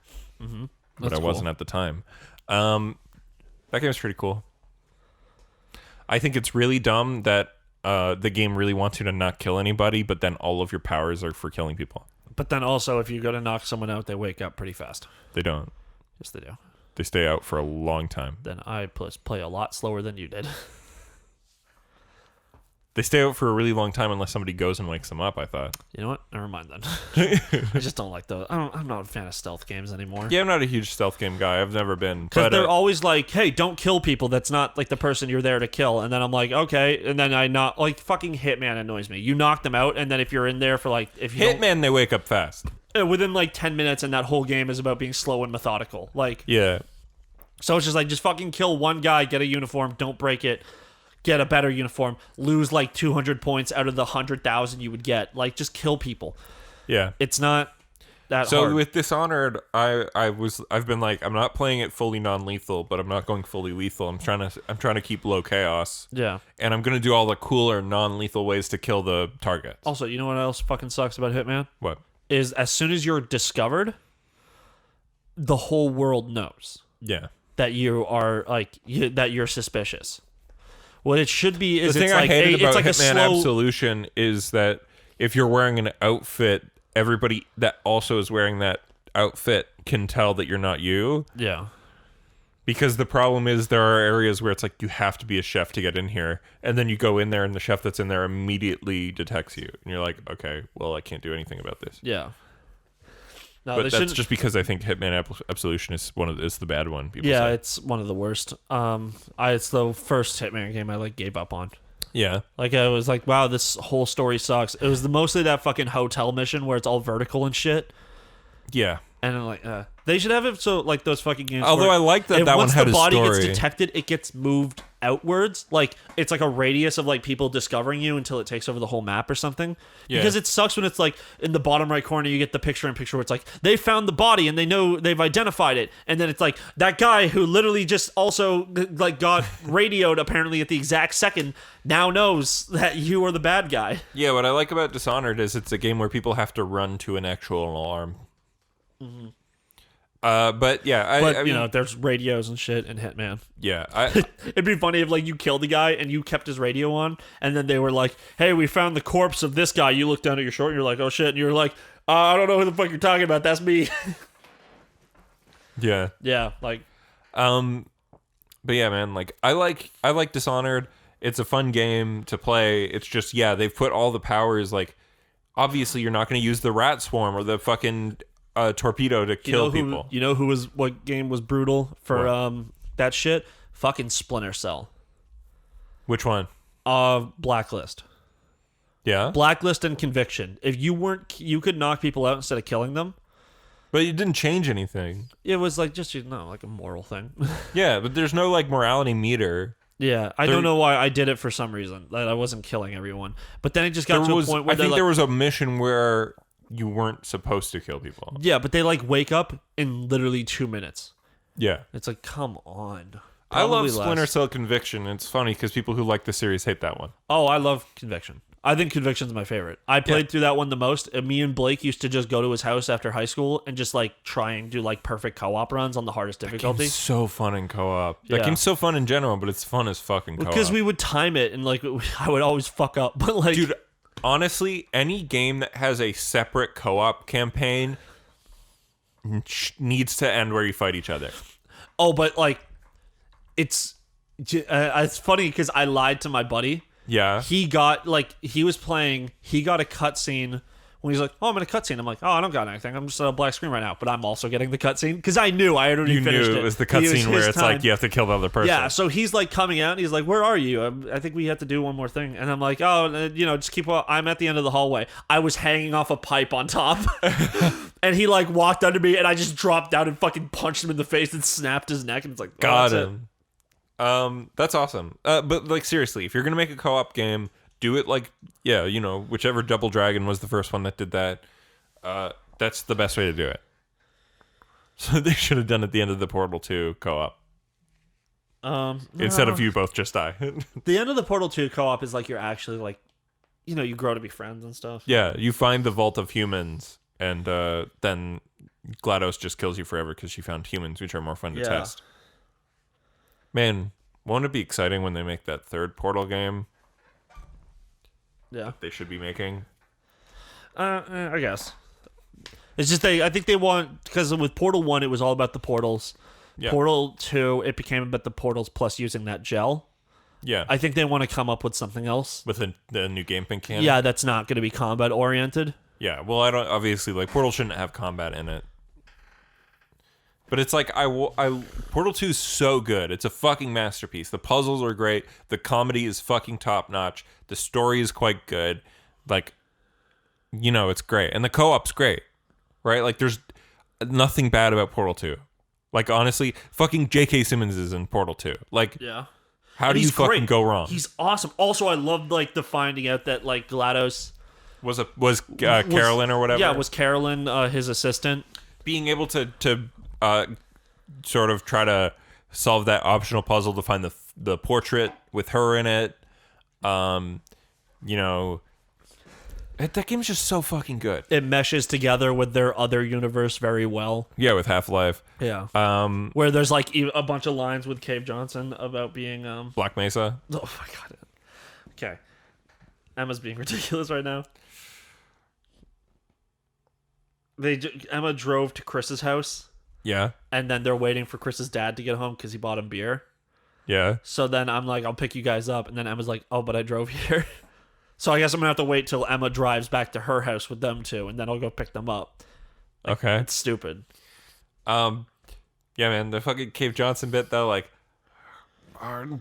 Mm-hmm. But I wasn't at the time. That game's pretty cool. I think it's really dumb that the game really wants you to not kill anybody, but then all of your powers are for killing people. But then also, if you go to knock someone out, they wake up pretty fast. They don't. Yes, they do. They stay out for a long time. Then I play a lot slower than you did. They stay out for a really long time unless somebody goes and wakes them up, I thought. You know what? Never mind then. I just don't like those. I'm not a fan of stealth games anymore. Yeah, I'm not a huge stealth game guy. I've never been. Because they're always like, hey, don't kill people. That's not like the person you're there to kill. And then I'm like, okay. And then I not like fucking Hitman annoys me. You knock them out, and then if you're in there for like if you Hitman, they wake up fast. Within like 10 minutes, and that whole game is about being slow and methodical. Like, yeah. So it's just like, just fucking kill one guy, get a uniform, don't break it. Get a better uniform, lose like 200 points out of the 100,000 you would get. Like, just kill people. Yeah. It's not that so hard. with Dishonored, I've been like, I'm not playing it fully non-lethal, but I'm not going fully lethal. I'm trying to keep low chaos. Yeah. And I'm gonna do all the cooler non-lethal ways to kill the targets. Also, you know what else fucking sucks about Hitman? What? Is as soon as you're discovered, the whole world knows. Yeah. That you are like that you're suspicious. What it should be is the thing it's I like hated about it's like Hitman a slow Absolution is that if you're wearing an outfit, everybody that also is wearing that outfit can tell that you're not you. Yeah. Because the problem is there are areas where it's like you have to be a chef to get in here, and then you go in there and the chef that's in there immediately detects you, and you're like, okay, well, I can't do anything about this. Yeah. No, but that's just because I think Hitman Absolution is the bad one. People say. It's one of the worst. It's the first Hitman game I like gave up on. Yeah, like I was like, wow, this whole story sucks. It was mostly that fucking hotel mission where it's all vertical and shit. Yeah, and I'm like, they should have it so like those fucking games. Although I like that one had a story. Once the body gets detected, it gets moved outwards. Like it's like a radius of like people discovering you until it takes over the whole map or something. Yeah. Because it sucks when it's like in the bottom right corner you get the picture-in-picture where it's like they found the body and they know they've identified it, and then it's like that guy who literally just also like got radioed apparently at the exact second now knows that you are the bad guy. Yeah, what I like about Dishonored is it's a game where people have to run to an actual alarm. Mm-hmm. But yeah, I mean, you know, there's radios and shit in Hitman. Yeah, it'd be funny if like you killed the guy and you kept his radio on, and then they were like, "Hey, we found the corpse of this guy." You look down at your shirt and you're like, "Oh shit!" And you're like, "I don't know who the fuck you're talking about. That's me." Yeah. Yeah, like, but yeah, man, like I like Dishonored. It's a fun game to play. It's just they've put all the powers. Like, obviously, you're not going to use the rat swarm or the fucking torpedo to kill people. You know what game was brutal for that shit? Fucking Splinter Cell. Which one? Blacklist. Yeah. Blacklist and Conviction. If you could knock people out instead of killing them. But it didn't change anything. It was like just like a moral thing. Yeah, but there's no like morality meter. Yeah, I don't know why I did it for some reason. Like, I wasn't killing everyone, but then it just got to a point where I think there was a mission where you weren't supposed to kill people. Yeah, but they like wake up in literally 2 minutes. Yeah. It's like, come on. I love Probably Splinter less. Cell Conviction. It's funny because people who like the series hate that one. Oh, I love Conviction. I think Conviction's my favorite. I played through that one the most. And me and Blake used to just go to his house after high school and just like try and do like perfect co-op runs on the hardest difficulty. It's so fun in co-op. That Yeah. game's so fun in general, but it's fun as fucking co-op. Because we would time it and like I would always fuck up. But like, Dude, honestly, any game that has a separate co-op campaign needs to end where you fight each other. oh, but like, it's funny because I lied to my buddy. Yeah. He got he was playing. He got a cutscene when he's like, "Oh, I'm in a cutscene." I'm like, "Oh, I don't got anything. I'm just on a black screen right now." But I'm also getting the cutscene because I knew I had already You finished knew it. it was the It was cutscene where his it's time. like you have to kill the other person. Yeah, so he's like coming out and he's like, "Where are you? I think we have to do one more thing." And I'm like, "Oh, just keep. I'm at the end of the hallway." I was hanging off a pipe on top, and he like walked under me, and I just dropped down and fucking punched him in the face and snapped his neck. And it's like, Got that's him. That's awesome. But like seriously, if you're gonna make a co-op game, do it like whichever Double Dragon was the first one that did that. That's the best way to do it. So they should have done at the end of the Portal 2 co-op instead of you both just die. The end of the Portal 2 co-op is like you're actually like, you grow to be friends and stuff. Yeah, you find the Vault of Humans, and then GLaDOS just kills you forever because she found humans, which are more fun to test. Man, won't it be exciting when they make that third Portal game? Yeah, They should be making. I guess. It's just I think they want, because with Portal 1 it was all about the portals. Yeah. Portal 2 it became about the portals plus using that gel. Yeah, I think they want to come up with something else. with the new game mechanic. Yeah, that's not going to be combat oriented. Yeah, well, I don't obviously like Portal shouldn't have combat in it, but it's like Portal 2 is so good. It's a fucking masterpiece. The puzzles are great. The comedy is fucking top notch. The story is quite good. Like, it's great, and the co-op's great, right? Like, there's nothing bad about Portal 2. Like, honestly, fucking J.K. Simmons is in Portal 2. Like, Yeah. how do you fucking great. go wrong? He's awesome. Also, I loved like the finding out that like GLaDOS was Carolyn or whatever? Yeah, was Carolyn his assistant? Being able to sort of try to solve that optional puzzle to find the portrait with her in it. That game's just so fucking good. It meshes together with their other universe very well. Yeah, with Half-Life. Yeah. Where there's like a bunch of lines with Cave Johnson about being Black Mesa. Oh my god. Okay. Emma's being ridiculous right now. Emma drove to Chris's house, Yeah. and then they're waiting for Chris's dad to get home because he bought him beer. Yeah. So then I'm like, I'll pick you guys up, and then Emma's like, oh, but I drove here. So I guess I'm gonna have to wait till Emma drives back to her house with them two, and then I'll go pick them up. Okay. It's stupid. Yeah, man, the fucking Cave Johnson bit though, like,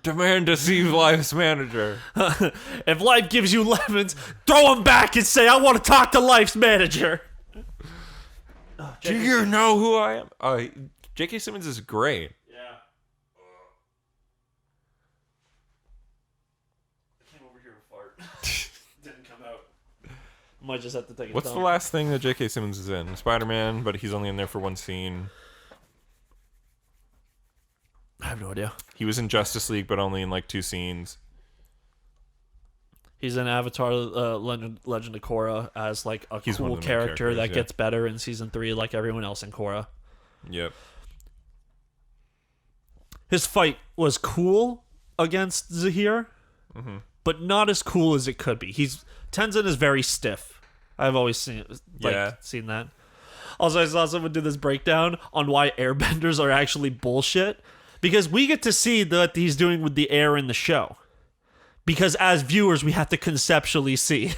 demand to see Life's manager. If life gives you lemons, throw them back and say, I want to talk to life's manager. Do you know who I am? J.K. Simmons is great. Yeah. I came over here to fart. Didn't come out. Might just have to take it What's the last thing that J.K. Simmons is in? Spider-Man, but he's only in there for one scene. I have no idea. He was in Justice League, but only in like 2 scenes. He's in Avatar Legend of Korra as like a He's one cool of the main character characters, that yeah. gets better in season 3 like everyone else in Korra. Yep. His fight was cool against Zahir, but not as cool as it could be. Tenzin is very stiff. I've always seen that. Also, I saw someone do this breakdown on why airbenders are actually bullshit, because we get to see what he's doing with the air in the show. Because as viewers, we have to conceptually see.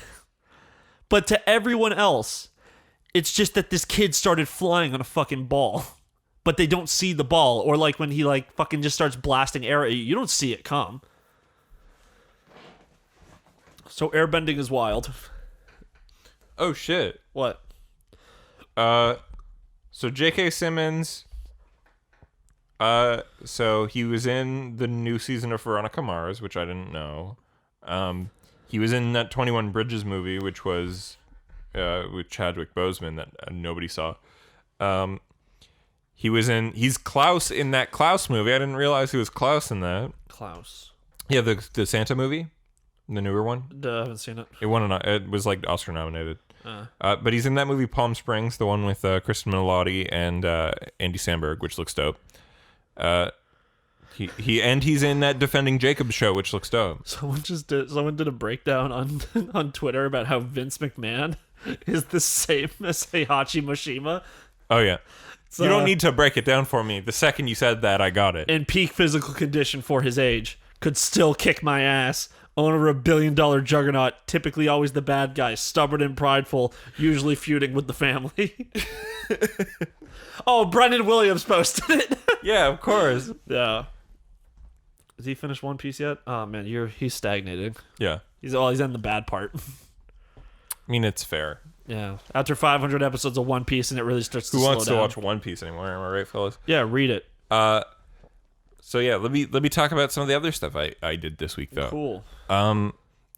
But to everyone else, it's just that this kid started flying on a fucking ball. But they don't see the ball. Or like when he like fucking just starts blasting air at you, you don't see it come. So airbending is wild. Oh, shit. What? So J.K. Simmons, so he was in the new season of Veronica Mars, which I didn't know. He was in that 21 Bridges movie, which was with Chadwick Boseman that nobody saw. He's Klaus in that Klaus movie. I didn't realize he was Klaus in that. Klaus. Yeah, the Santa movie, the newer one. I haven't seen it. It was like Oscar nominated. But he's in that movie Palm Springs, the one with Kristen Milotti and Andy Samberg, which looks dope. He's in that Defending Jacob show, which looks dope. Someone did a breakdown on Twitter about how Vince McMahon is the same as Heihachi Mishima. Oh yeah. You don't need to break it down for me. The second you said that, I got it. In peak physical condition for his age, could still kick my ass. Owner of $1 billion juggernaut, typically always the bad guy, stubborn and prideful, usually feuding with the family. Oh, Brendan Williams posted it. Yeah, of course. Yeah. Has he finished One Piece yet? Oh man, he's stagnating. Yeah. He's in the bad part. I mean, it's fair. Yeah. After 500 episodes of One Piece, and it really starts to slow down. Who wants to watch One Piece anymore? Am I right, fellas? Yeah, read it. So yeah, let me talk about some of the other stuff I did this week though. Cool.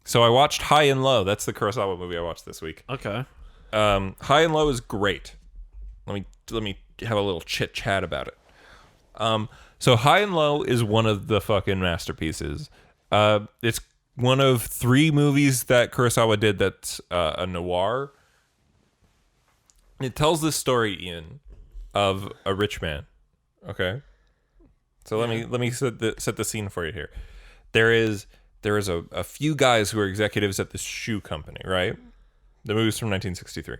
So I watched High and Low. That's the Kurosawa movie I watched this week. Okay. High and Low is great. Let me have a little chit chat about it. So High and Low is one of the fucking masterpieces. It's one of 3 movies that Kurosawa did that's a noir. It tells this story, Ian, of a rich man. Okay. So let me set the scene for you here. There is a few guys who are executives at this shoe company, right? The movie's from 1963.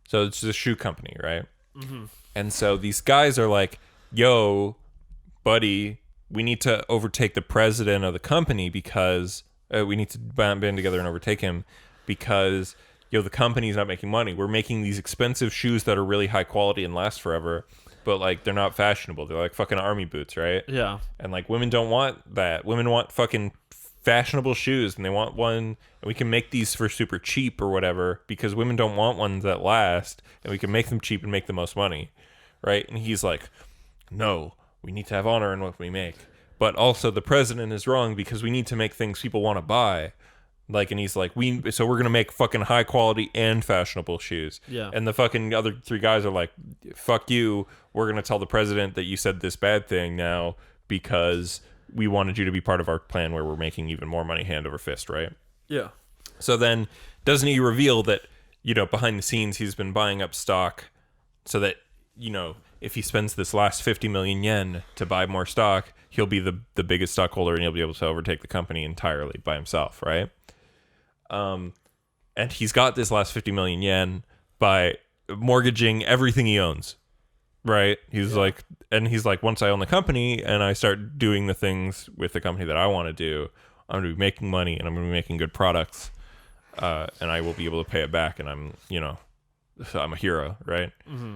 So it's a shoe company, right? Mm-hmm. And so these guys are like, yo, buddy, we need to overtake the president of the company because we need to band together and overtake him because, the company's not making money. We're making these expensive shoes that are really high quality and last forever, but like they're not fashionable. They're like fucking army boots, right? Yeah. And like women don't want that. Women want fucking fashionable shoes, and they want one, and we can make these for super cheap or whatever because women don't want ones that last, and we can make them cheap and make the most money, right? And he's like, no, we need to have honor in what we make, but also the president is wrong because we need to make things people want to buy. Like, and he's like, so we're gonna make fucking high quality and fashionable shoes. Yeah. And the fucking other 3 guys are like, fuck you, we're gonna tell the president that you said this bad thing now because we wanted you to be part of our plan where we're making even more money hand over fist, right? Yeah. So then doesn't he reveal that, behind the scenes he's been buying up stock so that, if he spends this last 50 million yen to buy more stock, he'll be the biggest stockholder and he'll be able to overtake the company entirely by himself, right? And he's got this last 50 million yen by mortgaging everything he owns, right? He's like, once I own the company and I start doing the things with the company that I want to do, I'm going to be making money and I'm going to be making good products, and I will be able to pay it back, and I'm a hero, right? Mm-hmm.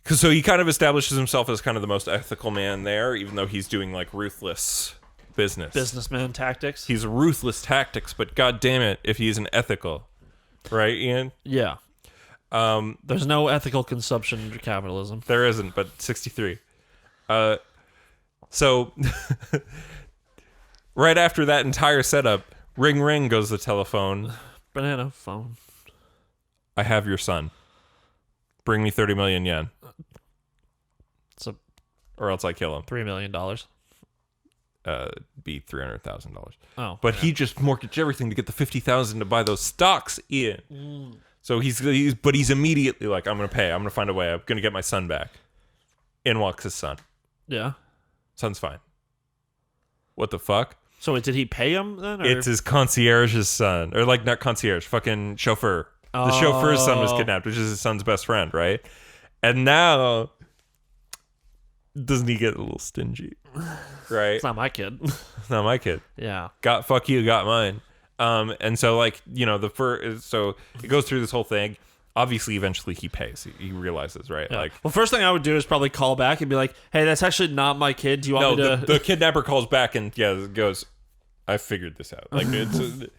So he kind of establishes himself as kind of the most ethical man there, even though he's doing like ruthless businessman tactics. He's ruthless tactics, but god damn it if he isn't ethical, right, Ian? Yeah. There's no ethical consumption under capitalism. There isn't, but 63. So right after that entire setup, ring ring goes the telephone. Banana phone. I have your son. Bring me 30 million yen. Or else I kill him. $3 million. Be $300,000. Oh, but he just mortgaged everything to get the $50,000 to buy those stocks in. So he's immediately like, I'm gonna pay. I'm gonna find a way. I'm gonna get my son back. In walks his son. Yeah. Son's fine. What the fuck? So did he pay him then? Or? It's his concierge's son, or like not concierge, fucking chauffeur. The chauffeur's son was kidnapped, which is his son's best friend, right? And now, doesn't he get a little stingy? Right? It's not my kid. It's not my kid. Yeah. Fuck you, got mine. And so like, so it goes through this whole thing. Obviously, eventually he pays. He realizes, right? Yeah. Like, well, first thing I would do is probably call back and be like, "Hey, that's actually not my kid. Do you want me to?" The kidnapper calls back and goes, "I figured this out." Like, it's,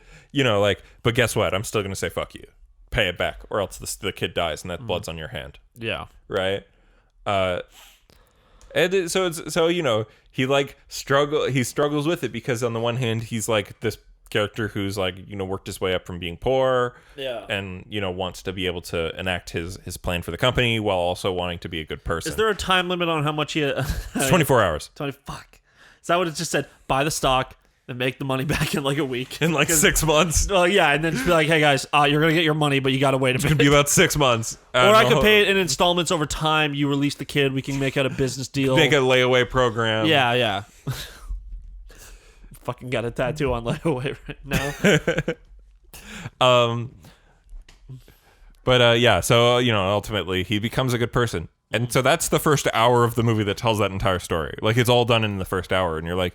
but guess what? I'm still gonna say fuck you. Pay it back, or else the kid dies and that blood's on your hand. Yeah. Right. So he like struggles with it because on the one hand he's like this character who's like, you know, worked his way up from being poor. Yeah. And, you know, wants to be able to enact his plan for the company while also wanting to be a good person. Is there a time limit on how much he... It's 24 hours. 20... Fuck. Is that what it just said? Buy the stock and make the money back in like a week. In like 6 months. Well, yeah, and then just be like, hey guys, you're going to get your money, but you got to wait a It's minute. going to be about 6 months. Or I could pay it in installments over time. You release the kid. We can make out a business deal. Make a layaway program. Yeah. Fucking got a tattoo on layaway right now. But yeah, so, you know, ultimately he becomes a good person. And so that's the first hour of the movie that tells that entire story. Like, it's all done in the first hour, and you're like,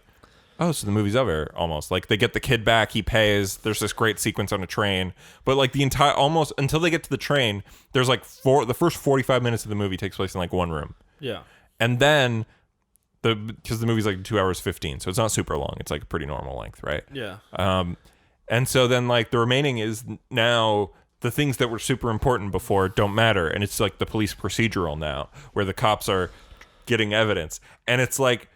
oh, so the movie's over, almost. Like, they get the kid back, he pays, there's this great sequence on a train. But, like, the entire, almost, until they get to the train, there's, like, the first 45 minutes of the movie takes place in, like, one room. Yeah. And then, because the movie's, like, 2 hours 15, so it's not super long. It's, like, a pretty normal length, right? Yeah. And so then, like, the remaining is now... the things that were super important before don't matter, and it's like the police procedural now, where the cops are getting evidence, and it's like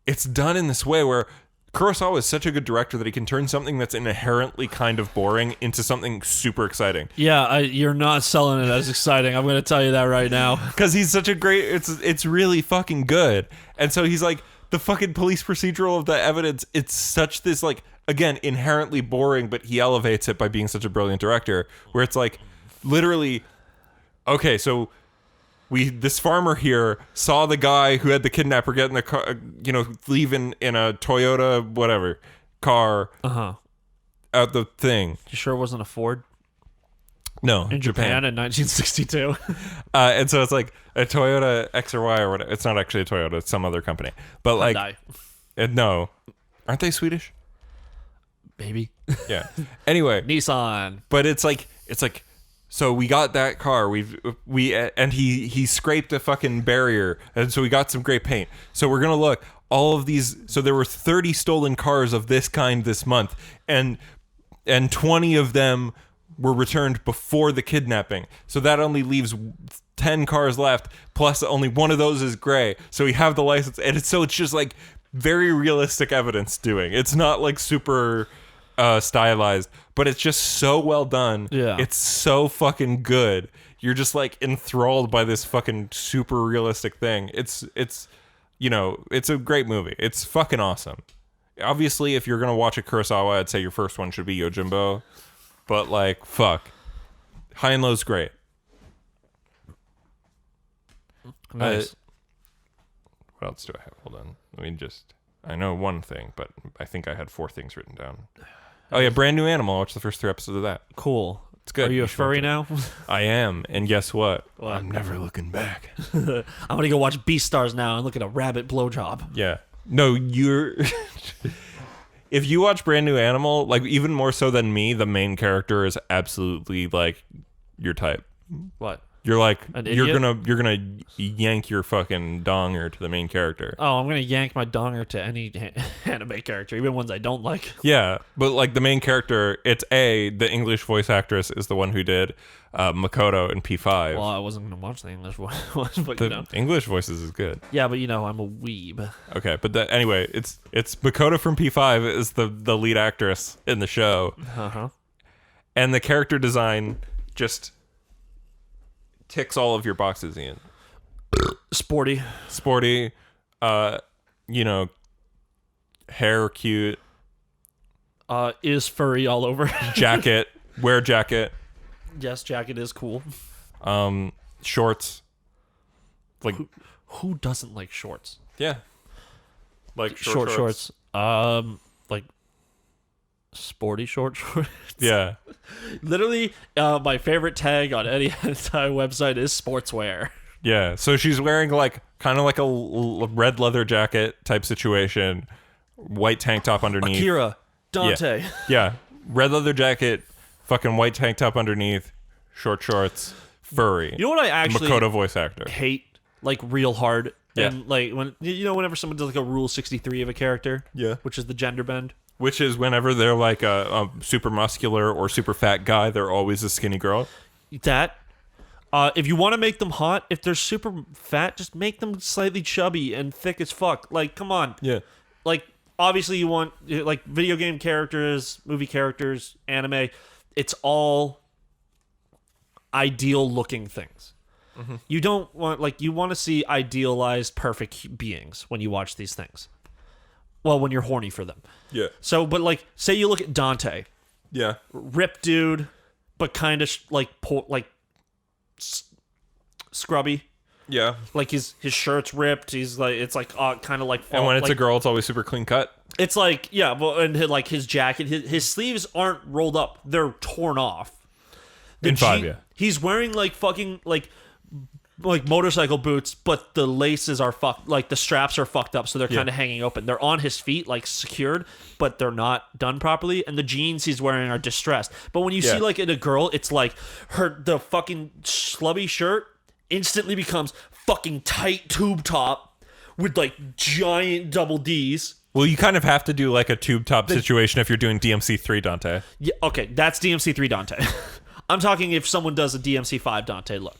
it's done in this way where Kurosawa is such a good director that he can turn something that's inherently kind of boring into something super exciting. Yeah, you're not selling it as exciting. I'm going to tell you that right now. Because he's such a great... It's really fucking good. And so he's like, the fucking police procedural of the evidence, it's such this, like, again, inherently boring, but he elevates it by being such a brilliant director, where it's like, literally, okay, so... this farmer here saw the guy who had the kidnapper get in the car, you know, leaving in a Toyota, whatever, car out the thing. You sure it wasn't a Ford? No, In Japan in 1962. And so it's like a Toyota X or Y or whatever. It's not actually a Toyota, it's some other company. But like, no. Aren't they Swedish? Maybe. Yeah. Anyway. Nissan. But it's like, so we got that car. And he scraped a fucking barrier, and so we got some great paint. So we're gonna look all of these. So there were 30 stolen cars of this kind this month, and 20 of them were returned before the kidnapping. So that only leaves 10 cars left. Plus, only one of those is gray. So we have the license, and it's just like very realistic evidence doing. It's not like super stylized, but it's just so well done. Yeah. It's so fucking good. You're just like enthralled by this fucking super realistic thing. It's you know, it's a great movie. It's fucking awesome. Obviously, if you're gonna watch a Kurosawa, I'd say your first one should be Yojimbo. But like, fuck. High and Low's great. Nice. What else do I have? Hold on. I know one thing, but I think I had 4 things written down. Oh yeah, Brand New Animal. Watch the first 3 episodes of that. Cool. It's good. Are you a furry now? I am, and guess what? What? I'm never looking back. I'm gonna go watch Beastars now and look at a rabbit blowjob. Yeah. No, you're... If you watch Brand New Animal, like, even more so than me, the main character is absolutely, like, your type. What? You're like, An you're idiot? gonna yank your fucking donger to the main character. Oh, I'm gonna yank my donger to any anime character, even ones I don't like. Yeah, but like the main character, it's the English voice actress is the one who did Makoto in P5. Well, I wasn't gonna watch the English one, but The you know. English voices is good. Yeah, but you know, I'm a weeb. Okay, but anyway, it's Makoto from P5 is the lead actress in the show. Uh-huh. And the character design just ticks all of your boxes, Ian. Sporty, you know, hair cute, is furry all over. jacket, wear jacket, Yes, jacket is cool. shorts, like Who doesn't like shorts? yeah, like Short shorts. Like sporty shorts. Yeah, Literally, my favorite tag on any entire website is sportswear. yeah. So she's wearing like kind of like a red leather jacket type situation, white tank top underneath. Akira, Dante. Yeah, red leather jacket, fucking white tank top underneath, short shorts, furry. You know what I actually Makoto voice actor. hate, like, real hard? Yeah. And, like, whenever someone does, like, a Rule 63 of a character, Yeah. which is the gender bend. Which is whenever they're like a super muscular or super fat guy, they're always a skinny girl. That, if you want to make them hot, if they're super fat, just make them slightly chubby and thick as fuck. Like, come on. Yeah. Like, obviously you want like video game characters, movie characters, anime. It's all ideal looking things. You don't want you want to see idealized perfect beings when you watch these things. Well, when you're horny for them. Yeah. So, but say you look at Dante. Yeah. Ripped dude, but kind of scrubby. Yeah. Like his shirt's ripped. He's it's kind of and when it's a girl, it's always super clean cut. It's and his jacket, his sleeves aren't rolled up; they're torn off. In 5, yeah. He's wearing fucking motorcycle boots, but the laces are fucked. The straps are fucked up, so they're kind of hanging open. They're on his feet, secured, but they're not done properly. And the jeans he's wearing are distressed. But when you see in a girl, it's the fucking slubby shirt instantly becomes fucking tight tube top with giant double D's. Well, you kind of have to do a tube top situation if you're doing DMC3 Dante. Yeah, okay, that's DMC3 Dante. I'm talking if someone does a DMC5 Dante look.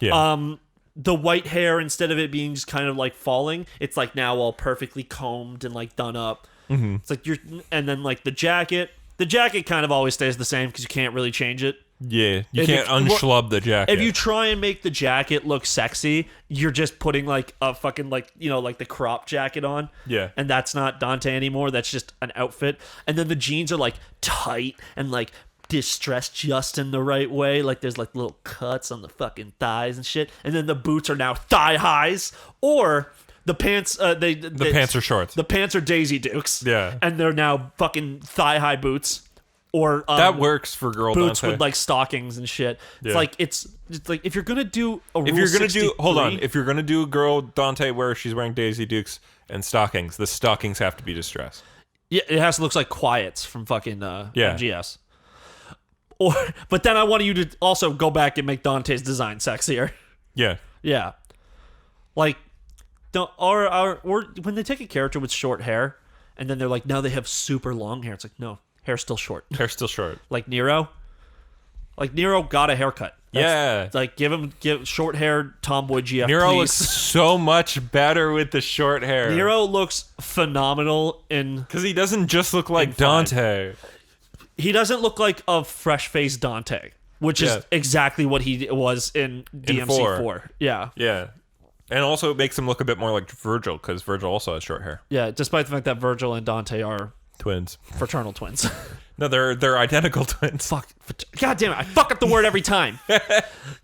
Yeah. The white hair, instead of it being just kind of falling, it's now all perfectly combed and done up. Mm-hmm. It's and then the jacket. The jacket kind of always stays the same because you can't really change it. Yeah, you can't unschlub the jacket. If you try and make the jacket look sexy, you're just putting a fucking the crop jacket on. Yeah. And that's not Dante anymore. That's just an outfit. And then the jeans are tight and distressed just in the right way. There's little cuts on the fucking thighs and shit. And then the boots are now thigh highs. Or the pants the pants are shorts. The pants are Daisy Dukes. Yeah. And they're now fucking thigh high boots. Or that works for girl boots Dante. with stockings and shit. Yeah. It's if you're gonna do if you're gonna do girl Dante where she's wearing Daisy Dukes and stockings, the stockings have to be distressed. Yeah, it has to look like Quiets from fucking MGS. But then I want you to also go back and make Dante's design sexier. Yeah. Yeah. Or when they take a character with short hair and then they're now they have super long hair. It's no. Hair's still short. Hair's still short. Nero. Nero got a haircut. Give short hair tomboy GF. Nero please. looks so much better with the short hair. Nero looks phenomenal because he doesn't just look like Dante. He doesn't look like a fresh faced Dante, which is exactly what he was in DMC4. Yeah. Yeah. And also it makes him look a bit more like Virgil because Virgil also has short hair. Yeah, despite the fact that Virgil and Dante are twins. Fraternal twins. No, they're identical twins. Fuck. God damn it. I fuck up the word every time.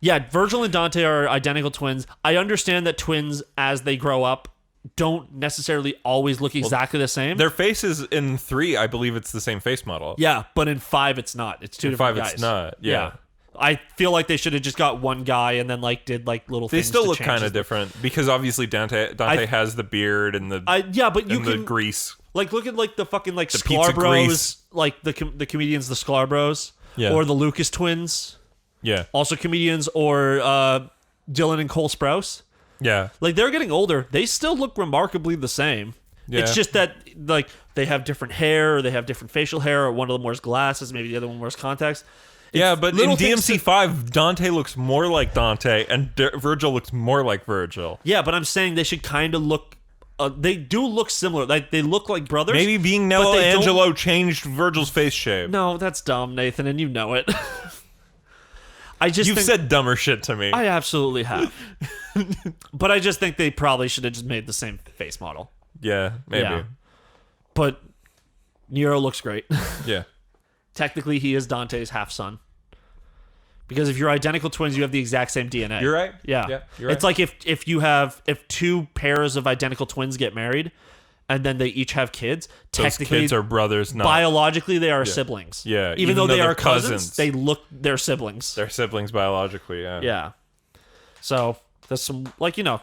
Yeah, Virgil and Dante are identical twins. I understand that twins, as they grow up, don't necessarily always look exactly the same. Their faces in 3, I believe it's the same face model. Yeah, but in 5, it's not. It's two different guys. In 5, it's not. Yeah. I feel like they should have just got one guy and then did little things. They still look kind of different because obviously Dante has the beard and the the grease. Look at the fucking Scarbros, the comedians, the Scarbros, or the Lucas twins. Yeah. Also comedians or Dylan and Cole Sprouse. Yeah. They're getting older. They still look remarkably the same. Yeah. It's just that they have different hair, or they have different facial hair, or one of them wears glasses, maybe the other one wears contacts. Yeah, but in DMC5, Dante looks more like Dante, and Virgil looks more like Virgil. Yeah, but I'm saying they should kind of look... they do look similar. They look like brothers. Maybe being Nello Angelo changed Virgil's face shape. No, that's dumb, Nathan, and you know it. You've said dumber shit to me. I absolutely have. But I just think they probably should have just made the same face model. Yeah, maybe. Yeah. But Nero looks great. Yeah. Technically, he is Dante's half-son. Because if you're identical twins, you have the exact same DNA. You're right. Yeah. You're right. It's like if two pairs of identical twins get married, and then they each have kids, those technically kids are brothers, not biologically they are siblings. Yeah. Even though they are cousins, they're siblings. They're siblings biologically, yeah. Yeah. So there's some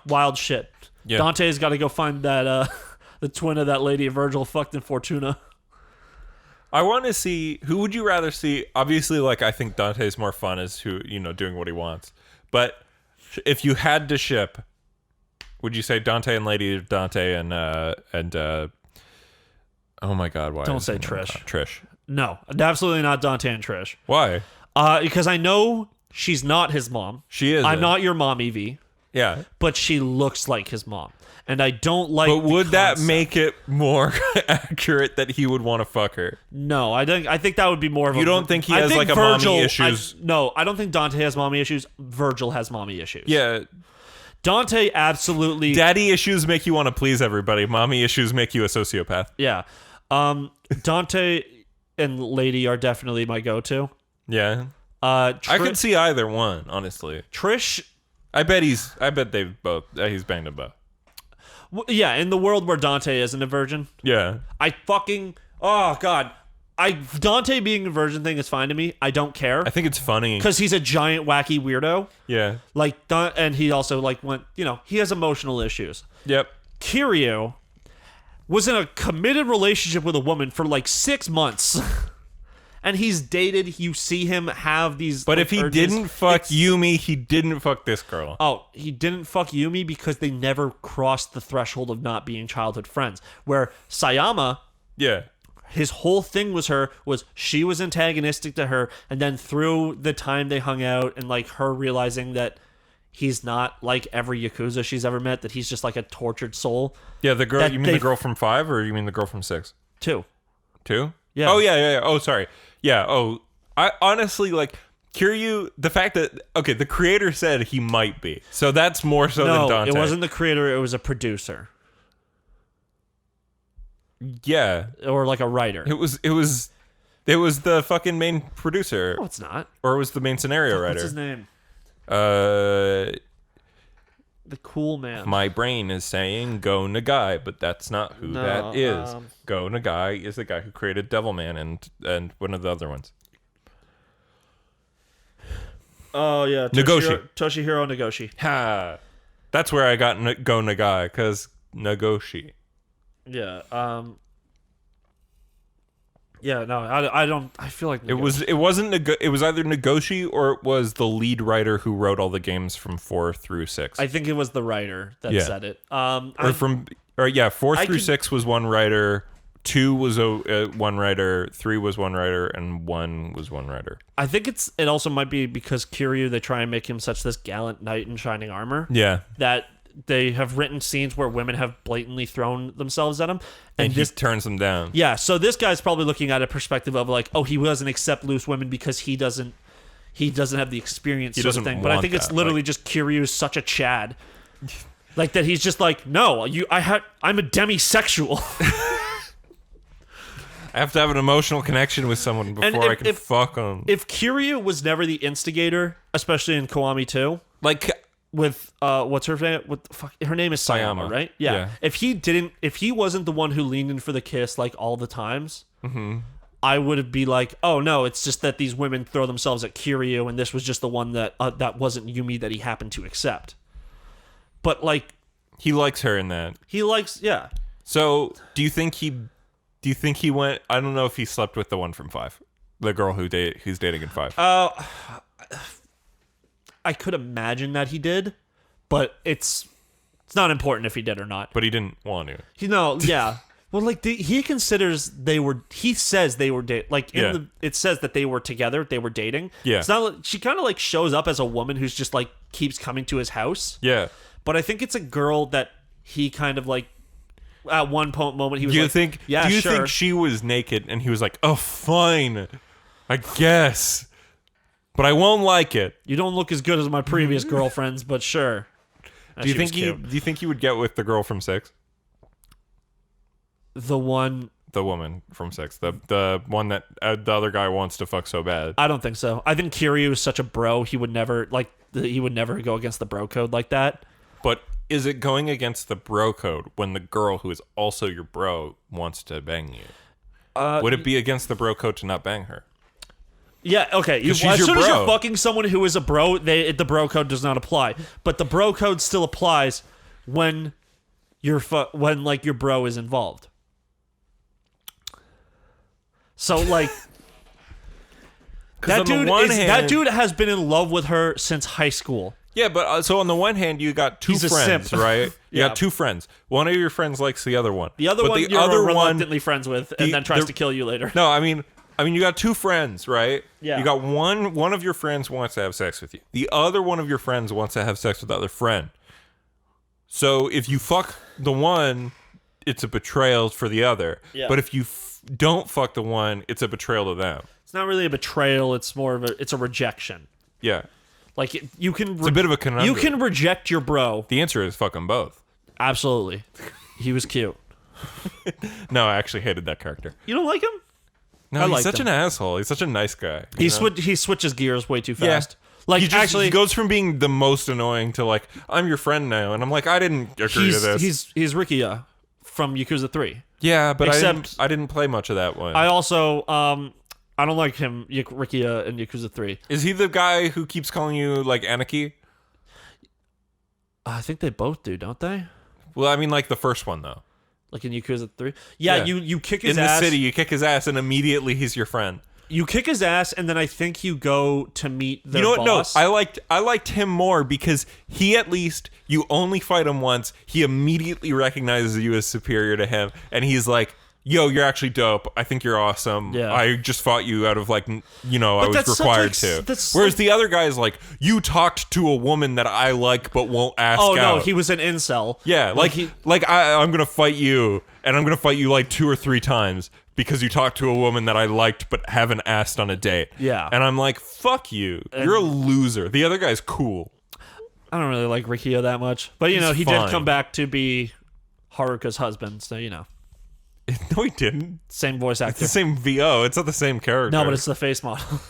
wild shit. Yeah. Dante's got to go find that the twin of that lady Virgil fucked in Fortuna. I want to see, who would you rather see? Obviously, I think Dante's more fun as doing what he wants. But if you had to ship, would you say Dante and Lady Dante and oh my God, why? Don't say Trish. Trish. No, absolutely not Dante and Trish. Why? Because I know she's not his mom. She is. I'm not your mom, Evie. Yeah. but she looks like his mom. And I don't like. But would that concept. make it more accurate that he would want to fuck her? No, I think that would be more of You a. don't think he I has, like, a mommy issues? No, I don't think Dante has mommy issues. Virgil has mommy issues. Yeah. Dante absolutely. Daddy issues make you want to please everybody. Mommy issues make you a sociopath. Yeah. Dante and Lady are definitely my go-to. Yeah. I could see either one, honestly. Trish. I bet he's banged them both. Yeah, in the world where Dante isn't a virgin. Yeah. Oh God. Dante being a virgin thing is fine to me. I don't care. I think it's funny. Because he's a giant wacky weirdo. Yeah. Like, and he also he has emotional issues. Yep. Kiryu was in a committed relationship with a woman for like 6 months. And he's dated. You see him have these. But if he didn't fuck Yumi, he didn't fuck this girl. Oh, he didn't fuck Yumi because they never crossed the threshold of not being childhood friends. Where Sayama, Yeah. his whole thing was she was antagonistic to her, and then through the time they hung out and like her realizing that he's not like every Yakuza she's ever met, that he's just like a tortured soul. Yeah, the girl. You mean the girl from 5, or you mean the girl from 6? 2. 2? Yeah. Oh yeah. Oh, sorry. Yeah. Oh, I honestly like Kiryu. The fact that the creator said he might be, so that's more so than Dante. It wasn't the creator. It was a producer. Yeah. Or like a writer. It was the fucking main producer. No, it's not. Or it was the main scenario writer. What's his name? The cool man. My brain is saying Go Nagai, but that's not who that is. Go Nagai is the guy who created Devilman and one of the other ones. Oh yeah, Toshihiro Nagoshi. Ha! That's where I got Go Nagai, because Nagoshi. Yeah. Yeah. No, I don't. I feel like it was either Nagoshi or it was the lead writer who wrote all the games from 4 through 6. I think it was the writer that said it. 4 through 6 was one writer. 2 was one writer, 3 was one writer, and 1 was one writer. I think it also might be because Kiryu, they try and make him such this gallant knight in shining armor. Yeah. That they have written scenes where women have blatantly thrown themselves at him. And he turns them down. Yeah, so this guy's probably looking at a perspective of like, oh, he doesn't accept loose women because he doesn't have the experience sort of thing. But I think it's literally just Kiryu's such a Chad. Like that he's just like, no, I'm a demisexual. I have to have an emotional connection with someone before I can fuck them. If Kiryu was never the instigator, especially in Kiwami 2, like with what's her name? Her name is Sayama, right? Yeah. If he wasn't the one who leaned in for the kiss like all the times, I would be like, oh no, it's just that these women throw themselves at Kiryu, and this was just the one that wasn't Yumi that he happened to accept. But like, he likes her in that. Yeah. So do you think he went? I don't know if he slept with the one from 5, the girl who's dating in 5. I could imagine that he did, but it's not important if he did or not. But he didn't want to. Yeah. Well, like he considers he says they were like it says that they were together, they were dating. Yeah. It's not like, she kind of like shows up as a woman who's just like keeps coming to his house. Yeah. But I think it's a girl that he kind of like at one moment he was do you think she was naked and he was like, "Oh, fine. I guess. But I won't like it. You don't look as good as my previous girlfriends, but sure." Do you think he would get with the girl from 6? The woman from 6, the one that the other guy wants to fuck so bad. I don't think so. I think Kiryu is such a bro. He would never go against the bro code like that. But is it going against the bro code when the girl who is also your bro wants to bang you? Would it be against the bro code to not bang her? Yeah, okay. As soon as you're fucking someone who is a bro, the bro code does not apply. But the bro code still applies when your bro is involved. So like that dude has been in love with her since high school. Yeah, but so on the one hand, you got two friends, right? You got two friends. One of your friends likes the other one. The other one you're reluctantly friends with, and then tries to kill you later. No, I mean, you got two friends, right? Yeah. You got one of your friends wants to have sex with you. The other one of your friends wants to have sex with the other friend. So if you fuck the one, it's a betrayal for the other. Yeah. But if you don't fuck the one, it's a betrayal to them. It's not really a betrayal. It's more of it's a rejection. Yeah. Like you can. It's a bit of a conundrum. You can reject your bro. The answer is fuck them both. Absolutely. He was cute. No, I actually hated that character. You don't like him? No, he's such an asshole. He's such a nice guy. He switches gears way too fast. Yeah. Like he goes from being the most annoying to like, I'm your friend now, and I'm like, I didn't agree to this. He's Rikia from Yakuza 3. Yeah, but Except I didn't play much of that one. I also I don't like him, Rikia in Yakuza 3. Is he the guy who keeps calling you like Anarchy? I think they both do, don't they? Well, I mean, like the first one though. Like in Yakuza 3? Yeah, you kick his in ass. In the city, you kick his ass, and immediately he's your friend. You kick his ass, and then I think you go to meet the boss. No, I liked him more because he, at least, you only fight him once. He immediately recognizes you as superior to him, and he's like, yo, you're actually dope. I think you're awesome. Yeah. I just fought you out of, like, I was required to. Whereas the other guy's like, you talked to a woman that I like but won't ask out. Oh, no, he was an incel. Yeah, I'm going to fight you, and I'm going to fight you, like, 2 or 3 times because you talked to a woman that I liked but haven't asked on a date. Yeah. And I'm like, fuck you. You're a loser. The other guy's cool. I don't really like Rikia that much. But, he fine. did come back to be Haruka's husband, so, No, he didn't. Same voice actor. It's the same VO. It's not the same character. No, but it's the face model.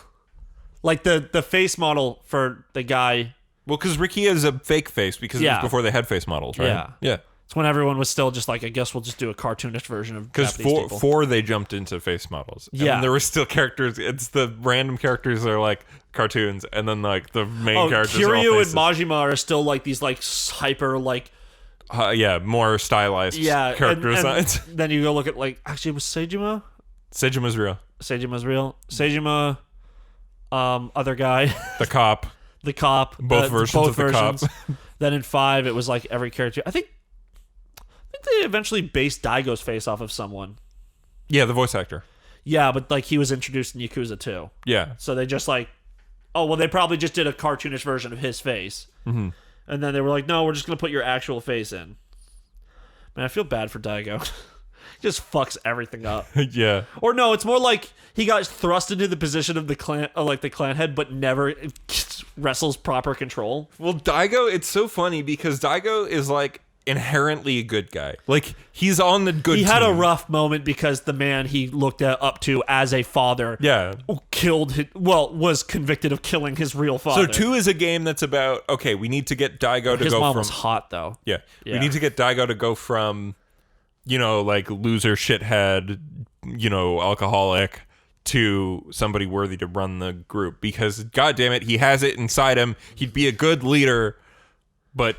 Like, the face model for the guy... Well, because Rikia is a fake face because it was before they had face models, right? Yeah. Yeah. It's when everyone was still just like, I guess we'll just do a cartoonish version of because four they jumped into face models. Yeah, and there were still characters. It's the random characters that are like cartoons, and then like the main characters. Kiryu are all and Majima are still like these like hyper like more stylized character designs. Then you go look at like actually was Seijima? Seijima's real. Seijima's real. Seijima, other guy, the cop, both versions of the cop. Then in 5 it was like every character. I think they eventually based Daigo's face off of someone. Yeah, the voice actor. Yeah, but like he was introduced in Yakuza 2. Yeah. So they just like, they probably just did a cartoonish version of his face. Mm-hmm. And then they were like, no, we're just going to put your actual face in. Man, I feel bad for Daigo. He just fucks everything up. Yeah. Or no, it's more like he got thrust into the position of the clan head, but never wrestles proper control. Well, Daigo, it's so funny because Daigo is like inherently a good guy. Like he's on the good team. He had a rough moment because the man he looked up to as a father was convicted of killing his real father. So 2 is a game that's about, okay, we need to get Daigo to his go mom from... was hot, though. Yeah. We need to get Daigo to go from, like loser, shithead, alcoholic to somebody worthy to run the group. Because, goddammit, he has it inside him. He'd be a good leader, but...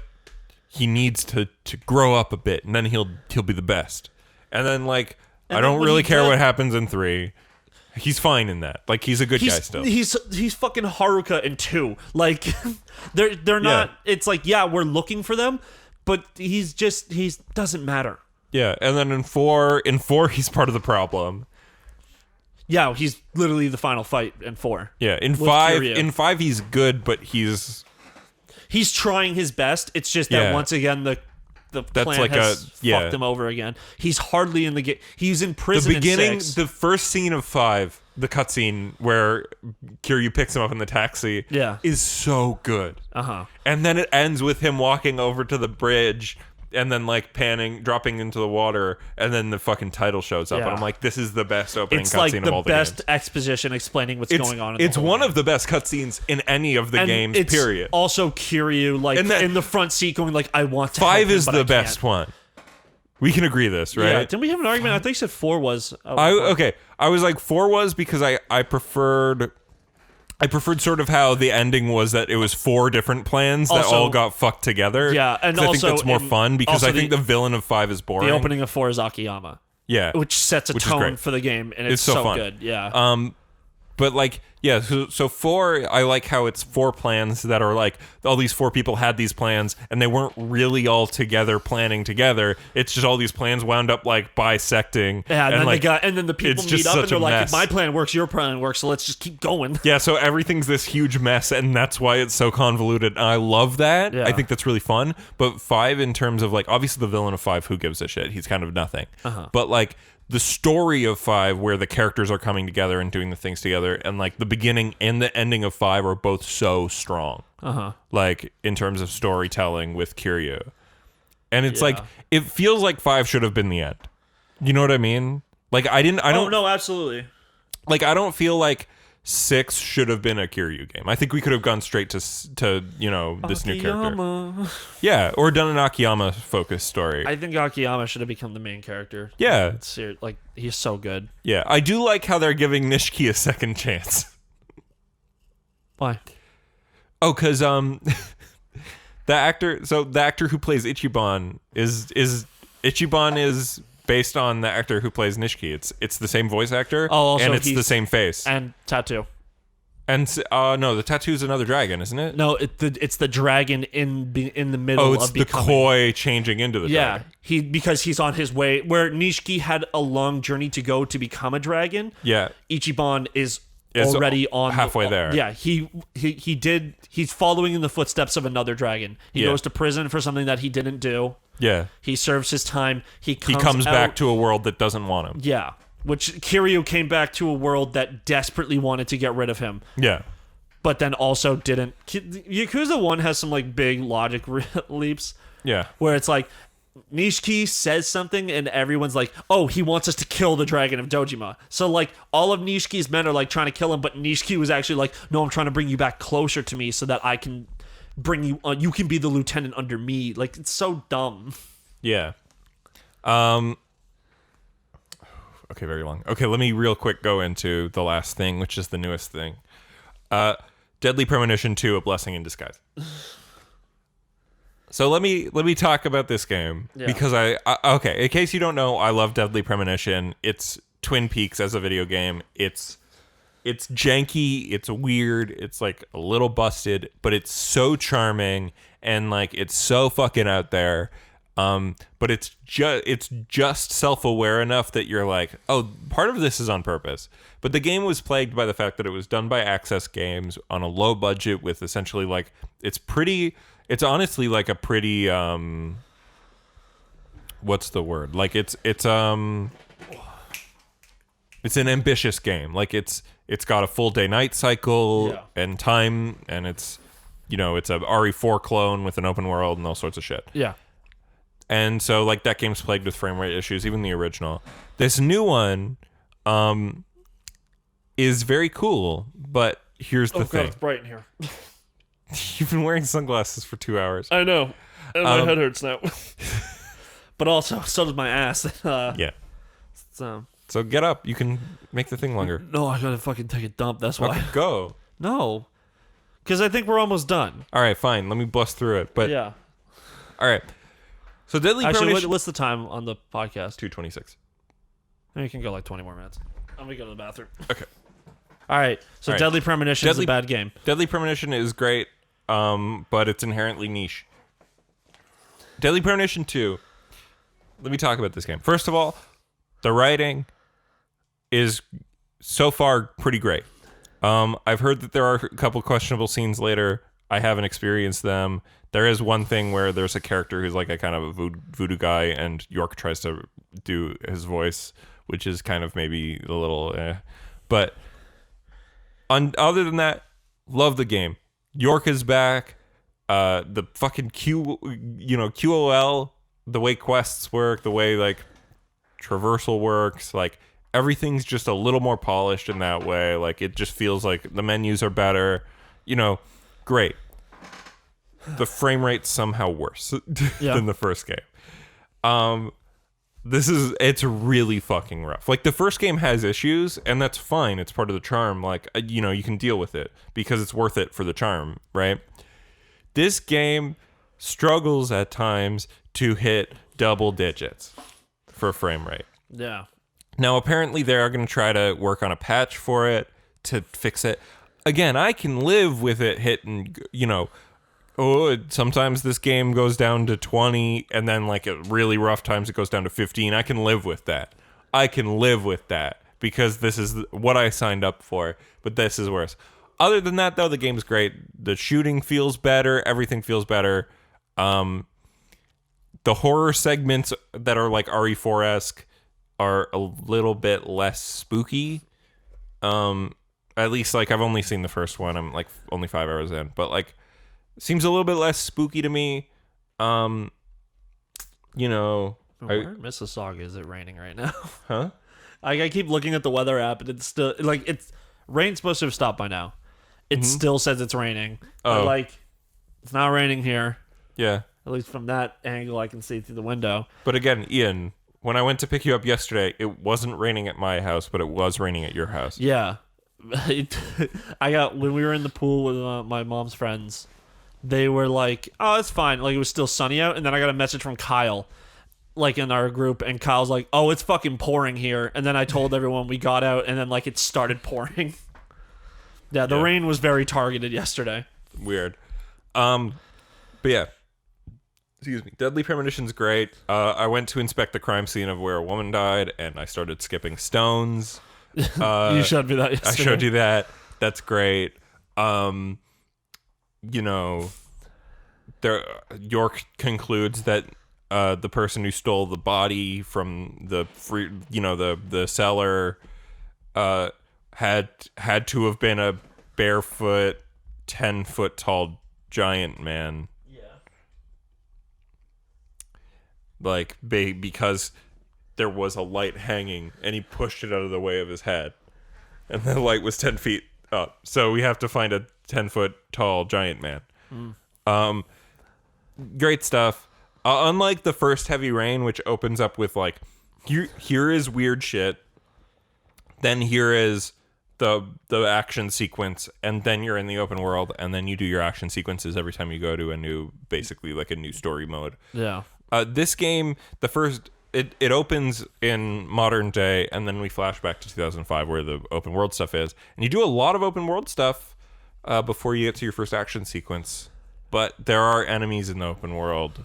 he needs to grow up a bit, and then he'll be the best. And then, like, I don't really care what happens in 3. He's fine in that. Like, he's a good guy still. He's fucking Haruka in 2. Like, they're not... Yeah. It's like, we're looking for them, but he doesn't matter. Yeah, and then in 4, he's part of the problem. Yeah, he's literally the final fight in 4. Yeah, in 5 he's good, but he's trying his best. It's just that once again the plan has fucked him over again. He's hardly in the game. He's in prison. The beginning, in 6. The first scene of 5, the cutscene where Kiryu picks him up in the taxi, is so good. And then it ends with him walking over to the bridge. And then, like, dropping into the water, and then the fucking title shows up. And I'm like, this is the best opening cutscene of all the games. It's like the best exposition explaining what's going on in It's one of the best cutscenes in any of the games, period. Also Kiryu, like, in the front seat going, like, I want to 5 is the best one. We can agree this, right? Yeah, didn't we have an argument? I think you said 4 was... I was like, 4 was because I preferred sort of how the ending was that it was 4 different plans that all got fucked together. Yeah, and also... I think also that's more fun because I think the villain of 5 is boring. The opening of 4 is Akiyama. Yeah. Which sets a tone for the game, and it's so fun. Good. Yeah. But like, yeah, so 4, I like how it's 4 plans that are like, all these 4 people had these plans and they weren't really all together planning together. It's just all these plans wound up like bisecting. Yeah, and then like, and then the people meet up and they're like, if my plan works, your plan works, so let's just keep going. Yeah, so everything's this huge mess, and that's why it's so convoluted. And I love that. Yeah. I think that's really fun. But 5, in terms of like, obviously the villain of 5, who gives a shit? He's kind of nothing. But like, the story of 5, where the characters are coming together and doing the things together, and like the beginning and the ending of 5 are both so strong. Like in terms of storytelling with Kiryu, and it's like, it feels like 5 should have been the end. You know what I mean? Like I don't. Oh no, absolutely. Like I don't feel like 6 should have been a Kiryu game. I think we could have gone straight to this new character. Yeah, or done an Akiyama focused story. I think Akiyama should have become the main character. Yeah. Like, he's so good. Yeah, I do like how they're giving Nishiki a second chance. Why? Oh, because the actor who plays Ichiban is based on the actor who plays Nishiki. It's the same voice actor, and it's the same face and tattoo. And no, the tattoo's another dragon, isn't it? No, it's the dragon in the middle. Oh, it's of the becoming. koi changing into the dragon. Because he's on his way. Where Nishiki had a long journey to go to become a dragon. Yeah, Ichiban is already on halfway there. Yeah, he's following in the footsteps of another dragon. He goes to prison for something that he didn't do. Yeah. He serves his time. He comes back to a world that doesn't want him. Yeah. Which Kiryu came back to a world that desperately wanted to get rid of him. Yeah. But then also didn't. Yakuza 1 has some like big logic leaps. Yeah. Where it's like, Nishiki says something and everyone's like, oh, he wants us to kill the dragon of Dojima. So like all of Nishiki's men are like trying to kill him, but Nishiki was actually like, no, I'm trying to bring you back closer to me so that I can bring you on. You can be the lieutenant under me. Like, it's so dumb. Yeah. Okay, very long. Okay, let me real quick go into the last thing, which is the newest thing. Deadly Premonition 2: A Blessing in Disguise. So let me talk about this game because okay, in case you don't know, I love Deadly Premonition. It's Twin Peaks as a video game. It's janky, it's weird, it's like a little busted, but it's so charming and like it's so fucking out there. But it's just self-aware enough that you're like, oh, part of this is on purpose. But the game was plagued by the fact that it was done by Access Games on a low budget with essentially like it's honestly like a pretty what's the word? Like it's an ambitious game. Like it's got a full day night cycle and time, and it's it's a RE4 clone with an open world and all sorts of shit. Yeah. And so like that game's plagued with frame rate issues, even the original. This new one is very cool, but here's the thing. God, it's bright in here. You've been wearing sunglasses for 2 hours. I know. And my head hurts now. But also, so does my ass. Yeah. So get up. You can make the thing longer. No, I gotta fucking take a dump. That's why. Okay, go. No. Because I think we're almost done. All right, fine. Let me bust through it. But yeah. All right. So Deadly Premonition... Actually, what's the time on the podcast? 2:26. You can go like 20 more minutes. I'm gonna go to the bathroom. Okay. All right. So Deadly Premonition is a bad game. Deadly Premonition is great, but it's inherently niche. Deadly Premonition 2. Let me talk about this game. First of all, the writing is so far pretty great. I've heard that there are a couple questionable scenes later. I haven't experienced them. There is one thing where there's a character who's like a kind of a voodoo guy, and York tries to do his voice, which is kind of maybe a little But other than that, love the game. York is back. The fucking QOL, the way quests work, the way like traversal works, like everything's just a little more polished in that way. Like it just feels like the menus are better. Great. The frame rate's somehow worse than the first game. It's really fucking rough. Like the first game has issues, and that's fine. It's part of the charm. Like, you can deal with it because it's worth it for the charm, right? This game struggles at times to hit double digits for frame rate. Yeah. Now, apparently they are going to try to work on a patch for it to fix it. Again, I can live with it hitting, sometimes this game goes down to 20, and then like at really rough times it goes down to 15. I can live with that. Because this is what I signed up for, but this is worse. Other than that, though, the game's great. The shooting feels better. Everything feels better. The horror segments that are like RE4-esque are a little bit less spooky. At least, like, I've only seen the first one. I'm like only 5 hours in, but like, seems a little bit less spooky to me. Where in Mississauga is it raining right now? Huh? I keep looking at the weather app, and it's still like rain's supposed to have stopped by now. It still says it's raining. But, like, it's not raining here. Yeah. At least from that angle, I can see through the window. But again, Ian, when I went to pick you up yesterday, it wasn't raining at my house, but it was raining at your house. Yeah. When we were in the pool with my mom's friends, they were like, "Oh, it's fine." Like, it was still sunny out, and then I got a message from Kyle, like, in our group, and Kyle's like, "Oh, it's fucking pouring here." And then I told everyone we got out, and then like it started pouring. Yeah, the rain was very targeted yesterday. Weird. But yeah. Excuse me. Deadly Premonition's great. I went to inspect the crime scene of where a woman died, and I started skipping stones. You showed me that yesterday. I showed you that. That's great. York concludes that the person who stole the body from the cellar had to have been a barefoot 10-foot tall giant man. Yeah. Like, because there was a light hanging and he pushed it out of the way of his head, and the light was 10 feet up, so we have to find a 10-foot tall giant man. Great stuff. Unlike the first Heavy Rain, which opens up with like, here is weird shit, then here is the action sequence, and then you're in the open world, and then you do your action sequences every time you go to a new story mode. Yeah. This game, it opens in modern day, and then we flash back to 2005 where the open world stuff is, and you do a lot of open world stuff before you get to your first action sequence. But there are enemies in the open world,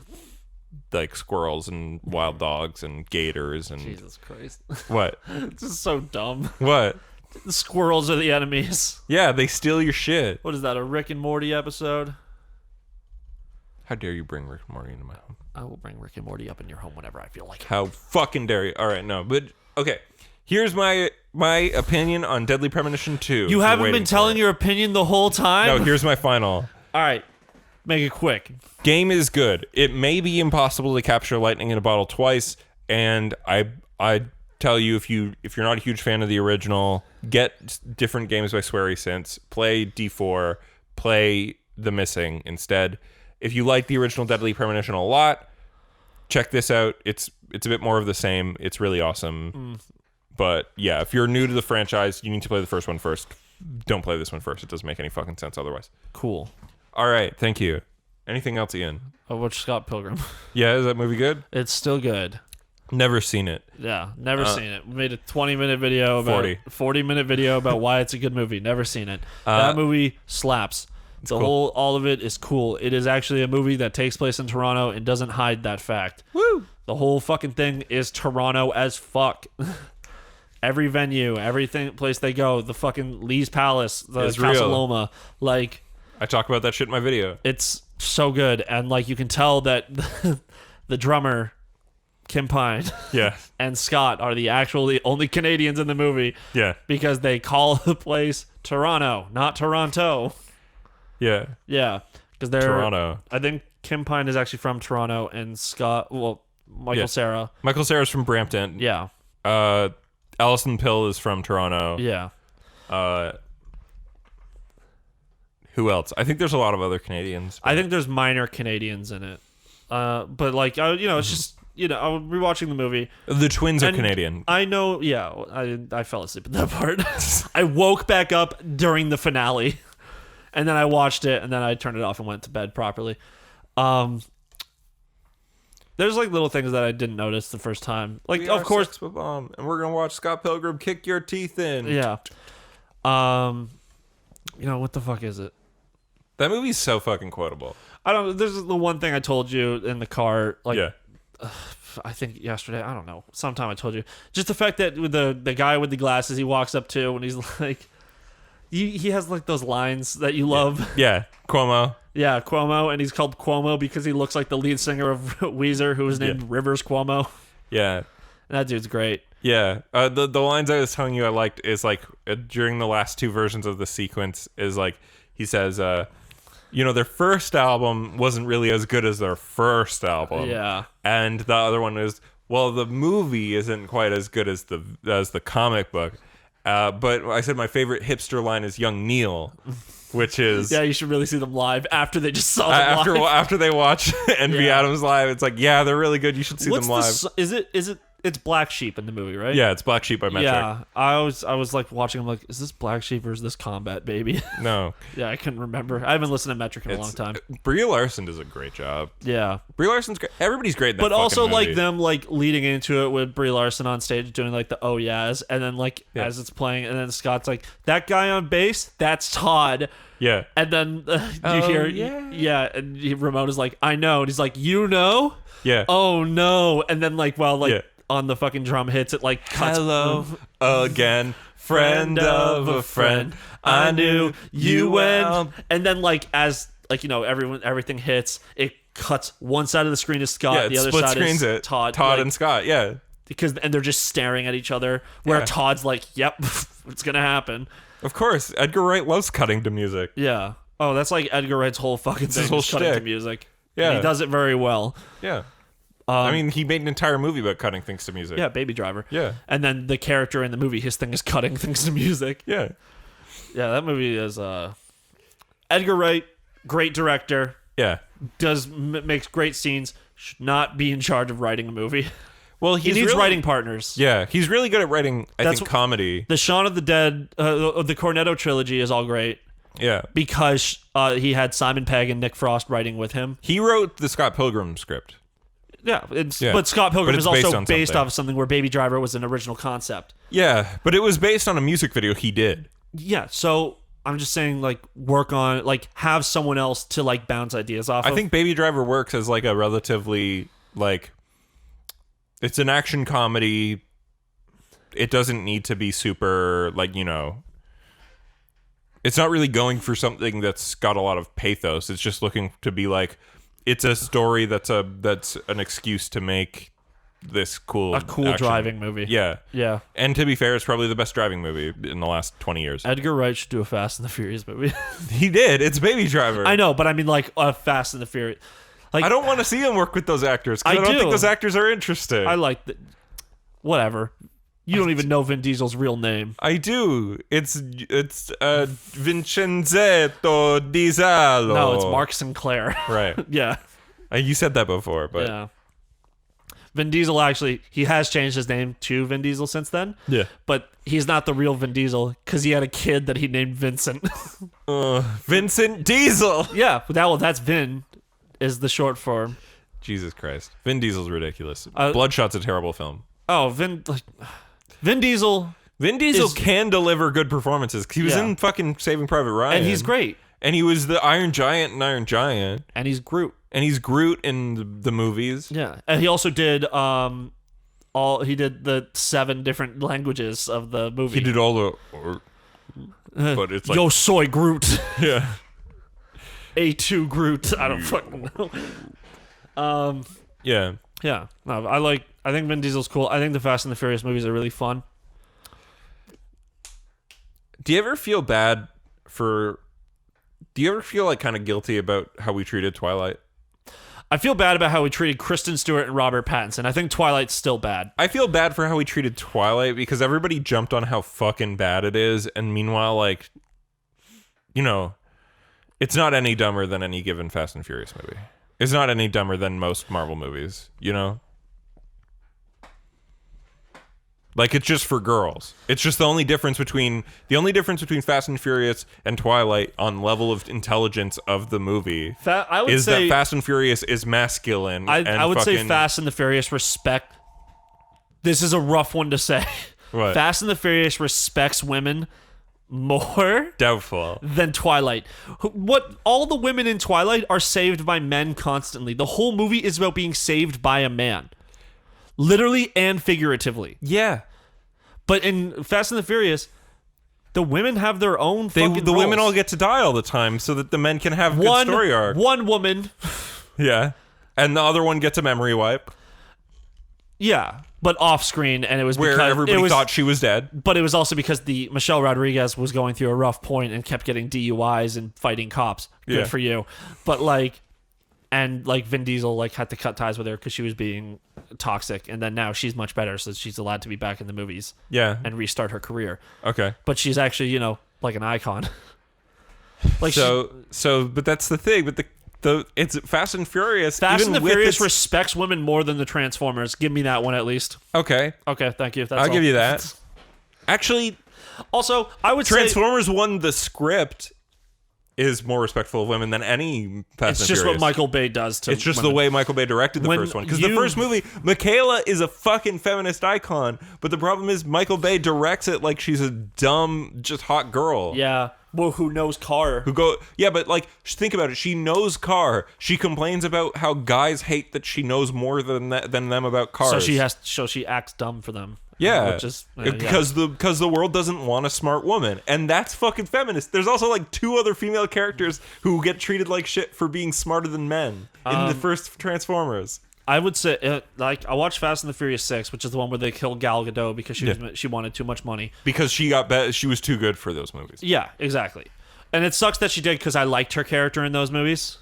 like squirrels and wild dogs and gators and... Jesus Christ. What? This is so dumb. What? The squirrels are the enemies. Yeah, they steal your shit. What is that, a Rick and Morty episode? How dare you bring Rick and Morty into my home? I will bring Rick and Morty up in your home whenever I feel like it. How fucking dare you? All right, no, but okay. Here's my opinion on Deadly Premonition 2. You haven't been telling your opinion the whole time? No, here's my final. All right. Make it quick. Game is good. It may be impossible to capture lightning in a bottle twice, and I tell you, if you're not a huge fan of the original, get different games by Swery Sense. Play D4. Play The Missing instead. If you like the original Deadly Premonition a lot, check this out. It's a bit more of the same. It's really awesome. But yeah, if you're new to the franchise, you need to play the first one first. Don't play this one first. It doesn't make any fucking sense otherwise. Cool. All right, thank you. Anything else, Ian? I watched Scott Pilgrim. Yeah, is that movie good? It's still good. Never seen it. Yeah, never seen it. We made a 20-minute video about 40-minute video about why it's a good movie. Never seen it. That movie slaps. All of it is cool. It is actually a movie that takes place in Toronto and doesn't hide that fact. Woo! The whole fucking thing is Toronto as fuck. Every venue, place they go, the fucking Lee's Palace, the Casa Loma, like... I talk about that shit in my video. It's so good, and like you can tell that the drummer, Kim Pine, and Scott are the only Canadians in the movie. Yeah, because they call the place Toronto, not Toronto. Yeah, yeah, because they're Toronto. I think Kim Pine is actually from Toronto, and Michael Cera. Michael Cera's from Brampton. Yeah. Alison Pill is from Toronto. Yeah. Who else? I think there's a lot of other Canadians. I think there's minor Canadians in it. But like, it's just, I was rewatching the movie. The twins are Canadian. I know, yeah. I fell asleep at that part. I woke back up during the finale, and then I watched it, and then I turned it off and went to bed properly. There's like little things that I didn't notice the first time. Like, of course, and we're gonna watch Scott Pilgrim kick your teeth in. Yeah. What the fuck is it? That movie's so fucking quotable. I don't know. This is the one thing I told you in the car. Like, Yeah. I think yesterday. I don't know. Sometime I told you. Just the fact that with the guy with the glasses, he walks up to and he's like, he has like those lines that you love. Yeah. Cuomo. Yeah, Cuomo, and he's called Cuomo because he looks like the lead singer of Weezer, who was named Rivers Cuomo. Yeah. And that dude's great. Yeah. The lines I was telling you I liked is like during the last two versions of the sequence is like he says, their first album wasn't really as good as their first album. Yeah. And the other one is, well, the movie isn't quite as good as the comic book. But I said my favorite hipster line is Young Neil, which is... Yeah, you should really see them live after they just saw them live. After they watch Envy Adams live, it's like, yeah, they're really good. You should see them live. Is it... It's Black Sheep in the movie, right? Yeah, it's Black Sheep by Metric. Yeah, I was like watching. I'm like, is this Black Sheep or is this Combat Baby? No. Yeah, I couldn't remember. I haven't listened to Metric in a long time. Brie Larson does a great job. Yeah, Brie Larson's great. Everybody's great in that but also movie. like them like leading into it with Brie Larson on stage doing like the oh yeahs, and then like as it's playing, and then Scott's like, that guy on bass, that's Todd. Yeah, and then you hear and Ramona's like, I know, and he's like, you know, oh no, and then like on the fucking drum hits, it like cuts. Hello again, friend of a friend. I knew you well. And then like as like everything hits, it cuts one side of the screen is Scott, the other side is Todd and Scott. Yeah, and they're just staring at each other. Where Todd's like, "Yep, it's gonna happen." Of course, Edgar Wright loves cutting to music. Yeah. Oh, that's like Edgar Wright's whole fucking thing. Cutting to music. Yeah, and he does it very well. Yeah. I mean, he made an entire movie about cutting things to music. Yeah, Baby Driver. Yeah. And then the character in the movie, his thing is cutting things to music. Yeah. Yeah, that movie is Edgar Wright, great director. Yeah. Makes great scenes. Should not be in charge of writing a movie. Well, he needs writing partners. Yeah, he's really good at writing, I think, comedy. The Shaun of the Dead, the Cornetto trilogy is all great. Yeah. Because he had Simon Pegg and Nick Frost writing with him. He wrote the Scott Pilgrim script. Yeah, but Scott Pilgrim is also based off of something where Baby Driver was an original concept. Yeah, but it was based on a music video he did. Yeah, so I'm just saying, like, work on, like, have someone else to, like, bounce ideas off of. I think Baby Driver works as, like, a relatively, like, it's an action comedy. It doesn't need to be super, like, it's not really going for something that's got a lot of pathos. It's just looking to be, like, it's a story that's an excuse to make this cool driving movie. Yeah. Yeah. And to be fair, it's probably the best driving movie in the last 20 years. Edgar Wright should do a Fast and the Furious movie. He did. It's Baby Driver. I know, but I mean like a Fast and the Furious. Like, I don't want to see him work with those actors because I don't think those actors are interesting. I like whatever. You don't even know Vin Diesel's real name. I do. It's Vincenzo Diesel. No, it's Mark Sinclair. Right. Yeah. You said that before, but yeah. Vin Diesel actually, he has changed his name to Vin Diesel since then. Yeah. But he's not the real Vin Diesel because he had a kid that he named Vincent. Vincent Diesel. Yeah. That's Vin is the short form. Jesus Christ. Vin Diesel's ridiculous. Bloodshot's a terrible film. Oh, Vin Diesel. Vin Diesel can deliver good performances. He was in fucking Saving Private Ryan. And he's great. And he was the Iron Giant in Iron Giant. And he's Groot. And he's Groot in the movies. Yeah. And he also did he did the 7 different languages of the movie. He did all the but it's like Yo soy Groot. Yeah. A2 Groot. I don't fucking know. Yeah. Yeah. No, I think Vin Diesel's cool. I think the Fast and the Furious movies are really fun. Do you ever feel bad do you ever feel like kind of guilty about how we treated Twilight? I feel bad about how we treated Kristen Stewart and Robert Pattinson. I think Twilight's still bad. I feel bad for how we treated Twilight because everybody jumped on how fucking bad it is, and meanwhile, like, it's not any dumber than any given Fast and Furious movie. It's not any dumber than most Marvel movies, Like, it's just for girls. It's just the only difference between Fast and Furious and Twilight on level of intelligence of the movie that Fast and Furious is masculine. I would say Fast and the Furious respect. This is a rough one to say. What? Fast and the Furious respects women more Doubtful. than Twilight. What all the women in Twilight are saved by men constantly. The whole movie is about being saved by a man. Literally and figuratively. Yeah. But in Fast and the Furious, the women have their own fucking The women roles. all get to die all the time so that the men can have good story arc. One woman. Yeah. And the other one gets a memory wipe. Yeah, but off screen, and it was Where because everybody thought she was dead. But it was also because the Michelle Rodriguez was going through a rough point and kept getting DUIs and fighting cops. Good for you. But Vin Diesel had to cut ties with her because she was being toxic, and then now she's much better, so she's allowed to be back in the movies. Yeah. And restart her career. Okay. But she's actually, like an icon. But that's the thing. But it's Fast and Furious. Fast and the Furious respects women more than the Transformers. Give me that one at least. Okay. Okay, thank you. I'll give you that. Actually, also, I would say Transformers 1, the script is more respectful of women than any Fast and Furious. It's just what Michael Bay does to It's just women. the way Michael Bay directed the first one. Because the first movie, Michaela is a fucking feminist icon, but the problem is Michael Bay directs it like she's a dumb, just hot girl. Yeah. Well, who knows car? But think about it. She knows car. She complains about how guys hate that she knows more than them about cars. So she acts dumb for them. Yeah, Which is, because the world doesn't want a smart woman, and that's fucking feminist. There's also 2 other female characters who get treated like shit for being smarter than men in the first Transformers. I would say, I watched Fast and the Furious 6, which is the one where they killed Gal Gadot because she wanted too much money. Because she was too good for those movies. Yeah, exactly. And it sucks that she did because I liked her character in those movies.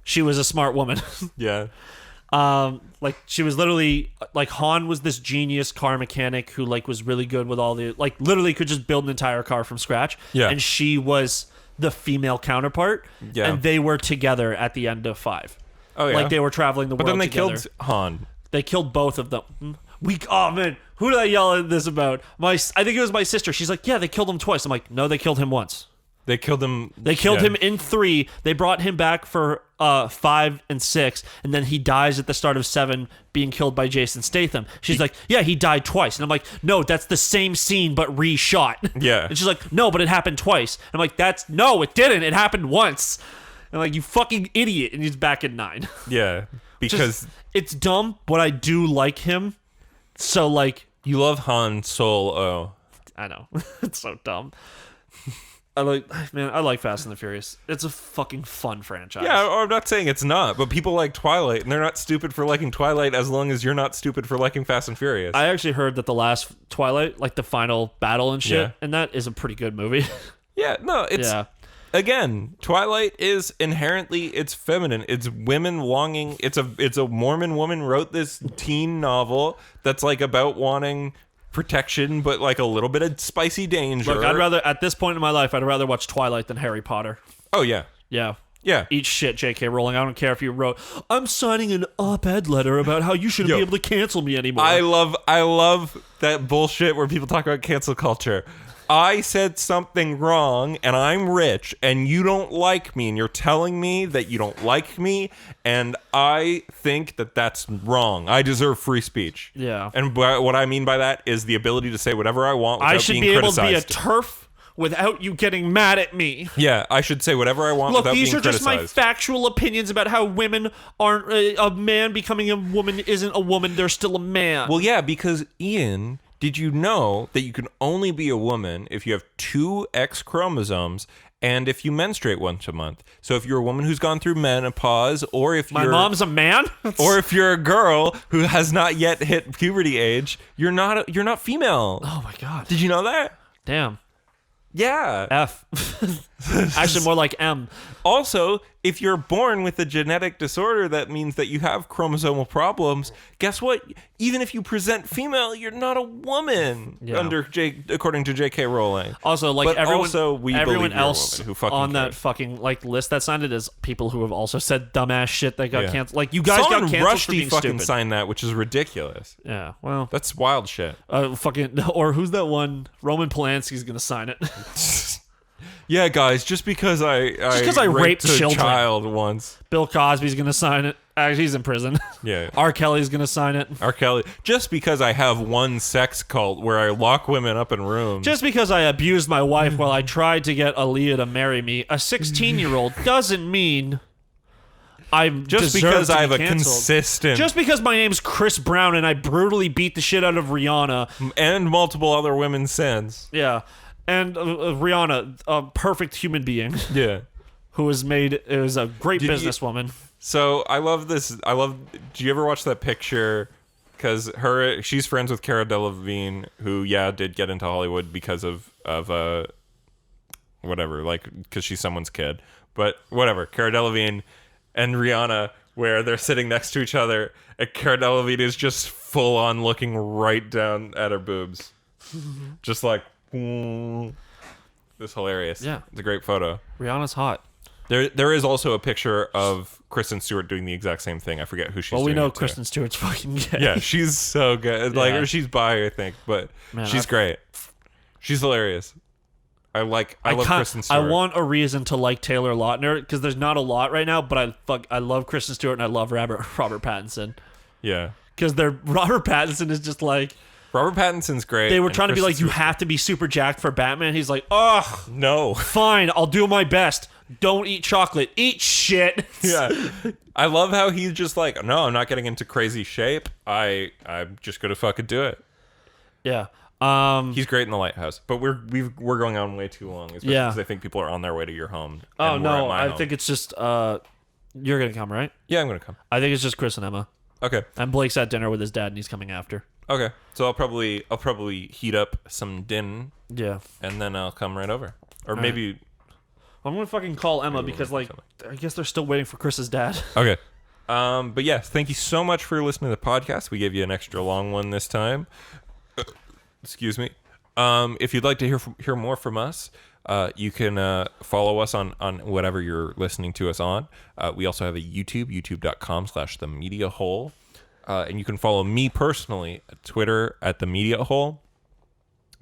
She was a smart woman. Yeah. She was literally Han was this genius car mechanic who was really good with all the literally could just build an entire car from scratch. Yeah. And she was the female counterpart. Yeah. And they were together at the end of 5. Oh yeah. They were traveling the world together. But then they together. killed Han. They killed both of them. Oh man, who did I yell at this about? I think it was my sister. She's like, yeah, they killed him twice. I'm like, no, they killed him once. They killed him. They killed him in 3. They brought him back for 5 and 6, and then he dies at the start of 7, being killed by Jason Statham. She's like, yeah, he died twice. And I'm like, no, that's the same scene but reshot. Yeah. And she's like, no, but it happened twice. And I'm like, no, it didn't. It happened once. And I'm like, you fucking idiot. And he's back in 9. Yeah, because it's dumb, but I do like him. So you love Han Solo. I know. It's so dumb. I like Fast and the Furious. It's a fucking fun franchise. Yeah, I'm not saying it's not, but people like Twilight, and they're not stupid for liking Twilight as long as you're not stupid for liking Fast and Furious. I actually heard that the last Twilight, the final battle and shit, and that is a pretty good movie. Yeah, no, it's... Yeah. Again, Twilight is inherently, it's feminine. It's women longing. It's a Mormon woman wrote this teen novel that's about wanting protection, but a little bit of spicy danger. Look, at this point in my life, I'd rather watch Twilight than Harry Potter. Oh yeah. Yeah. Yeah. Eat shit, J.K. Rowling. I don't care if you wrote, I'm signing an op-ed letter about how you shouldn't be able to cancel me anymore. I love that bullshit where people talk about cancel culture. I said something wrong and I'm rich and you don't like me and you're telling me that you don't like me and I think that that's wrong. I deserve free speech. Yeah. And what I mean by that is the ability to say whatever I want without being criticized. I should be able to be a TERF without you getting mad at me. Yeah, I should say whatever I want without being criticized. Look, these are just my factual opinions about how women aren't... a man becoming a woman isn't a woman. They're still a man. Well, yeah, because Ian... Did you know that you can only be a woman if you have 2 X chromosomes and if you menstruate once a month? So if you're a woman who's gone through menopause, or if my mom's a man, or if you're a girl who has not yet hit puberty age, you're not female. Oh my god! Did you know that? Damn. Yeah. F. Actually, more like M. Also, if you're born with a genetic disorder that means that you have chromosomal problems, guess what? Even if you present female, you're not a woman according to J.K. Rowling. Also, but everyone else who fucking on cares. That fucking list that signed it is people who have also said dumbass shit that got canceled. You guys got canceled Rushdie for being fucking stupid. signed that, which is ridiculous. Yeah, well, that's wild shit. Or who's that one? Roman Polanski's gonna sign it. Yeah, guys, just because I raped a children child once. Bill Cosby's gonna sign it. Actually, he's in prison. Yeah. R. Kelly's gonna sign it. R. Kelly. Just because I have one sex cult where I lock women up in rooms. Just because I abused my wife while I tried to get Aaliyah to marry me, a 16-year-old, doesn't mean I'm just because I have a consistent. Just because my name's Chris Brown and I brutally beat the shit out of Rihanna and multiple other women since. Yeah, and Rihanna, a perfect human being. Yeah. Who was a great businesswoman. So I love this. Do you ever watch that picture? Because she's friends with Cara Delevingne, who did get into Hollywood because of whatever, like because she's someone's kid. But whatever, Cara Delevingne and Rihanna, where they're sitting next to each other, and Cara Delevingne is just full on looking right down at her boobs, just like. It's hilarious. Yeah, it's a great photo. Rihanna's hot. There is also a picture of Kristen Stewart doing the exact same thing. I forget who she's. Well, we doing know Kristen Stewart's fucking gay. Yeah, she's so good. Like, or she's bi, I think, but she's great. She's hilarious. I love Kristen Stewart. I want a reason to like Taylor Lautner because there's not a lot right now, but I love Kristen Stewart and I love Robert Pattinson. Yeah, because Robert Pattinson is just like. Robert Pattinson's great. They were trying to be like, you have to be super jacked for Batman. He's like, oh no, fine, I'll do my best. Don't eat chocolate. Eat shit. Yeah. I love how he's just like, no, I'm not getting into crazy shape. I'm just gonna fucking do it. Yeah. He's great in The Lighthouse, but we're going on way too long. Especially because I think people are on their way to your home. Oh no, I think it's just you're gonna come, right? Yeah, I'm gonna come. I think it's just Chris and Emma. Okay. And Blake's at dinner with his dad, and he's coming after. Okay, so I'll probably heat up some din. Yeah. And then I'll come right over, or maybe. I'm gonna fucking call Emma because I guess they're still waiting for Chris's dad. Okay. But yes, thank you so much for listening to the podcast. We gave you an extra long one this time. Excuse me. If you'd like to hear more from us, you can follow us on whatever you're listening to us on. We also have a youtube.com/themediahole. And you can follow me personally at Twitter at The Media Hole,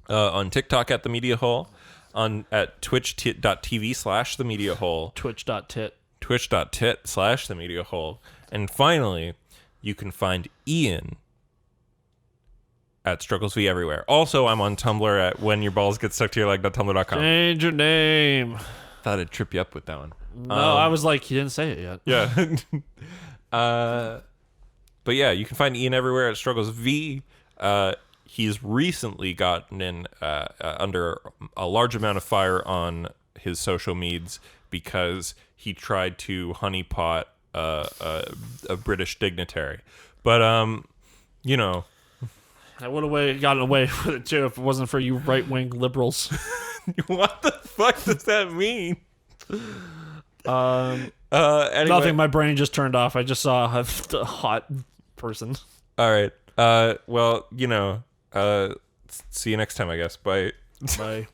on TikTok at The Media Hole, at twitch.tv/The Media Hole, twitch.tit/The Media Hole, and finally, you can find Ian at Struggles V everywhere. Also, I'm on Tumblr at whenyourballs.get-stuck-to-your-leg.tumblr.com. Change your name. Thought I'd trip you up with that one. No, I was like, he didn't say it yet. Yeah. But yeah, you can find Ian everywhere at Struggles V. He's recently gotten in under a large amount of fire on his social medias because he tried to honeypot a British dignitary. But you know, I would have gotten away with it too if it wasn't for you right-wing liberals. What the fuck does that mean? Anyway. Nothing. My brain just turned off. I just saw a hot person. All right. Well, you know, see you next time, I guess. Bye. Bye.